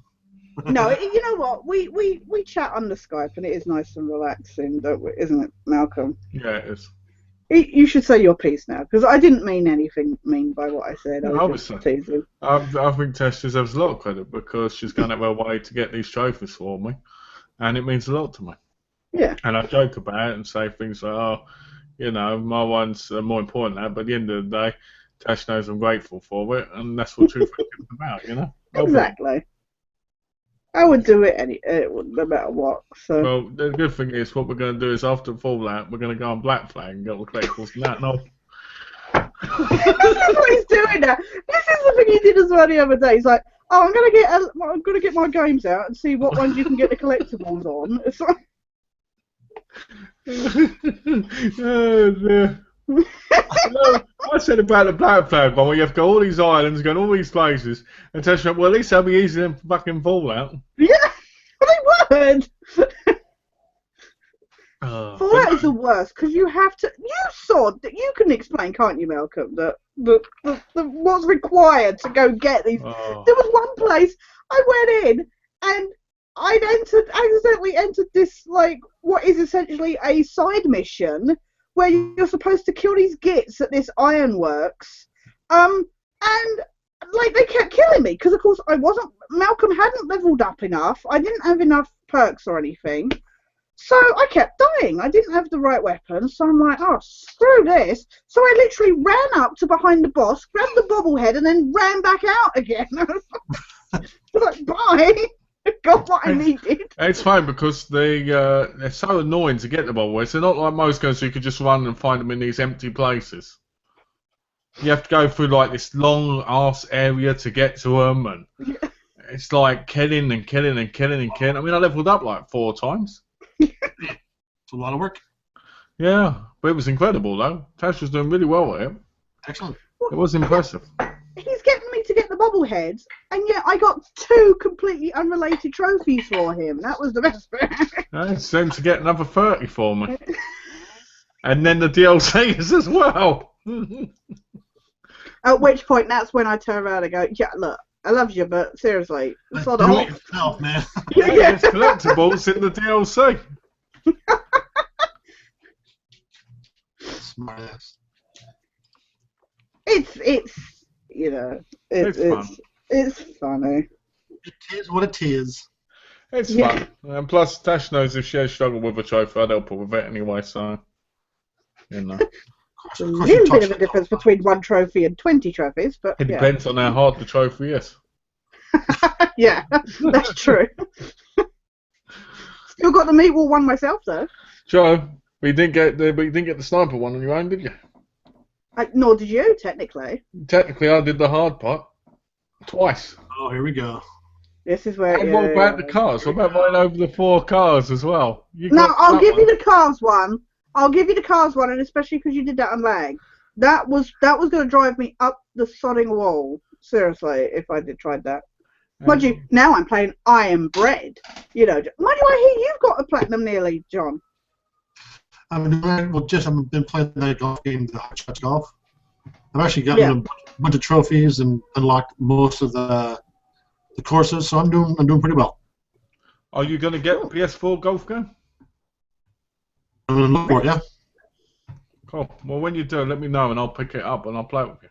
No, you know what? We chat on the Skype and it is nice and relaxing, isn't it, Malcolm? Yeah, it is. You should say your piece now, because I didn't mean anything mean by what I said. I was just teasing. I think Tess deserves a lot of credit because she's gone out of her way to get these trophies for me, and it means a lot to me. Yeah. And I joke about it and say things like, oh, you know, my one's more important than that, but at the end of the day, Tash knows I'm grateful for it, and that's what truth is about, you know? Exactly. I would do it no matter what. So. Well, the good thing is, what we're going to do is after Fallout, we're going to go on Black Flag and get all the collectibles and that and all. This is what he's doing now. This is the thing he did as well the other day. He's like, "Oh, I'm gonna get my games out and see what ones you can get the collectibles on." It's like. Oh, dear. No, I said about the Black Flag one where you have to go all these islands, go all these places, and Tash went, well, at least that'll be easier than fucking Fallout. Yeah, well, they would. Fallout is the worst because you have to. You saw that you can explain, can't you, Malcolm? That what's required to go get these. Oh. There was one place I went in and I'd accidentally entered this like what is essentially a side mission where you're supposed to kill these gits at this ironworks, and like they kept killing me because of course Malcolm hadn't leveled up enough. I didn't have enough perks or anything. So I kept dying. I didn't have the right weapon, so I'm like, oh, screw this. So I literally ran up to behind the boss, grabbed the bobblehead, and then ran back out again. Like, bye. Got what I needed. It's fine because they're so annoying to get the bobbleheads. They're not like most guns, so you could just run and find them in these empty places. You have to go through like this long ass area to get to them, and it's like killing and killing and killing and killing. I mean, I leveled up like 4 times. It's a lot of work. Yeah, but it was incredible though. Tash was doing really well with it. Excellent. It was impressive. He's getting me to get the bobbleheads, and yet I got 2 completely unrelated trophies for him. That was the best bit. It's then to get another 30 for me. And then the DLCs as well. At which point, that's when I turn around and go, yeah, look, I love you, but seriously, sod Do off. it yourself, man. Yeah, there's collectibles in the DLC. Smart ass. It's you know, it's funny. It is what it is. It's fun. And plus, Tash knows if she has struggled with a trophy, I'd help her with it anyway, so, you know. There's a little bit of a difference between 1 trophy and 20 trophies, but It depends on how hard the trophy is. Yeah, that's true. Still got the meat wall one myself, though. Joe, but you didn't get the sniper one on your own, did you? Nor did you, technically. Technically, I did the hard part. Twice. Oh, here we go. This is where. And what about the cars? What about running over the 4 cars as well? I'll give you the cars one. I'll give you the cars one, and especially because you did that on lag. That was going to drive me up the sodding wall. Seriously, if I did tried that. Mind you, now I'm playing I Am Bread. You know, mind you, I hear you've got a platinum nearly, John. I've been playing that golf game, the Hot Shots Golf. I've actually gotten a bunch of trophies and unlocked most of the courses, so I'm doing pretty well. Are you going to get the PS4 golf game? I'm going to look for it, yeah. Cool. Well, when you do, let me know and I'll pick it up and I'll play with you.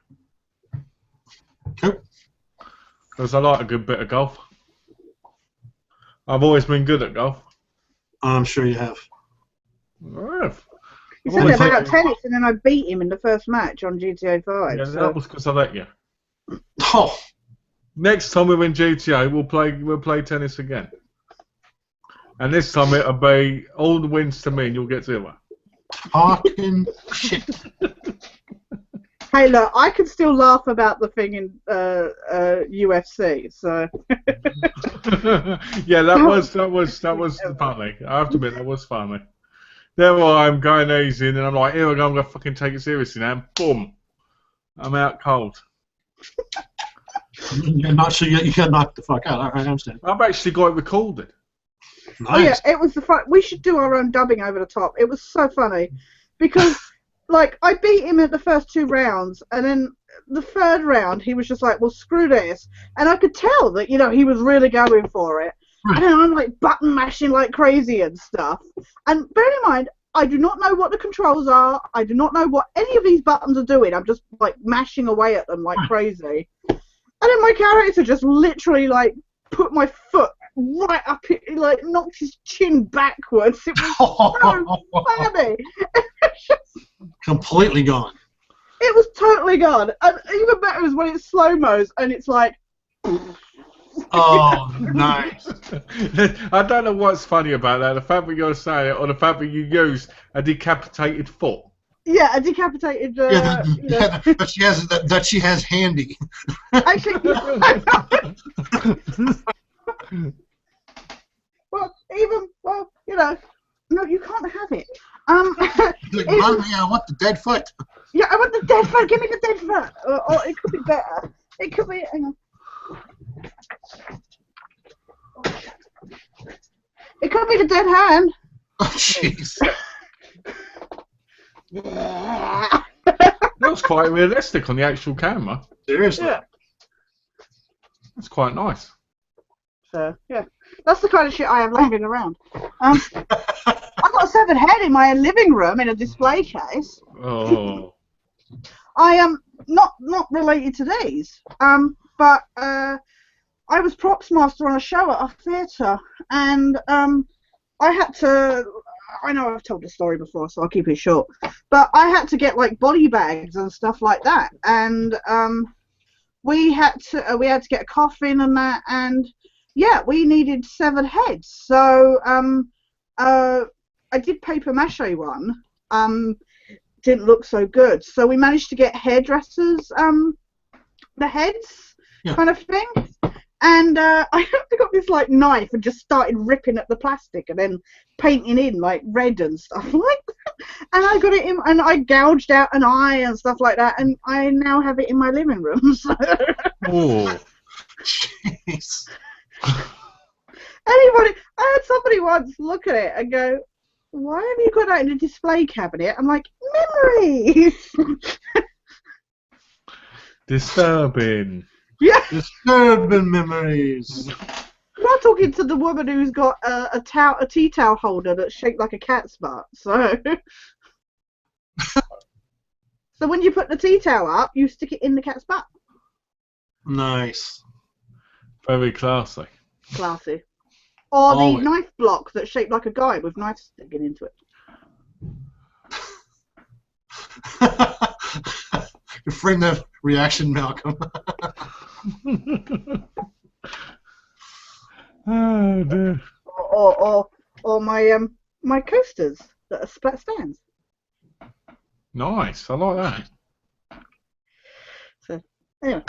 Cool. Because I like a good bit of golf. I've always been good at golf. I'm sure you have. You said about tennis, and then I beat him in the first match on GTA 5. Yeah, so. that was because I let you. Oh. Next time we're in GTA, we'll play tennis again. And this time it'll be all the wins to me, and you'll get 0. Talking shit. Hey, look, I can still laugh about the thing in UFC. So. Yeah, that was funny. I have to admit, that was funny. There I'm going easy, and then I'm like, here we go, I'm gonna fucking take it seriously now. And boom, I'm out cold. You're not sure you got knocked the fuck out. I understand. I've actually got it recorded. Nice. Oh yeah, it was the fun. We should do our own dubbing over the top. It was so funny because, like, I beat him at the first 2 rounds, and then the 3rd round he was just like, "Well, screw this," and I could tell that he was really going for it. Right. And then I'm like button mashing like crazy and stuff. And bear in mind, I do not know what the controls are. I do not know what any of these buttons are doing. I'm just like mashing away at them like crazy. And then my character just literally like put my foot right up it, like knocked his chin backwards. It was so funny. Completely gone. It was totally gone. And even better is when it's slow-mos and it's like... Oh, nice. I don't know what's funny about that, the fact that you're saying it or the fact that you used a decapitated foot. Yeah, a decapitated. That she has handy. Actually, no, you can't have it. Like, Mommy, I want the dead foot. Yeah, I want the dead foot. Give me the dead foot. Or it could be better. It could be. Hang on. It could be the dead hand. Oh, jeez. That was quite realistic on the actual camera. Seriously? Yeah. That's quite nice. So, yeah. That's the kind of shit I have laying around. I've got a severed head in my living room in a display case. Oh. I am not related to these, but I was props master on a show at our theatre, and I had to. I know I've told the story before, so I'll keep it short. But I had to get like body bags and stuff like that, and we had to get a coffin and that, and yeah, we needed severed heads. So I did paper mache one. Didn't look so good, so we managed to get hairdressers the heads kind of thing. And I got this like knife and just started ripping at the plastic and then painting in like red and stuff like that. And I got it in, and I gouged out an eye and stuff like that. And I now have it in my living room. So. Oh, jeez. I had somebody once look at it and go, "Why have you got that in a display cabinet?" I'm like, memories. Disturbing. Yeah. Disturbing memories. I'm talking to the woman who's got a tea towel holder that's shaped like a cat's butt. So, so when you put the tea towel up, you stick it in the cat's butt. Nice. Very classy. Classy. Or the knife block that's shaped like a guy with knives sticking into it. Frame that reaction, Malcolm. Oh dear. Or my coasters that are split stands. Nice, I like that. So anyway.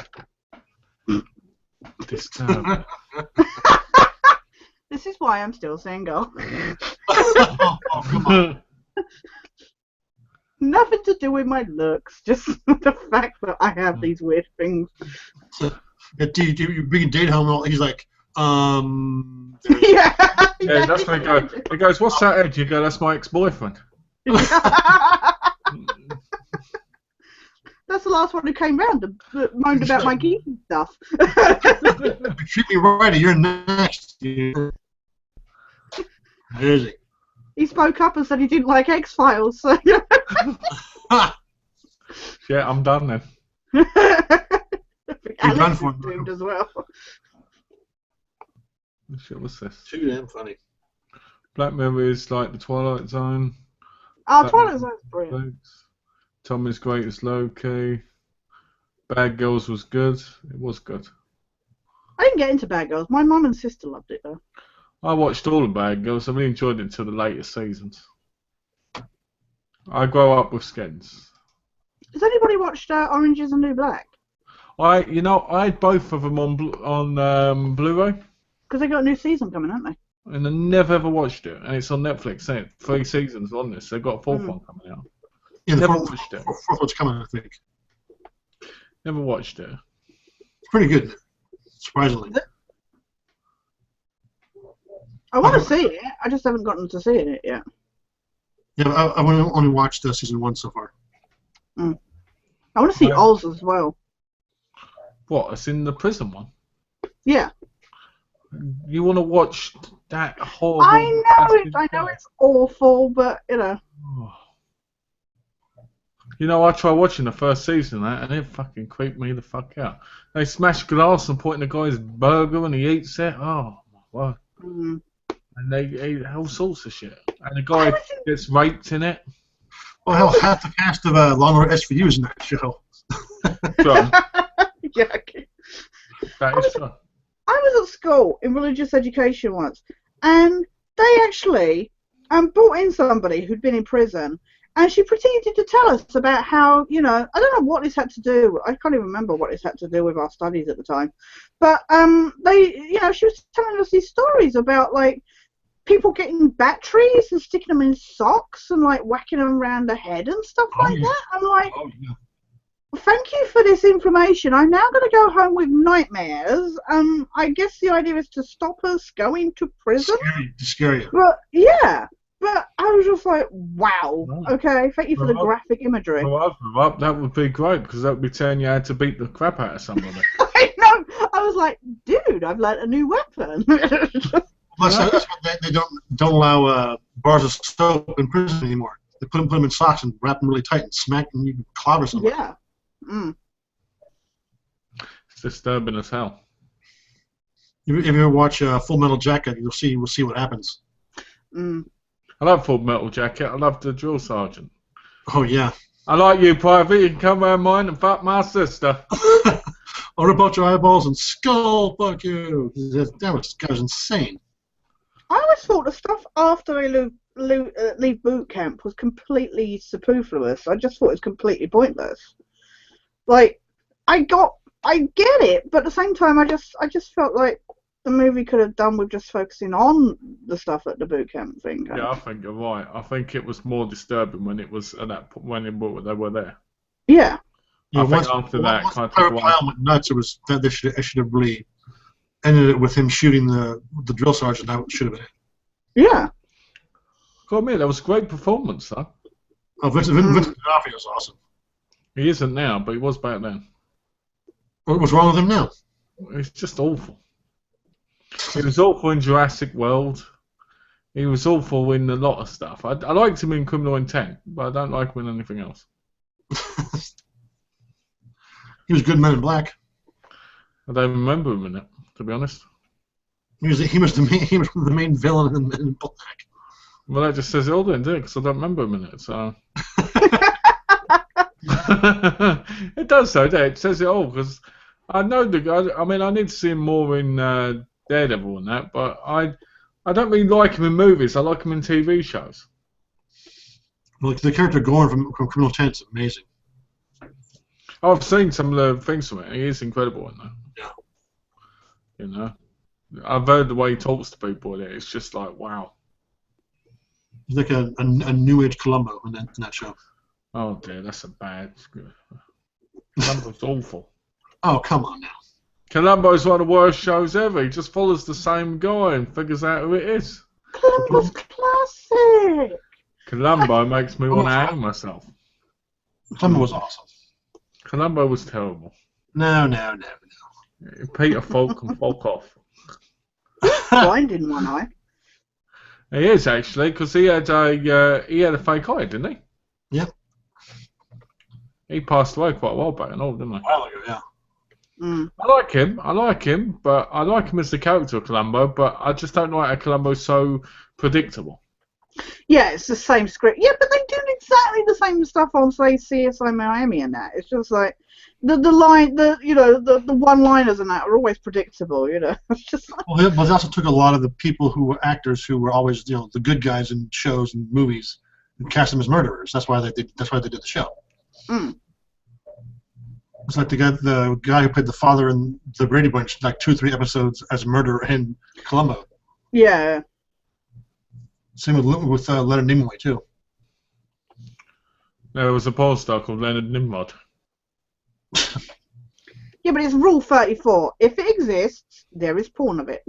Disturbing. This is why I'm still single. Oh, come on. Nothing to do with my looks, just the fact that I have these weird things. So, you bring a date home, and he's like, Yeah, that's when he goes, "What's that, Ed?" You go, "That's my ex-boyfriend." That's the last one who came round and moaned about my geek and stuff. Treat me right, you're next. Where is he? He spoke up and said he didn't like X-Files. So. Yeah, I'm done then. You're done Alex for is doomed as well. What shit was this? Too damn funny. Black Mirror is like the Twilight Zone. Oh, Black Twilight Zone's brilliant. Mirror, Tommy's Greatest Low-Key. Bad Girls was good. It was good. I didn't get into Bad Girls. My mum and sister loved it though. I watched all of Bad Girls. I really enjoyed it until the later seasons. I grow up with skins. Has anybody watched Orange Is the New Black? I had both of them on Blu-ray, Because they got a new season coming, haven't they? and I never ever watched it. And it's on Netflix. Ain't it? 3 seasons on this. They've got a 4th one coming out. Yeah, the Never fourth watched it. one's coming, I think. Never watched it. It's pretty good, surprisingly. I want to see it. I just haven't gotten to seeing it yet. Yeah, I've only watched season 1 so far. I want to see Oz as well. What? It's in the prison one. Yeah. You want to watch that horrible? I know it's awful, but you know. You know, I tried watching the first season of that, and it fucking creeped me the fuck out. They smash glass and put in the guy's burger, and he eats it. Oh my word! And they eat all sorts of shit. And the guy gets raped in it. Well, hell, half the cast of Law & Order SVU is in that show. Right. Yeah. Okay. That is true. I was at school in religious education once, and they actually brought in somebody who'd been in prison, and she proceeded to tell us about how, you know, I don't know what this had to do. I can't even remember what this had to do with our studies at the time, but she was telling us these stories about like people getting batteries and sticking them in socks and like whacking them around the head and stuff like that. I'm like. Thank you for this information. I'm now going to go home with nightmares. I guess the idea is to stop us going to prison. Scary. But yeah, but I was just like, wow. Okay, thank you for the graphic imagery. Well, that would be great because that would be telling you how to beat the crap out of somebody. I know. I was like, dude, I've learnt a new weapon. That's why they don't allow bars of soap in prison anymore. They put them in socks and wrap them really tight and smack them. You can clobber somebody. Yeah. It's disturbing as hell. If you ever watch Full Metal Jacket, we'll see what happens. I love Full Metal Jacket. I love the drill sergeant. Oh yeah. I like you, Private. You can come around mine and fuck my sister. I'll rip out your eyeballs and skull fuck you. That guy's insane. I always thought the stuff after they leave boot camp was completely superfluous. I just thought it was completely pointless. Like, I get it, but at the same time, I just felt like the movie could have done with just focusing on the stuff at the boot camp thing. Yeah, I think you're right. I think it was more disturbing when it was when they were there. Yeah. I think after that, once Kyle went nuts. It was that they should have really ended it with him shooting the drill sergeant. That should have been it. Yeah. God, man, that was a great performance, though. Oh, Vincent D'Onofrio was awesome. He isn't now, but he was back then. What's wrong with him now? It's just awful. He was awful in Jurassic World. He was awful in a lot of stuff. I liked him in Criminal Intent, but I don't like him in anything else. He was good in Men in Black. I don't remember him in it, to be honest. He was the main villain in Men in Black. Well, that just says it all then, doesn't it? Because I don't remember him in it, so... It does, though, doesn't it? It says it all, because I know the guy... I mean, I need to see him more in Daredevil and that, but I don't really like him in movies. I like him in TV shows. Well, the character Gorn from Criminal Intent is amazing. I've seen some of the things from it. He is incredible in that. Yeah. You know? I've heard the way he talks to people in it. It's just like, wow. He's like a new age Columbo in that show. Oh dear, that's a bad. Columbo's awful. Oh, come on now. Columbo's one of the worst shows ever. He just follows the same guy and figures out who it is. Columbo's classic. Columbo makes me want to hang myself. Columbo was awesome. Columbo was terrible. No. Peter Falk can fuck off. Blind in one eye. He is actually, because he had a fake eye, didn't he? Yep. He passed away quite a while back and all, didn't he? A while ago, yeah. I like him, but I like him as the character of Columbo, but I just don't like how Columbo's so predictable. Yeah, it's the same script. Yeah, but they do exactly the same stuff on, say, CSI Miami and that. It's just like the one-liners and that are always predictable. It's just like, Well, but they also took a lot of the people who were actors who were always, the good guys in shows and movies, and cast them as murderers. That's why they did the show. mm. It's like the guy who played the father in the Brady Bunch, like 2 or 3 episodes as a murderer in Columbo. Yeah. Same with Leonard Nimoy too. There was a porn star called Leonard Nimrod. Yeah, but it's Rule 34. If it exists, there is porn of it.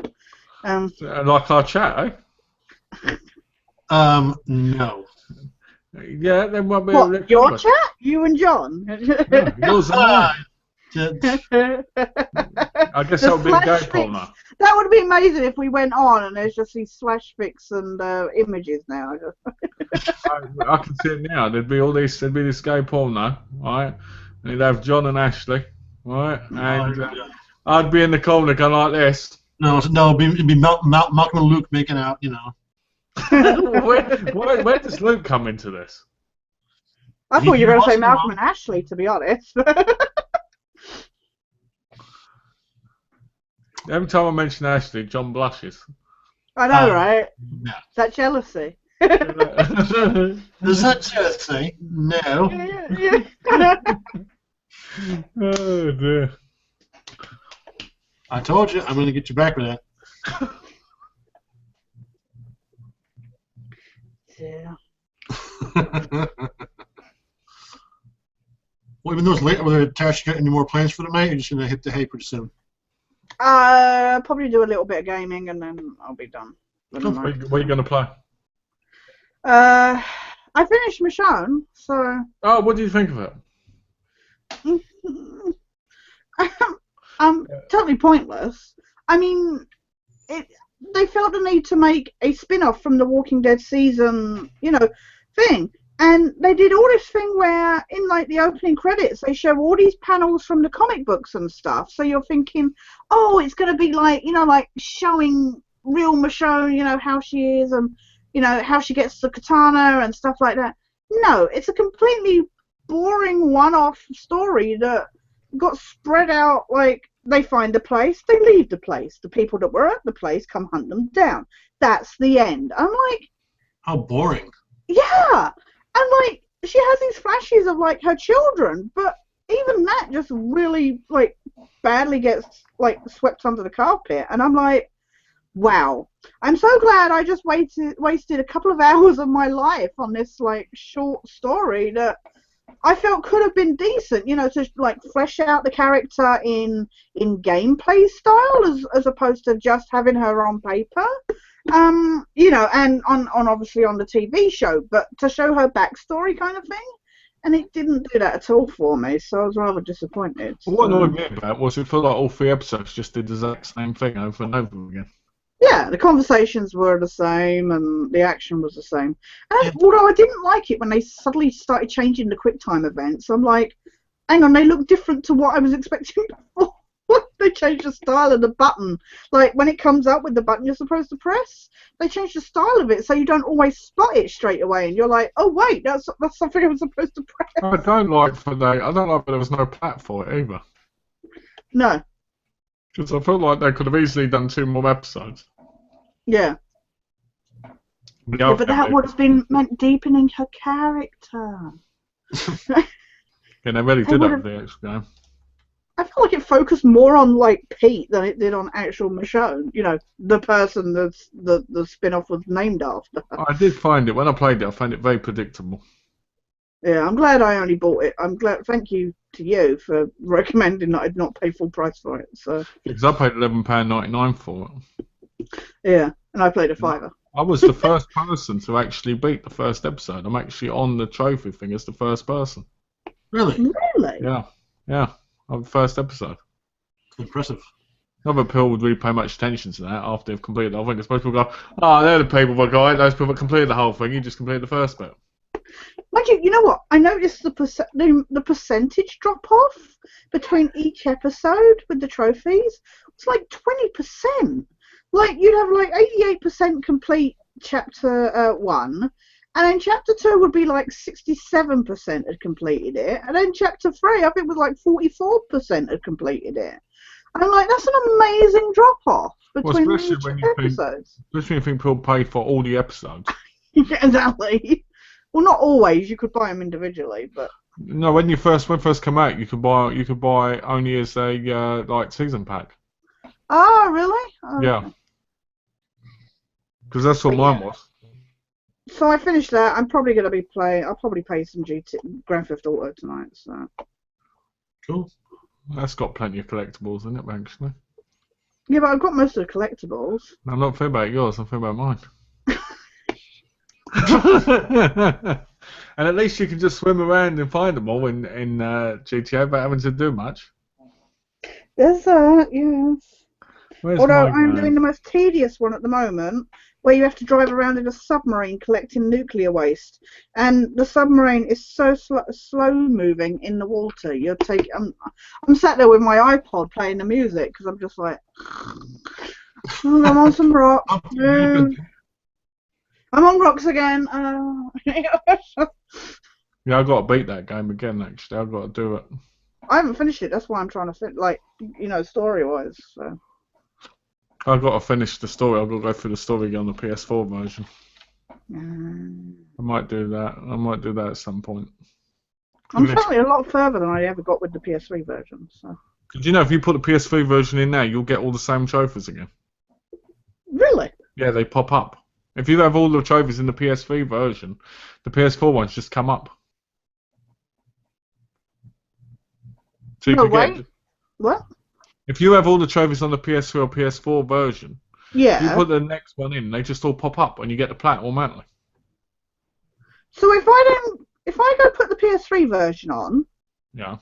Like our chat, eh? No. Yeah, there might be What, your chat? You and John? No, yours and mine. I guess that would be a gay porno. That would be amazing if we went on and there's just these slash fics and images now. I can see it now. There'd be this gay porno, right? And you'd have John and Ashley, right? And I'd be in the corner going like this. No, it'd be Malcolm and Luke making out, Where does Luke come into this? I thought you were going to say Malcolm and Ashley, to be honest. Every time I mention Ashley, John blushes. I know, right? Yeah. Is that jealousy? Is that jealousy? No. Yeah. Oh dear. I told you, I'm going to get you back with that. Yeah. Well, even though it's late, whether Tash, you got any more plans for tonight? You're just going to hit the hay pretty soon. Probably do a little bit of gaming and then I'll be done. What are you going to play? I finished Michonne, so. Oh, what do you think of it? Totally pointless. I mean, they felt the need to make a spin-off from the Walking Dead season, thing. And they did all this thing where, in like the opening credits, they show all these panels from the comic books and stuff. So you're thinking, oh, it's going to be like, like showing real Michonne, how she is and, how she gets the katana and stuff like that. No, it's a completely boring one-off story that got spread out. Like, they find the place, they leave the place. The people that were at the place come hunt them down. That's the end. I'm like, how boring. Yeah. And, like, she has these flashes of, like, her children, but even that just really, like, badly gets, like, swept under the carpet. And I'm like, wow. I'm so glad I just wasted a couple of hours of my life on this, like, short story that I felt could have been decent, to, like, flesh out the character in gameplay style as opposed to just having her on paper. And on obviously on the TV show, but to show her backstory kind of thing, and it didn't do that at all for me, so I was rather disappointed. Well, what annoyed me about it was it felt like all 3 episodes just did the exact same thing over and over again. Yeah, the conversations were the same, and the action was the same. And although I didn't like it when they suddenly started changing the QuickTime events, I'm like, hang on, they look different to what I was expecting before. They changed the style of the button. Like, when it comes up with the button you're supposed to press, they changed the style of it so you don't always spot it straight away, and you're like, oh wait, that's something I was supposed to press. I don't like that there was no plot for it either. No. Because I feel like they could have easily done 2 more episodes. Yeah. Yeah, but that would have been meant deepening her character. Yeah, they really did that with the next game. I feel like it focused more on, like, Pete than it did on actual Michonne. The person that the spin-off was named after. I did find it, when I played it, I found it very predictable. Yeah, I'm glad I only bought it. I'm glad. Thank you to you for recommending that I'd not pay full price for it. So. Because I paid £11.99 for it. Yeah, and I played a $5. I was the first person to actually beat the first episode. I'm actually on the trophy thing as the first person. Really? Really? Yeah. On the first episode. Impressive. Other people would really pay much attention to that after they've completed the whole thing. Because most people go, oh, they're the people that got it. Those people that completed the whole thing. You just completed the first bit. Mind you, you know what? I noticed the percentage drop-off between each episode with the trophies. It's like 20%. Like, you'd have like 88% complete chapter 1, and then chapter 2 would be like 67% had completed it, and then chapter 3 I think was like 44% had completed it. And I'm like, that's an amazing drop off between each episodes. Especially when you think people pay for all the episodes. Yeah, exactly. Well, not always. You could buy them individually, but no, when first come out, you could buy only as a like season pack. Oh, really? Oh, yeah. Okay. Because that's what mine was. So I finished that. I'm probably going to be playing. I'll probably play some Grand Theft Auto tonight. So. Cool. That's got plenty of collectibles in it, actually. Yeah, but I've got most of the collectibles. I'm not thinking about yours. I'm thinking about mine. And at least you can just swim around and find them all in GTA without having to do much. There's that, yes. Although I'm doing the most tedious one at the moment, where you have to drive around in a submarine collecting nuclear waste, and the submarine is so slow moving in the water. I'm sat there with my iPod playing the music because I'm just like, I'm on some rock. I'm on rocks again. Yeah, I've got to beat that game again. Actually, I've got to do it. I haven't finished it. That's why I'm trying to think, story-wise. So. I've got to finish the story. I've got to go through the story again on the PS4 version. I might do that. I might do that at some point. I'm certainly a lot further than I ever got with the PS3 version. So. Did you know if you put the PS3 version in now, you'll get all the same trophies again? Really? Yeah, they pop up. If you have all the trophies in the PS3 version, the PS4 ones just come up. So you no, can wait. What? If you have all the trophies on the PS3 or PS4 version, yeah, you put the next one in, they just all pop up, and you get the platinum automatically. So if I go put the PS3 version on, yeah,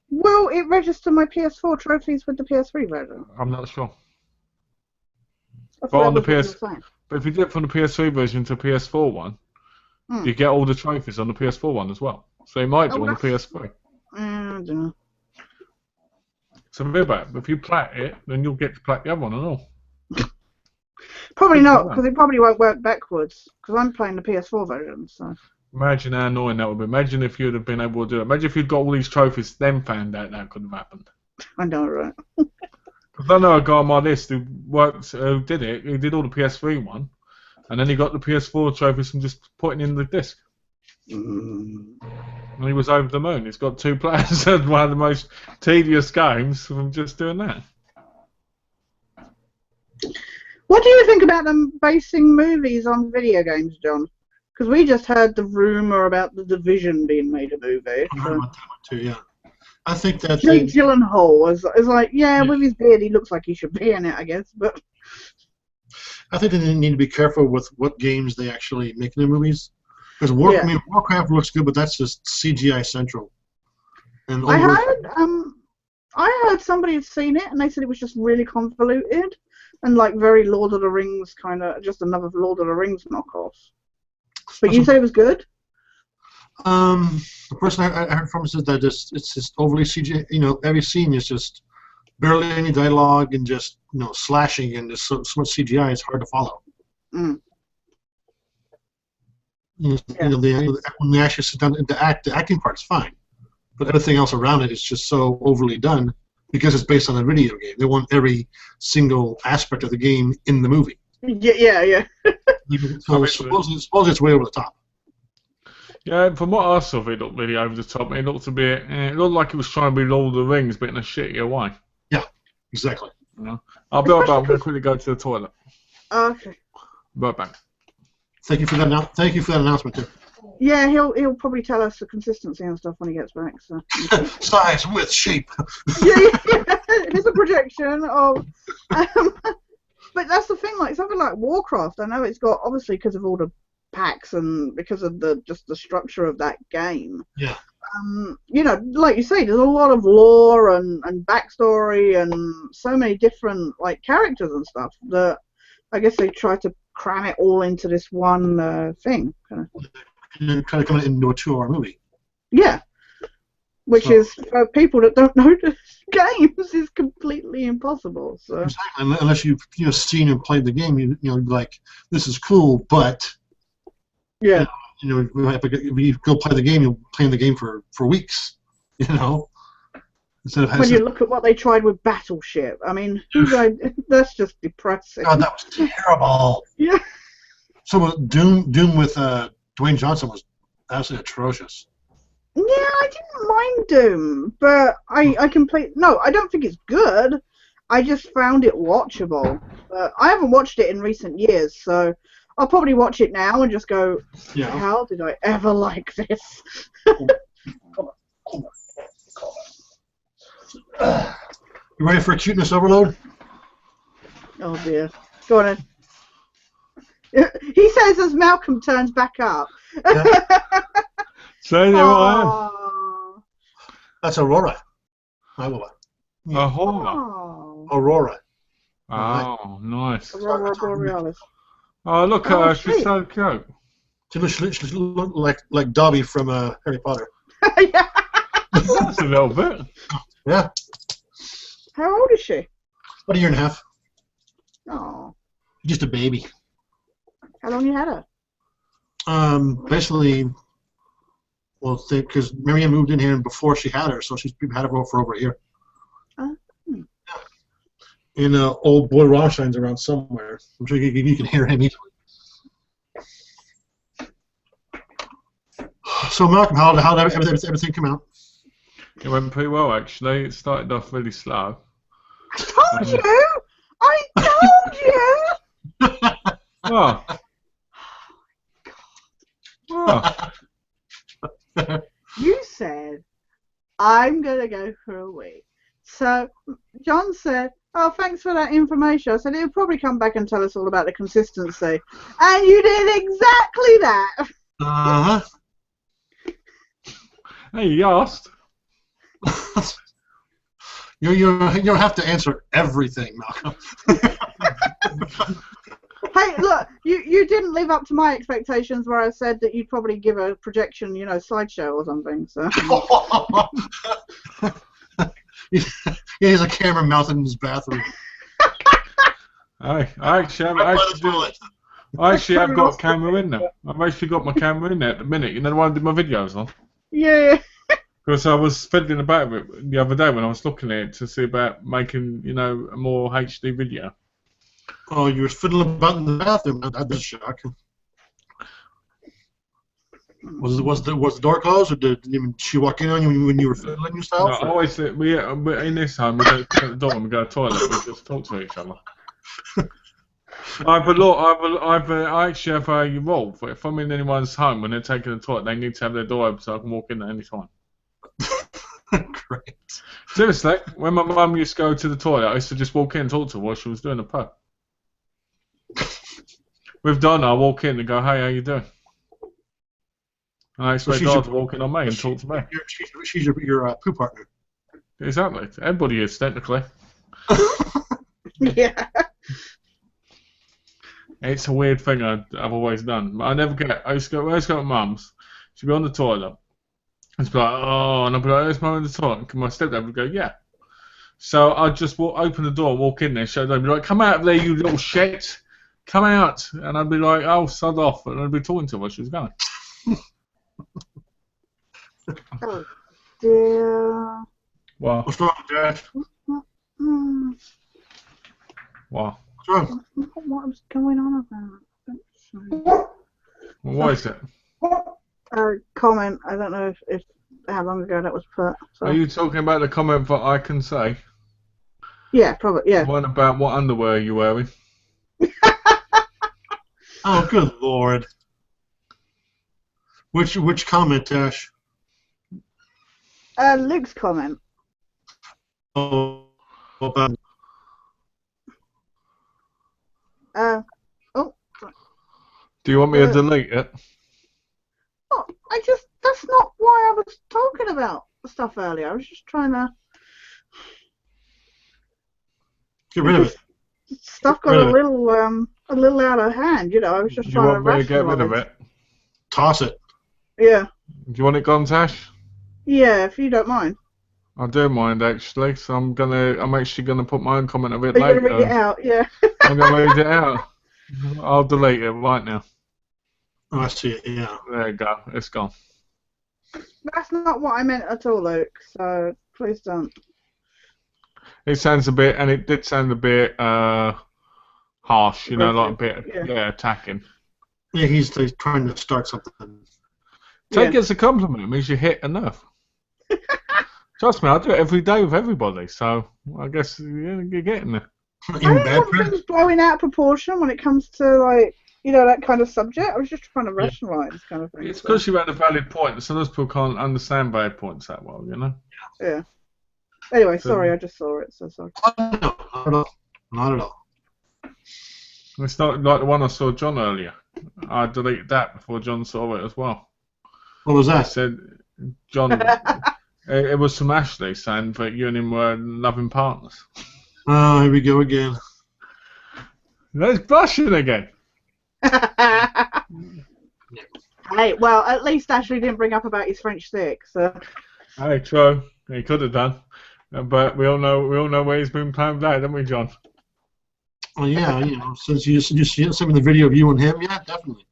will it register my PS4 trophies with the PS3 version? I'm not sure. But on the but if you did it from the PS3 version to the PS4 one, you get all the trophies on the PS4 one as well. So you might do on the PS3. I don't know. So if you plat it, then you'll get to plat the other one and all. Probably not, because it probably won't work backwards, because I'm playing the PS4 version, so... Imagine how annoying that would be. Imagine if you'd have been able to do it. Imagine if you'd got all these trophies, then found out that could have happened. I know, right? Because I know a guy on my list who did it. He did all the PS3 one, and then he got the PS4 trophies from just putting in the disc. And he was over the moon. He's got 2 players and one of the most tedious games from just doing that. What do you think about them basing movies on video games, John? Because we just heard the rumor about The Division being made a movie. I heard about that one too, yeah. I think that Jake Gyllenhaal is like, with his beard, he looks like he should be in it, I guess. But I think they need to be careful with what games they actually make in the movies. Because Warcraft looks good, but that's just CGI central. And I heard somebody had seen it, and they said it was just really convoluted and like very Lord of the Rings kind of, just another Lord of the Rings knockoff. But you said it was good. The person I heard from said that it's just overly CGI. You know, every scene is just barely any dialogue and just slashing and just so much CGI. It's hard to follow. When they actually sit down to act, the acting part's fine, but everything else around it is just so overly done because it's based on a video game. They want every single aspect of the game in the movie. Yeah. So supposedly it's way over the top. Yeah, from what I saw, it looked really over the top. It looked it looked like it was trying to be Lord of the Rings, but in a shittier way. Yeah, exactly. I'll be right back. I'm going to quickly go to the toilet. Okay. Right back. Thank you for that. Thank you for that announcement too. Yeah, he'll probably tell us the consistency and stuff when he gets back. So. Size, width, shape. yeah. It's a projection of. But that's the thing, like something like Warcraft. I know it's got obviously because of all the packs and because of the structure of that game. Yeah. Like you say, there's a lot of lore and backstory and so many different like characters and stuff that I guess they try to cram it all into this one thing. And then try to come into a 2-hour movie. Yeah. Which is for people that don't know games is completely impossible. So exactly. Unless you've seen and played the game, you know like this is cool, but yeah. If you go play the game, you'll play the game for weeks. Instead of When you look at what they tried with Battleship, I mean, that's just depressing. God, that was terrible. Yeah. So Doom with Dwayne Johnson was absolutely atrocious. Yeah, I didn't mind Doom, but I no, I don't think it's good. I just found it watchable. I haven't watched it in recent years, so I'll probably watch it now and just go, how did I ever like this? You ready for a cuteness overload? Oh dear. Go on then. He says as Malcolm turns back up. So there I am. That's Aurora. Aurora. Aurora. Oh, nice. Aurora Borealis. Oh, look at her. She's so cute. She looks like Dobby from Harry Potter. Yeah. That's a little bit. Yeah. How old is she? About a year and a half. Oh. Just a baby. How long you had her? Basically, well, because Marianne moved in here before she had her, so she's had her for over a year. And old boy Rothschild's around somewhere. I'm sure you can hear him easily. So, Malcolm, how did everything come out? It went pretty well, actually. It started off really slow. Told you! I told you! Oh. Oh. You said, I'm going to go for a week. So, John said, oh, thanks for that information. I said, he'll probably come back and tell us all about the consistency. And you did exactly that. Uh-huh. Hey, you asked. You don't have to answer everything, Malcolm. Hey, look, you didn't live up to my expectations where I said that you'd probably give a projection, slideshow or something. So. He has a camera mounted in his bathroom. I actually have got a camera in there. I've actually got my camera in there at the minute. The one I did my videos on. Yeah. Because I was fiddling about with it the other day when I was looking at it to see about making, a more HD video. Oh, you were fiddling about in the bathroom. That is shocking. Was the door closed, or did she walk in on you when you were fiddling yourself? No, always we in this home we don't shut the door and we go to the toilet. We just talk to each other. I actually have a rule. If I'm in anyone's home when they're taking the toilet, they need to have their door open so I can walk in at any time. Great. Seriously, when my mum used to go to the toilet, I used to just walk in and talk to her while she was doing the poo. With Donna, I walk in and go, hey, how you doing? And I expect Donna to walk in on me and talk to me. She's your poo partner. Exactly. Everybody is, technically. Yeah. It's a weird thing I've always done. I used to go to mum's. She'd be on the toilet. And she'd be like, oh, and I'd be like, there's mum in the toilet. And my stepdad would go, yeah. So I'd just open the door, walk in there, show them, be like, come out of there, you little shit. Come out. And I'd be like, oh, sod off. And I'd be talking to her while she was going. Oh, dear. Wow. What's wrong, Dad? Wow. What's wrong? What was going on about? What is it? Comment. I don't know if how long ago that was put. So. Are you talking about the comment that I can say? Yeah, probably. Yeah. One about what underwear you're wearing. Oh, good Lord. Which comment, Tash? Luke's comment. Oh, about. Oh. Do you want me to delete it? Oh, that's not why I was talking about the stuff earlier. I was just trying to. Get rid of it. Stuff got a little out of hand, I was just trying to rationalize. You want me to get rid of it? Toss it. Yeah. Do you want it gone, Tash? Yeah, if you don't mind. I do mind actually, so I'm actually gonna put my own comment of it Are you later. going to read it out? Yeah. I'm gonna read it out. I'll delete it right now. Oh, I see it. Yeah. There you go. It's gone. That's not what I meant at all, Luke. So please don't. It sounds a bit, and it did sound a bit harsh, you know, like a bit, Yeah. attacking. Yeah, he's trying to start something. Take it as a compliment. It means you hit a nerve. Trust me, I do it every day with everybody, so I guess you're getting there. I don't want things blowing out of proportion when it comes to, like, you know, that kind of subject. I was just trying to rationalise kind of thing. It's because you had a valid point. Sometimes people can't understand valid points that well, you know? Yeah. Anyway, sorry, I just saw it, so sorry. Oh, no, not at all. Not at all. It's not like the one I saw John earlier. I deleted that before John saw it as well. What was I that? said, John, it was from Ashley saying that you and him were loving partners. Oh, here we go again. There's blushing again. Hey, well, at least Ashley didn't bring up about his French stick, so. Hey, true. He could have done, but we all know where he's been playing that, don't we, John? Oh yeah, you know, since you sent me the video of you and him, yeah, definitely.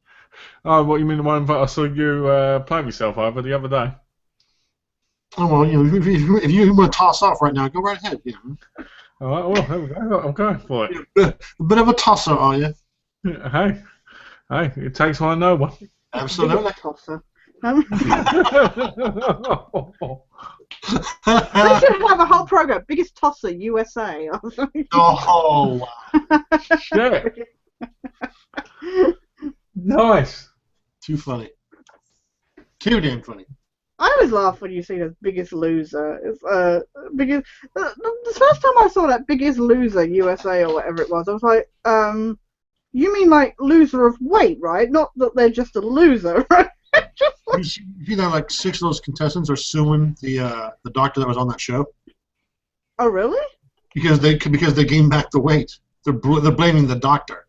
Oh, what you mean the one that I saw you play yourself over the other day? Oh well, you know, if you want to toss off right now, go right ahead. You know. All right, well, there we go. I'm going for it. A bit of a tosser, are you? Hey, it takes one to know one. Absolutely. Tosser. Oh, I should have a whole program, biggest tosser USA. Oh wow! shit. Nice. Too funny. Too damn funny. I always laugh when you see the Biggest Loser. It's biggest. The first time I saw that Biggest Loser USA or whatever it was, I was like, you mean like loser of weight, right? Not that they're just a loser, right? Just like... You know, like 6 of those contestants are suing the doctor that was on that show. Oh really? Because they gained back the weight. They're blaming the doctor.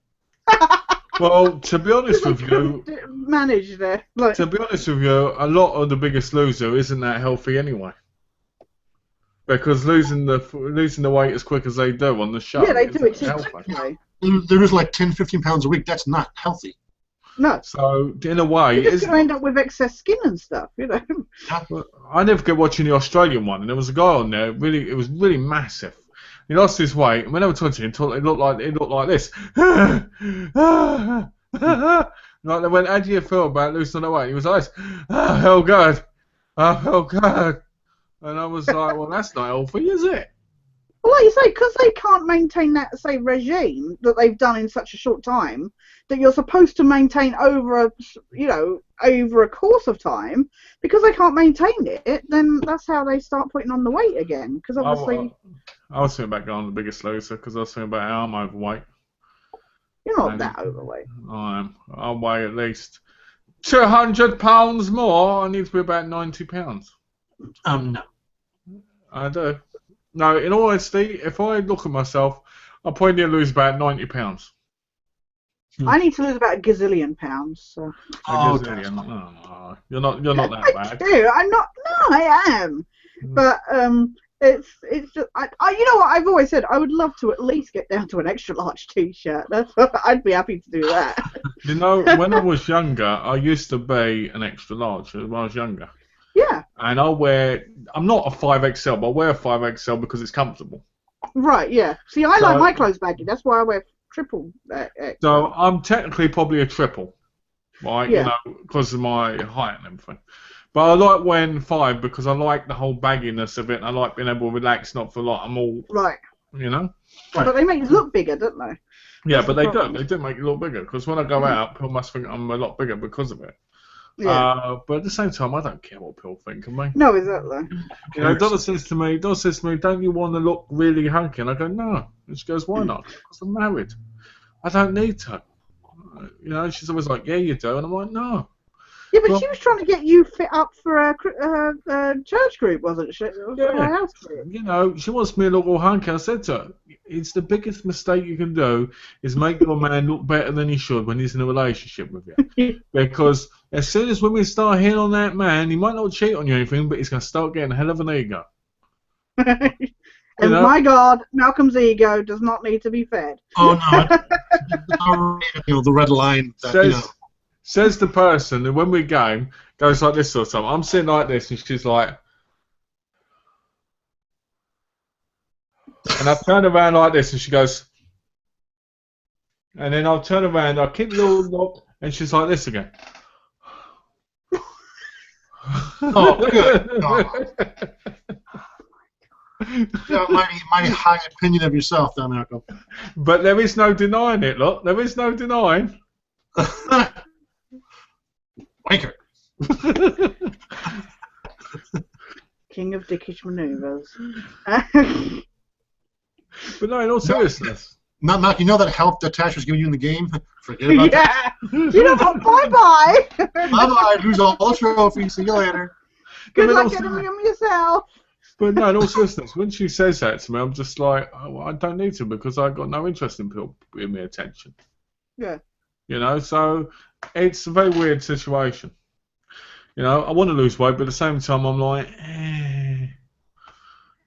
Well, to be honest with you, manage there. Like... To be honest with you, a lot of the Biggest Loser isn't that healthy anyway. Because losing the weight as quick as they do on the show. Yeah, they do it too healthy. quickly. They're just like 10, 15 pounds a week. That's not healthy. No. So in a way, you're just going to end up with excess skin and stuff, you know. I never get watching the Australian one, and there was a guy on there. It was really massive. He lost his weight, and when I was touching him, it looked like this. Like they went, how do you feel about losing the weight? He was like, oh, hell good. Oh, hell good. And I was like, well, that's not healthy, is it? Well, like you say, because they can't maintain that, say, regime that they've done in such a short time, that you're supposed to maintain over a course of time, because they can't maintain it, then that's how they start putting on the weight again. Because obviously, I was thinking about going on the Biggest Loser because I was thinking about how I'm overweight. You're not that overweight. I am. I'll weigh at least 200 pounds more. I need to be about 90 pounds. No. I do. No, in all honesty, if I look at myself, I'll probably need to lose about 90 pounds. I need to lose about a gazillion pounds. So. No, you're not that bad. I do. I'm not. No, I am. But it's just you know what I've always said. I would love to at least get down to an extra large T-shirt. I'd be happy to do that. You know, when I was younger, I used to be an extra large when I was younger. Yeah. And I'm not a 5XL, but I wear a 5XL because it's comfortable. Right, yeah. See, I like my clothes baggy. That's why I wear triple XL. So I'm technically probably a triple, right? Yeah. You know, because of my height and everything. But I like wearing 5 because I like the whole bagginess of it. And I like being able to relax, not feel like I'm all, right. You know? Right. But they make you look bigger, don't they? Yeah, that's but they do. They do make you look bigger because when I go out, people must think I'm a lot bigger because of it. Yeah. But at the same time, I don't care what people think of me. No, exactly. You know, Donna says to me, don't you want to look really hunky? And I go, no. And she goes, why not? Because I'm married. I don't need to. You know, she's always like, yeah, you do. And I'm like, no. Yeah, but she was trying to get you fit up for a church group, wasn't she? Yeah. House group. You know, she wants me to look all hunky. I said to her, it's the biggest mistake you can do is make your man look better than he should when he's in a relationship with you. Because as soon as women start hitting on that man, he might not cheat on you or anything, but he's going to start getting a hell of an ego. And my God, Malcolm's ego does not need to be fed. Oh no! The red line. That, says the person, and when we game goes like this or something. I'm sitting like this, and she's like, and I turn around like this, and she goes, and then I'll turn around, I'll keep the door locked, and she's like this again. Oh, good. Oh. Mighty high opinion of yourself, there, Malcolm. But there is no denying it, look. There is no denying. Wanker. King of dickish manoeuvres. But no, in all seriousness. Malcolm, you know that help that Tash was giving you in the game? Forget about that. You know what? Bye-bye. Bye-bye. Lose all the trophies. See you later. Good luck getting them yourself. But no, in all seriousness, when she says that to me, I'm just like, oh, well, I don't need to because I've got no interest in people giving me attention. Yeah. You know, so it's a very weird situation. You know, I want to lose weight, but at the same time, I'm like,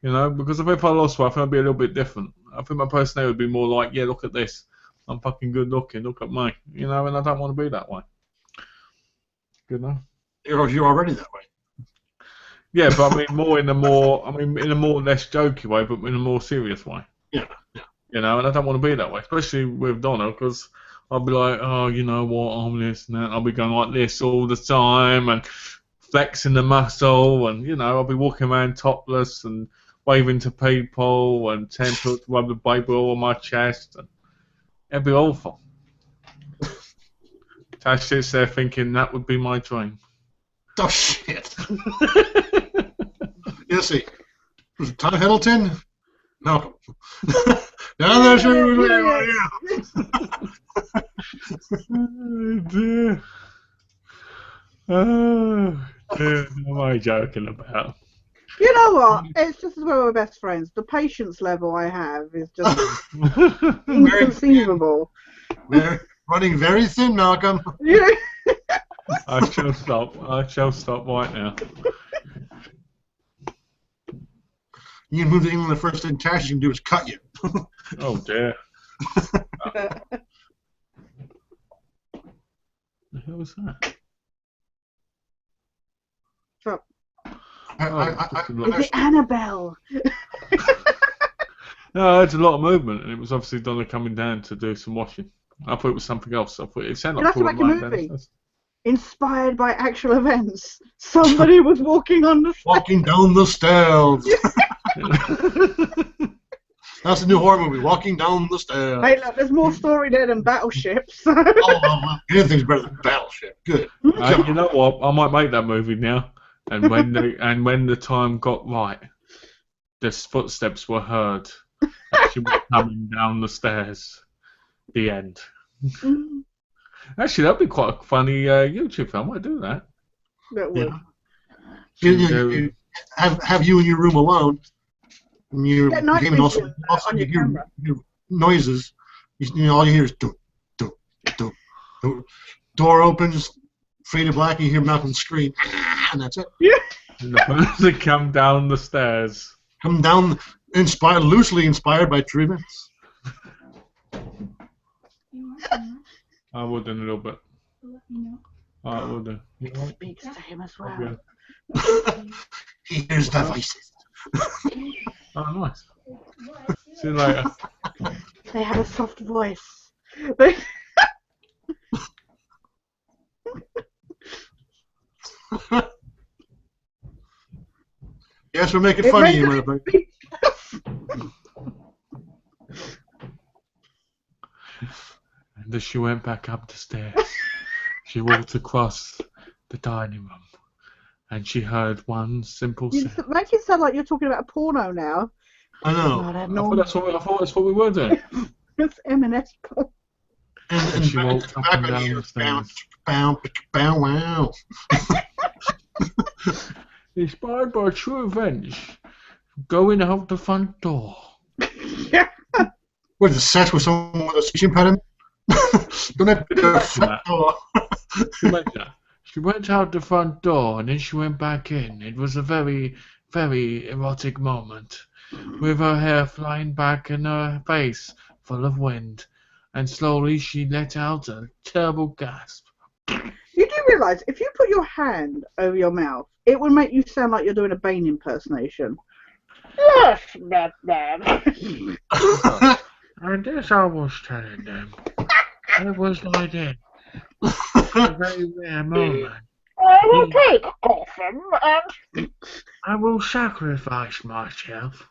you know, because if I lost weight, I think I'd be a little bit different. I think my personality would be more like, yeah, look at this. I'm fucking good looking. Look at me. You know, and I don't want to be that way. Good enough. You're already that way. Yeah, but I mean in a more less jokey way, but in a more serious way. Yeah. You know, and I don't want to be that way, especially with Donna, because I'll be like, oh, you know what, I'm this and that. I'll be going like this all the time and flexing the muscle, and you know, I'll be walking around topless and waving to people and telling people to rub the baby all on my chest, and it'd be awful. Tash sits there thinking that would be my dream. Oh shit! You see, was it Tom Hiddleston? Malcolm. Now that's Oh dear. Oh dear. What am I joking about? You know what? It's just as well we're best friends. The patience level I have is just inconceivable. We're running very thin, Malcolm. Yeah. I shall stop. I shall stop right now. You can move to England, the first thing Tash can do is cut you. Oh dear. The hell was that? So, I, it's Annabelle. No, there's a lot of movement, and it was obviously Donna coming down to do some washing. I thought it was something else. I thought it sounded like You'll have to make a movie. Inspired by actual events. Somebody was walking on the stairs. Walking down the stairs. That's a new horror movie, Walking Down the Stairs. Hey, look, there's more story there than battleships. Oh, anything's better than Battleship. Good. You know what? I might make that movie now. And when the time got right, the footsteps were heard. And she was coming down the stairs. The end. Actually, that'd be quite a funny YouTube film. I might do that. That would. You have you in your room alone. And you're gaming also on your camera. Hear noises. You know, all you hear is do, do, do, do. Door opens, fade to black, and you hear Malcolm scream, and that's it. Yeah. And the person come down the stairs. Come down, loosely inspired by true events. I would in a little bit. I would. It speaks to him as well. Yeah. He hears the voices. Oh, nice. See you later. They have a soft voice. Yes, we're making fun of you, motherfucker. And as she went back up the stairs, she walked across the dining room, and she heard one simple You sound. make it sound like you're talking about a porno now. I know. I thought that's what we were doing. It's M&S porn. And she walked up and down the stairs. Bow, wow. Inspired by true events, going out the front door. Yeah. What is a set with someone with a speech impediment? Don't have to go to the front door. She went out the front door, and then she went back in. It was a very very erotic moment, with her hair flying back and her face full of wind, and slowly she let out a terrible gasp. You do realise if you put your hand over your mouth, it would make you sound like you're doing a Bane impersonation. Yes, Batman. And this I was telling them. It was like that. A very rare moment. I will take Gotham and... I will sacrifice myself.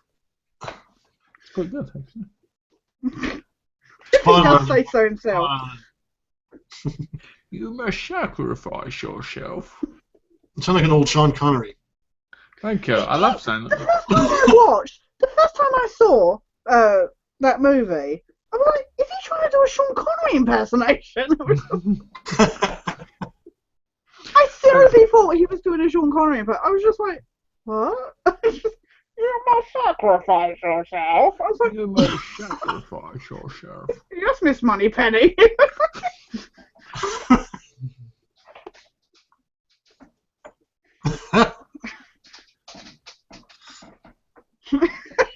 Quite good, actually. He does say so himself. You must sacrifice yourself. It sounds like an old Sean Connery. Thank you. I love saying that. The first time I saw that movie, I was like, is he trying to do a Sean Connery impersonation? I seriously thought he was doing a Sean Connery, but I was just like, what? You must sacrifice yourself. I was like, You must sacrifice yourself. yes, Miss Moneypenny.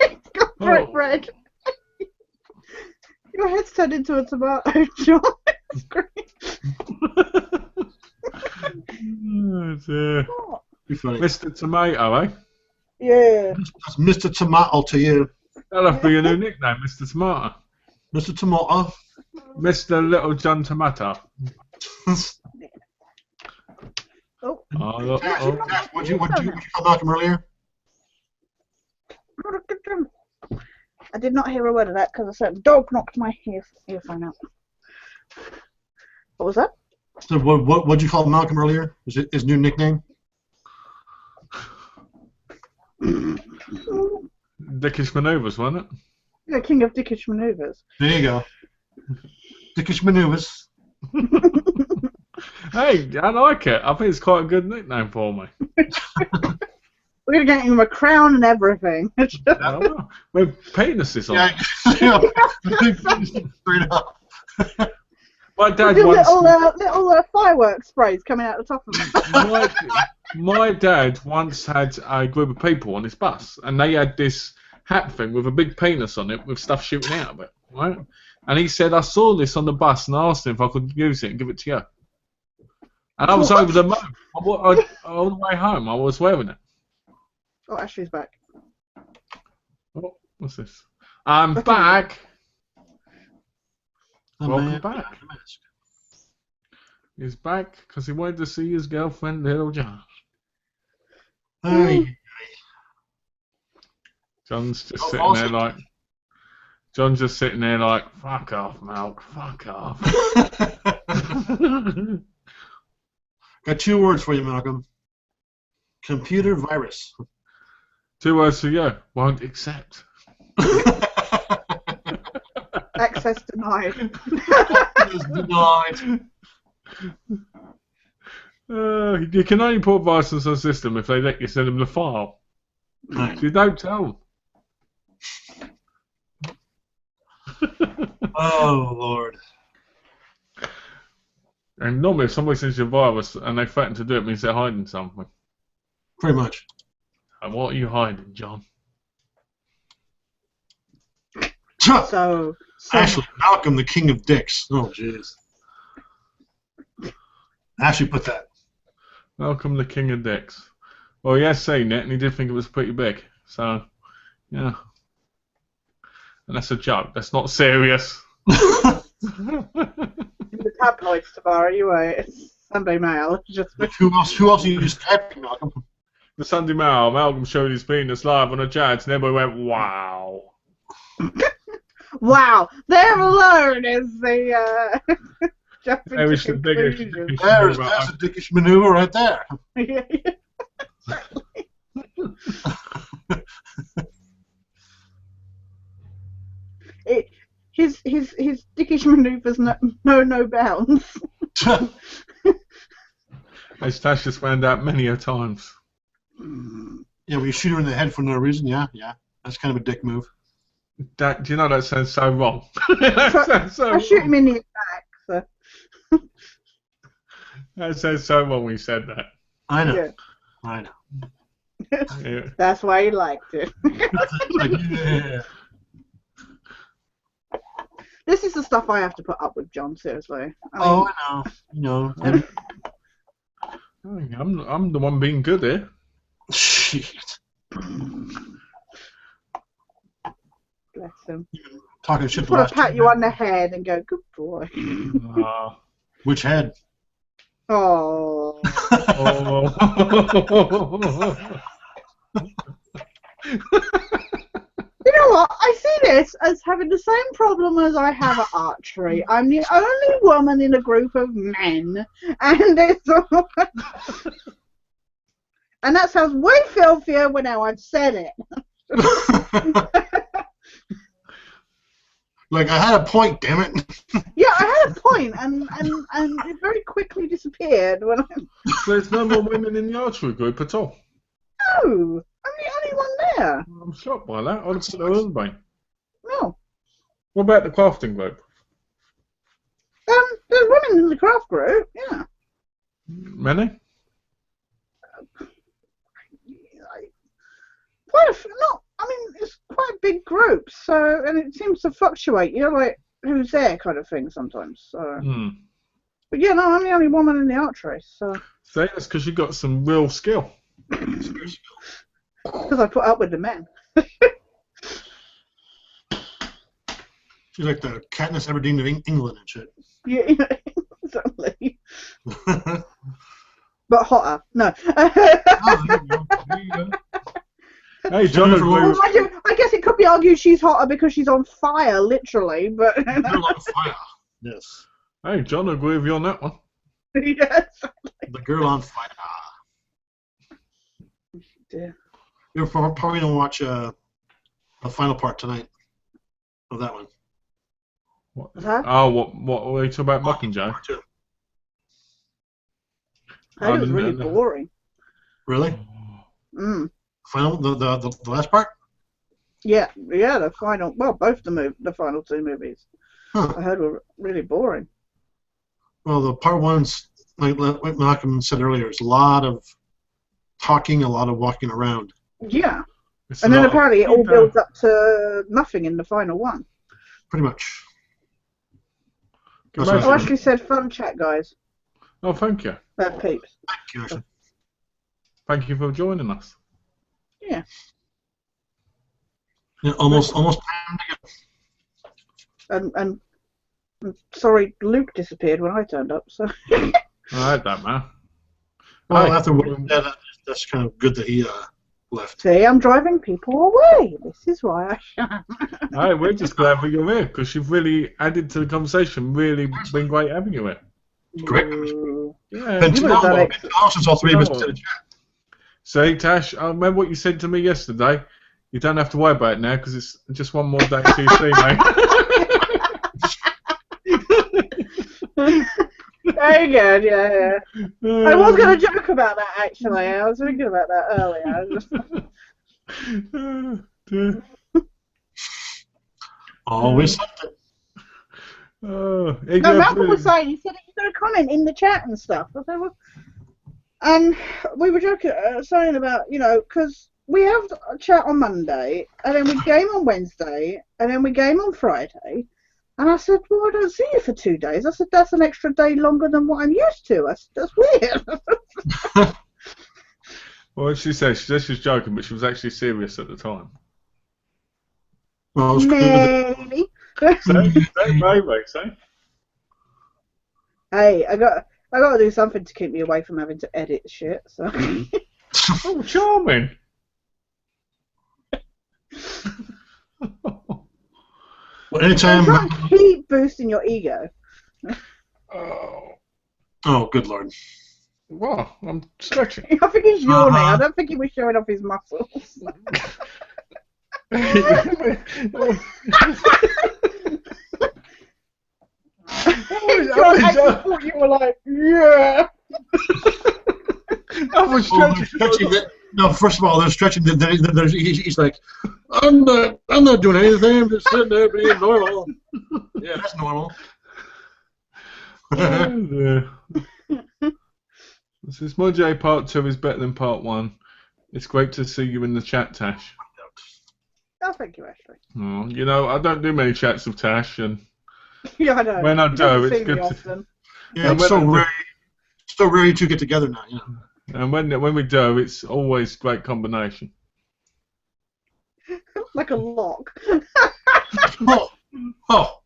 It's got bright red. Your head's turned into a tomato, John. It's great. Oh, dear. Be funny. Mr. Tomato, eh? Yeah. That's Mr. Tomato to you. That'll have to be your new nickname, Mr. Tomato. Mr. Tomato. Mr. Little John Tomato. Oh. Look. What did you call Malcolm earlier? I did not hear a word of that because a certain dog knocked my earphone out. What was that? So what did you call Malcolm earlier? Was it his new nickname? Dickish Manoeuvres, wasn't it? The King of Dickish Manoeuvres. There you go. Dickish Manoeuvres. Hey, I like it. I think it's quite a good nickname for me. We're going to get him a crown and everything. With penises on. Yeah, straight up. My dad With once. little fireworks sprays coming out the top of him. My dad once had a group of people on his bus, and they had this hat thing with a big penis on it with stuff shooting out of it, right? And he said, I saw this on the bus and I asked him if I could use it and give it to you. And I was over the moon. All the way home, I was wearing it. Oh, Ashley's back. Oh, what's this? I'm back. Welcome back. Mask. He's back because he wanted to see his girlfriend, Little John. Hey. John's just sitting there like. John's just sitting there like, fuck off, Malk, fuck off. Got 2 words for you, Malcolm. Computer virus. 2 words for you. Won't accept. Access denied. Is denied. You can only put viruses on the system if they let you send them the file. Right. You don't tell them. Oh, Lord. And normally if somebody sends you a virus and they threaten to do it, means they're hiding something. Pretty much. And what are you hiding, John? So Ashley, Malcolm, the king of dicks. Oh, jeez. Ashley put that. Malcolm, the king of dicks. Well, he has seen it, and he did think it was pretty big. So, yeah. And that's a joke. That's not serious. in the tabloids tomorrow, you were. It's Sunday Mail. Just Who else are you just typing, Malcolm? The Sunday Mail, Malcolm showed his penis live on a chat, and everybody went, wow. wow, there alone is the jumping to There's the biggest conclusions. There's a dickish maneuver right there. Yeah, his dickish manoeuvres know no bounds. As Tash has found out many a times. Yeah, we shoot her in the head for no reason. Yeah. That's kind of a dick move. Do you know that sounds so wrong? That sounds so I shoot wrong. him in the back. So. That sounds so wrong when you said that. I know. Yeah. I know. Yeah. That's why he liked it. Like, yeah. This is the stuff I have to put up with, John. Seriously. Oh, I know. I'm the one being good here. Shit. Bless him. Talking shit. Just want to pat you on the head and go, good boy. Which head? Oh. You know what? I see this as having the same problem as I have at archery. I'm the only woman in a group of men, and it's and that sounds way filthier when now I've said it. Like, I had a point, damn it. Yeah, I had a point, and it very quickly disappeared when I. So there's no more women in the archery group at all. No, I'm the only one there. I'm shocked by that. I'd have said there wasn't been. No. What about the crafting group? There's women in the craft group. Yeah. Many? I mean, it's quite a big group, so, and it seems to fluctuate, you know, like, who's there kind of thing sometimes, so. But yeah, no, I'm the only woman in the archery, so. So that's because you got some real skill. Because I put up with the men. She's like the Katniss Everdeen of England and shit. Yeah, exactly. But hotter, no. Hey, John, I guess it could be argued she's hotter because she's on fire, literally, but... You're on fire. Yes. Hey, John, I agree with you on that one. Yes. The girl on fire. Yeah. You're probably going to watch the final part tonight of that one. What? Huh? Oh, what were you talking about, Mockingjay? That was really boring. Really? Mm. Final, the last part? Yeah, the final, well, both the final two movies I heard were really boring. Well, the part one's, like Malcolm said earlier, it's a lot of talking, a lot of walking around. Yeah. And then apparently it all builds up to nothing in the final one. Pretty much. Oh, Ashley said fun chat, guys. Oh, thank you. Peeps. Thank you, Ashley. Thank you for joining us. Yeah. Yeah, almost. And sorry, Luke disappeared when I turned up. So. I heard that, man. Well, after that's kind of good that he left. See, I'm driving people away. This is why I. Hey, we're just glad you're here because you've really added to the conversation. Really been great having you here. Great. Yeah. Been since all three of us did a chat. See, Tash, I remember what you said to me yesterday. You don't have to worry about it now because it's just one more day to see, mate. Very good, yeah. I was going to joke about that, actually. I was thinking about that earlier. Always something. No, Malcolm was saying, he said he's going to comment in the chat and stuff. I said, well, and we were joking, saying about, because we have a chat on Monday, and then we game on Wednesday, and then we game on Friday. And I said, well, I don't see you for 2 days. I said, that's an extra day longer than what I'm used to. I said, that's weird. Well, she said she was joking, but she was actually serious at the time. Well, maybe. Maybe, see? Hey, I got to do something to keep me away from having to edit shit. So. Oh, charming. Well, anytime. I'm trying to keep boosting your ego. Oh, good lord. Well, I'm stretching. I think he's yawning. I don't think he was showing off his muscles. I thought you were like, yeah. I was stretching. No, first of all, they're stretching. He's like, I'm not doing anything. I'm just sitting there being normal. Yeah, that's normal. This is Mojay Part 2 is better than Part 1. It's great to see you in the chat, Tash. Oh, thank you, Ashley. Oh, you know, I don't do many chats with Tash, and Yeah, I know. when I You don't do, it's see me good to. often. Yeah, And it's when so rare to get together now. You know. And when we do, it's always a great combination. Like a lock. Oh, oh.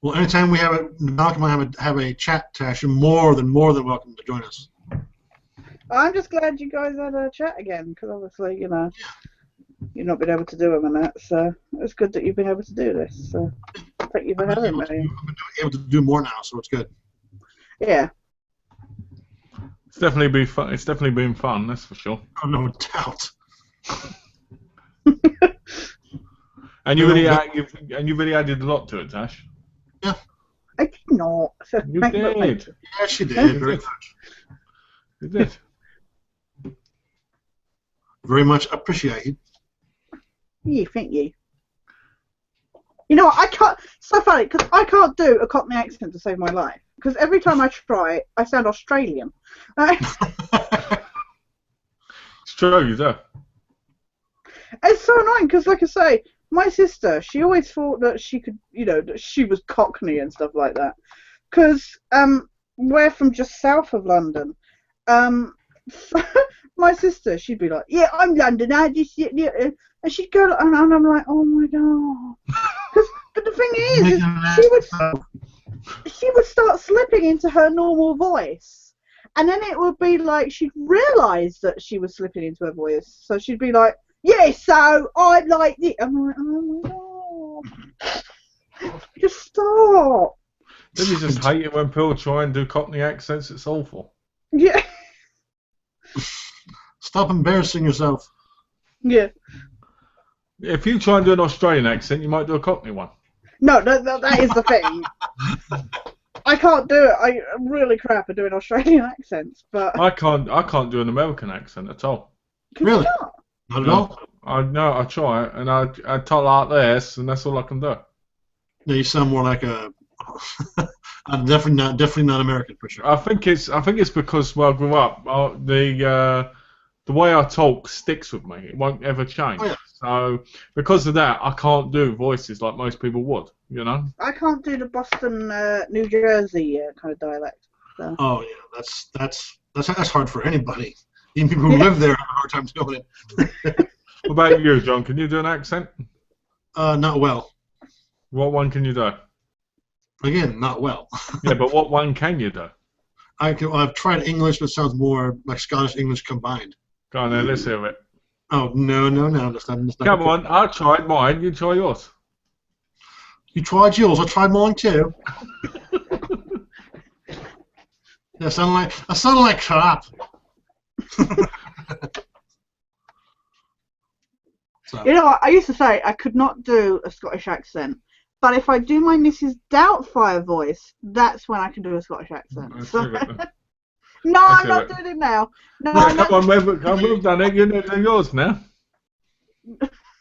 Well, anytime we have Malcolm and I have a chat, Tash, you're more than welcome to join us. I'm just glad you guys had a chat again, because obviously, you know, you've not been able to do them and that, so it's good that you've been able to do this. So thank you for having me. I've been able to do more now, so it's good. Yeah. It's definitely been fun. It's definitely been fun, that's for sure. Oh, no doubt. And you really added a lot to it, Tash. Yeah. I did not. So You thank did. you. Yes, you did. Very much. You did. Very much appreciated. Yeah, thank you. You know what? I can't. So funny because I can't do a Cockney accent to save my life. Because every time I try, I sound Australian. It's true, you do. It's so annoying because, like I say, my sister, she always thought that she could, you know, that she was Cockney and stuff like that. Because we're from just south of London. My sister, she'd be like, "Yeah, I'm London. I just," and she'd go, and I'm like, "Oh my god!" But the thing is she would start slipping into her normal voice, and then it would be like she'd realise that she was slipping into her voice, so she'd be like, "Yeah, so I like it." I'm like, "Oh my god, just stop." Don't you just hate it when people try and do Cockney accents? It's awful. Yeah. Stop embarrassing yourself. Yeah. If you try and do an Australian accent, you might do a Cockney one. No, that is the thing. I can't do it. I'm really crap at doing Australian accents, but I can't do an American accent at all. Really? Not at all? I try and I talk like this, and that's all I can do. No, you sound more like a I'm definitely not American for sure. I think it's because when I grew up, the way I talk sticks with me. It won't ever change. Oh, yeah. So because of that, I can't do voices like most people would. You know. I can't do the Boston, New Jersey kind of dialect. So. Oh yeah, that's hard for anybody. Even people who live there have a hard time doing it. What about you, John? Can you do an accent? Not well. What one can you do? Again, not well. Yeah, but what one can you do? I've tried English, but it sounds more like Scottish English combined. Go on then, let's hear it. Oh no! That's not Come on, I tried mine. You try yours. You tried yours. I tried mine too. I sound like crap. So. You know what? I used to say I could not do a Scottish accent, but if I do my Mrs. Doubtfire voice, that's when I can do a Scottish accent. So. No, I'm not doing it now. No, come on, we've done it. You need to do yours now.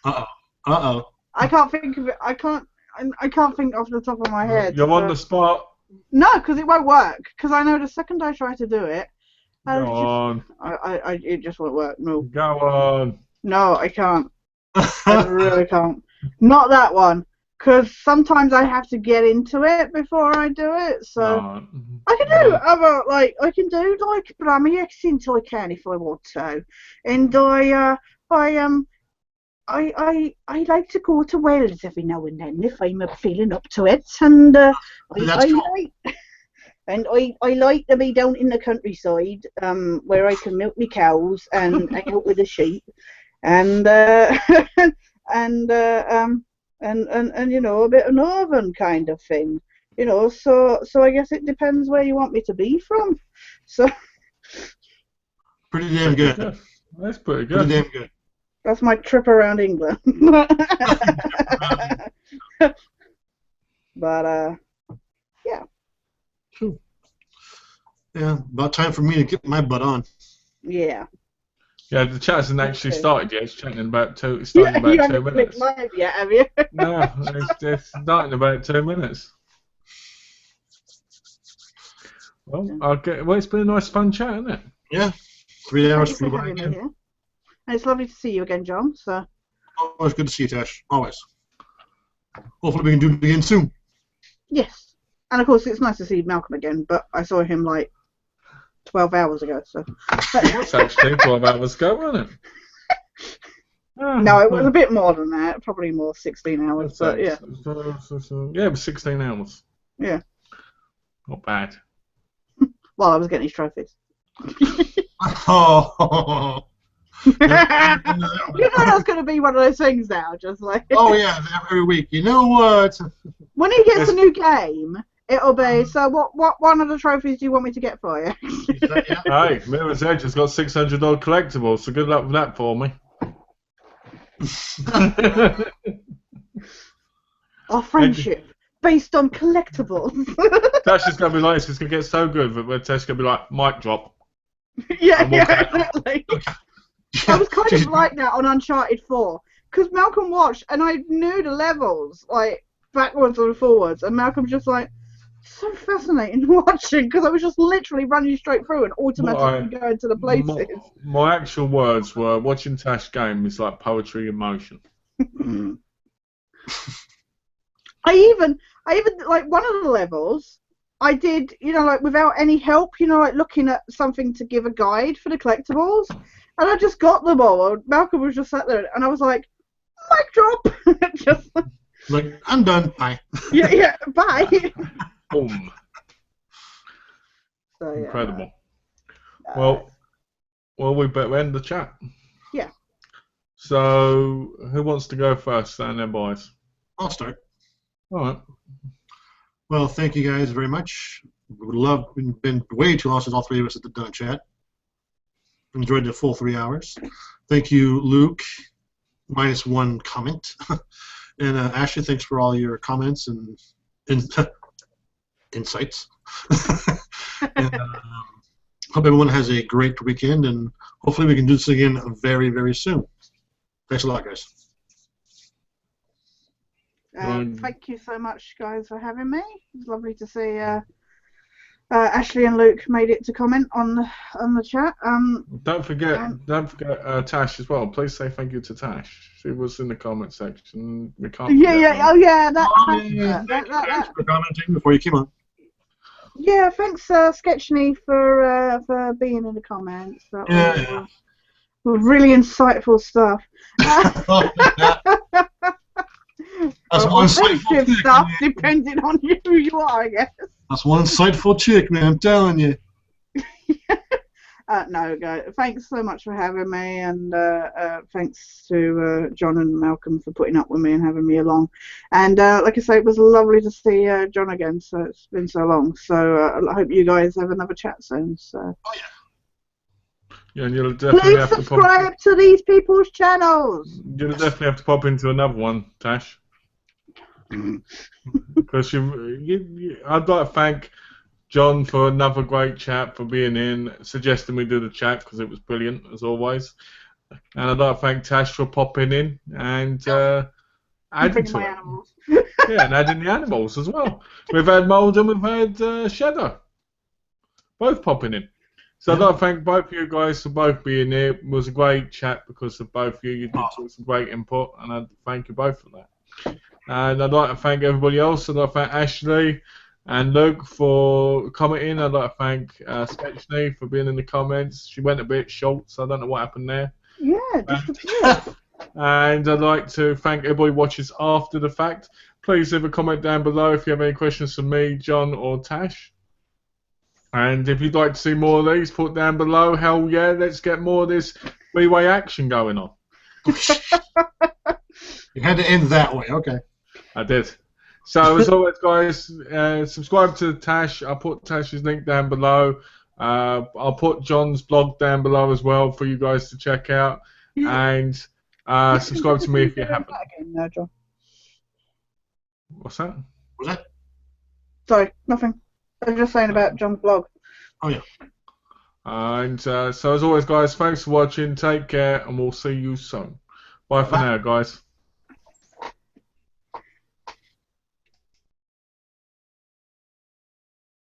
Uh-oh. I can't think of it. I can't think off the top of my head. You're on the spot. No, because it won't work. Because I know the second I try to do it, Go on. it just won't work. No. Go on. No, I can't. I really can't. Not that one. Because sometimes I have to get into it before I do it. So I can do I can do like Brammy accent. I can if I want to, and I like to go to Wales every now and then if I'm feeling up to it, and I like to be down in the countryside, where I can milk my cows and hang out with the sheep, and and you know, a bit of northern kind of thing, you know. So I guess it depends where you want me to be from. So pretty damn good. That's pretty good. Pretty damn good. That's my trip around England. But yeah. Cool. Yeah, about time for me to get my butt on. Yeah. Yeah, the chat hasn't actually started yet. It's chatting in about two. It's starting in about 2 minutes. You haven't clicked live yet, have you? No, it's starting in about 2 minutes. Well, it's been a nice fun chat, hasn't it? Yeah, 3 hours Thank you flew for by having me again. here. And it's lovely to see you again, John. So Always good to see you, Tash. Always. Hopefully we can do it again soon. yes, and of course it's nice to see Malcolm again. But I saw him like 12 hours ago. So It was actually 12 hours ago, wasn't it? no, it was a bit more than that. Probably more, 16 hours. But yeah, Yeah, it was 16 hours. yeah. Not bad. While I was getting his trophies. Oh. You know that's going to be one of those things now, just like. Oh yeah, every week. You know what? When he gets a new game, it'll be. So what one of the trophies do you want me to get for you? Hey, Mirror's Edge has got 600 odd collectibles, so good luck with that for me. Our friendship based on collectibles. That's just going to be like, it's going to get so good that Tess going to be like, mic drop. yeah, exactly. I was kind of like that on Uncharted 4, because Malcolm watched and I knew the levels, like, backwards and forwards, and Malcolm's just like, so fascinating watching, because I was just literally running straight through and automatically going to the places. My actual words were, watching Tash game is like poetry in motion. I even, like, one of the levels, I did, like, without any help, like, looking at something to give a guide for the collectibles, and I just got them all. Malcolm was just sat there, and I was like, mic drop! Just like, I'm done. Bye. yeah, bye. Boom. So, yeah, Incredible. Well, we better end the chat. Yeah. So, who wants to go first? Stand there, boys. I'll start. All right. Well, thank you guys very much. We would love. It's been way too long since all three of us have done a chat. Enjoyed the full 3 hours. Thank you, Luke. Minus one comment. And Ashley, thanks for all your comments and insights. And, hope everyone has a great weekend, and hopefully we can do this again very, very soon. Thanks a lot, guys. Thank you so much, guys, for having me. It was lovely to see Ashley and Luke made it to comment on the chat. Don't forget Tash as well. Please say thank you to Tash. She was in the comment section. We can't. Thanks for commenting before you came on. Yeah, thanks, Sketchny, for being in the comments. That was really insightful stuff. That's one offensive stuff, depending on who you are, I guess. That's one insightful chick, man. I'm telling you. No, guys. Thanks so much for having me, and thanks to John and Malcolm for putting up with me and having me along. And like I say, it was lovely to see John again. So it's been so long. So I hope you guys have another chat soon. So. Oh yeah. Yeah, and you'll definitely Please subscribe to these people's channels. You'll definitely have to pop into another one, Tash. Because I'd like to thank John for another great chat, for being in, suggesting we do the chat because it was brilliant as always. And I'd like to thank Tash for popping in and adding to it. Animals. Yeah, and adding the animals as well. We've had Mould and we've had Shadow, both popping in. So I'd like to thank both of you guys for both being here. It was a great chat because of both of you. You did some great input, and I'd thank you both for that. And I'd like to thank everybody else. I'd like to thank Ashley and Luke for commenting. I'd like to thank Sketchny for being in the comments. She went a bit short, so I don't know what happened there. Yeah, disappeared. And I'd like to thank everybody who watches after the fact. Please leave a comment down below if you have any questions for me, John, or Tash. And if you'd like to see more of these, put down below. Hell yeah, let's get more of this three-way action going on. You had to end that way, okay. I did. So as always, guys, subscribe to Tash. I'll put Tash's link down below. I'll put John's blog down below as well for you guys to check out. And subscribe to me if you haven't. No, John. What's that? Was that? Sorry, nothing. I was just saying about John's blog. Oh, yeah. And so as always, guys, thanks for watching. Take care, and we'll see you soon. Bye for now, guys.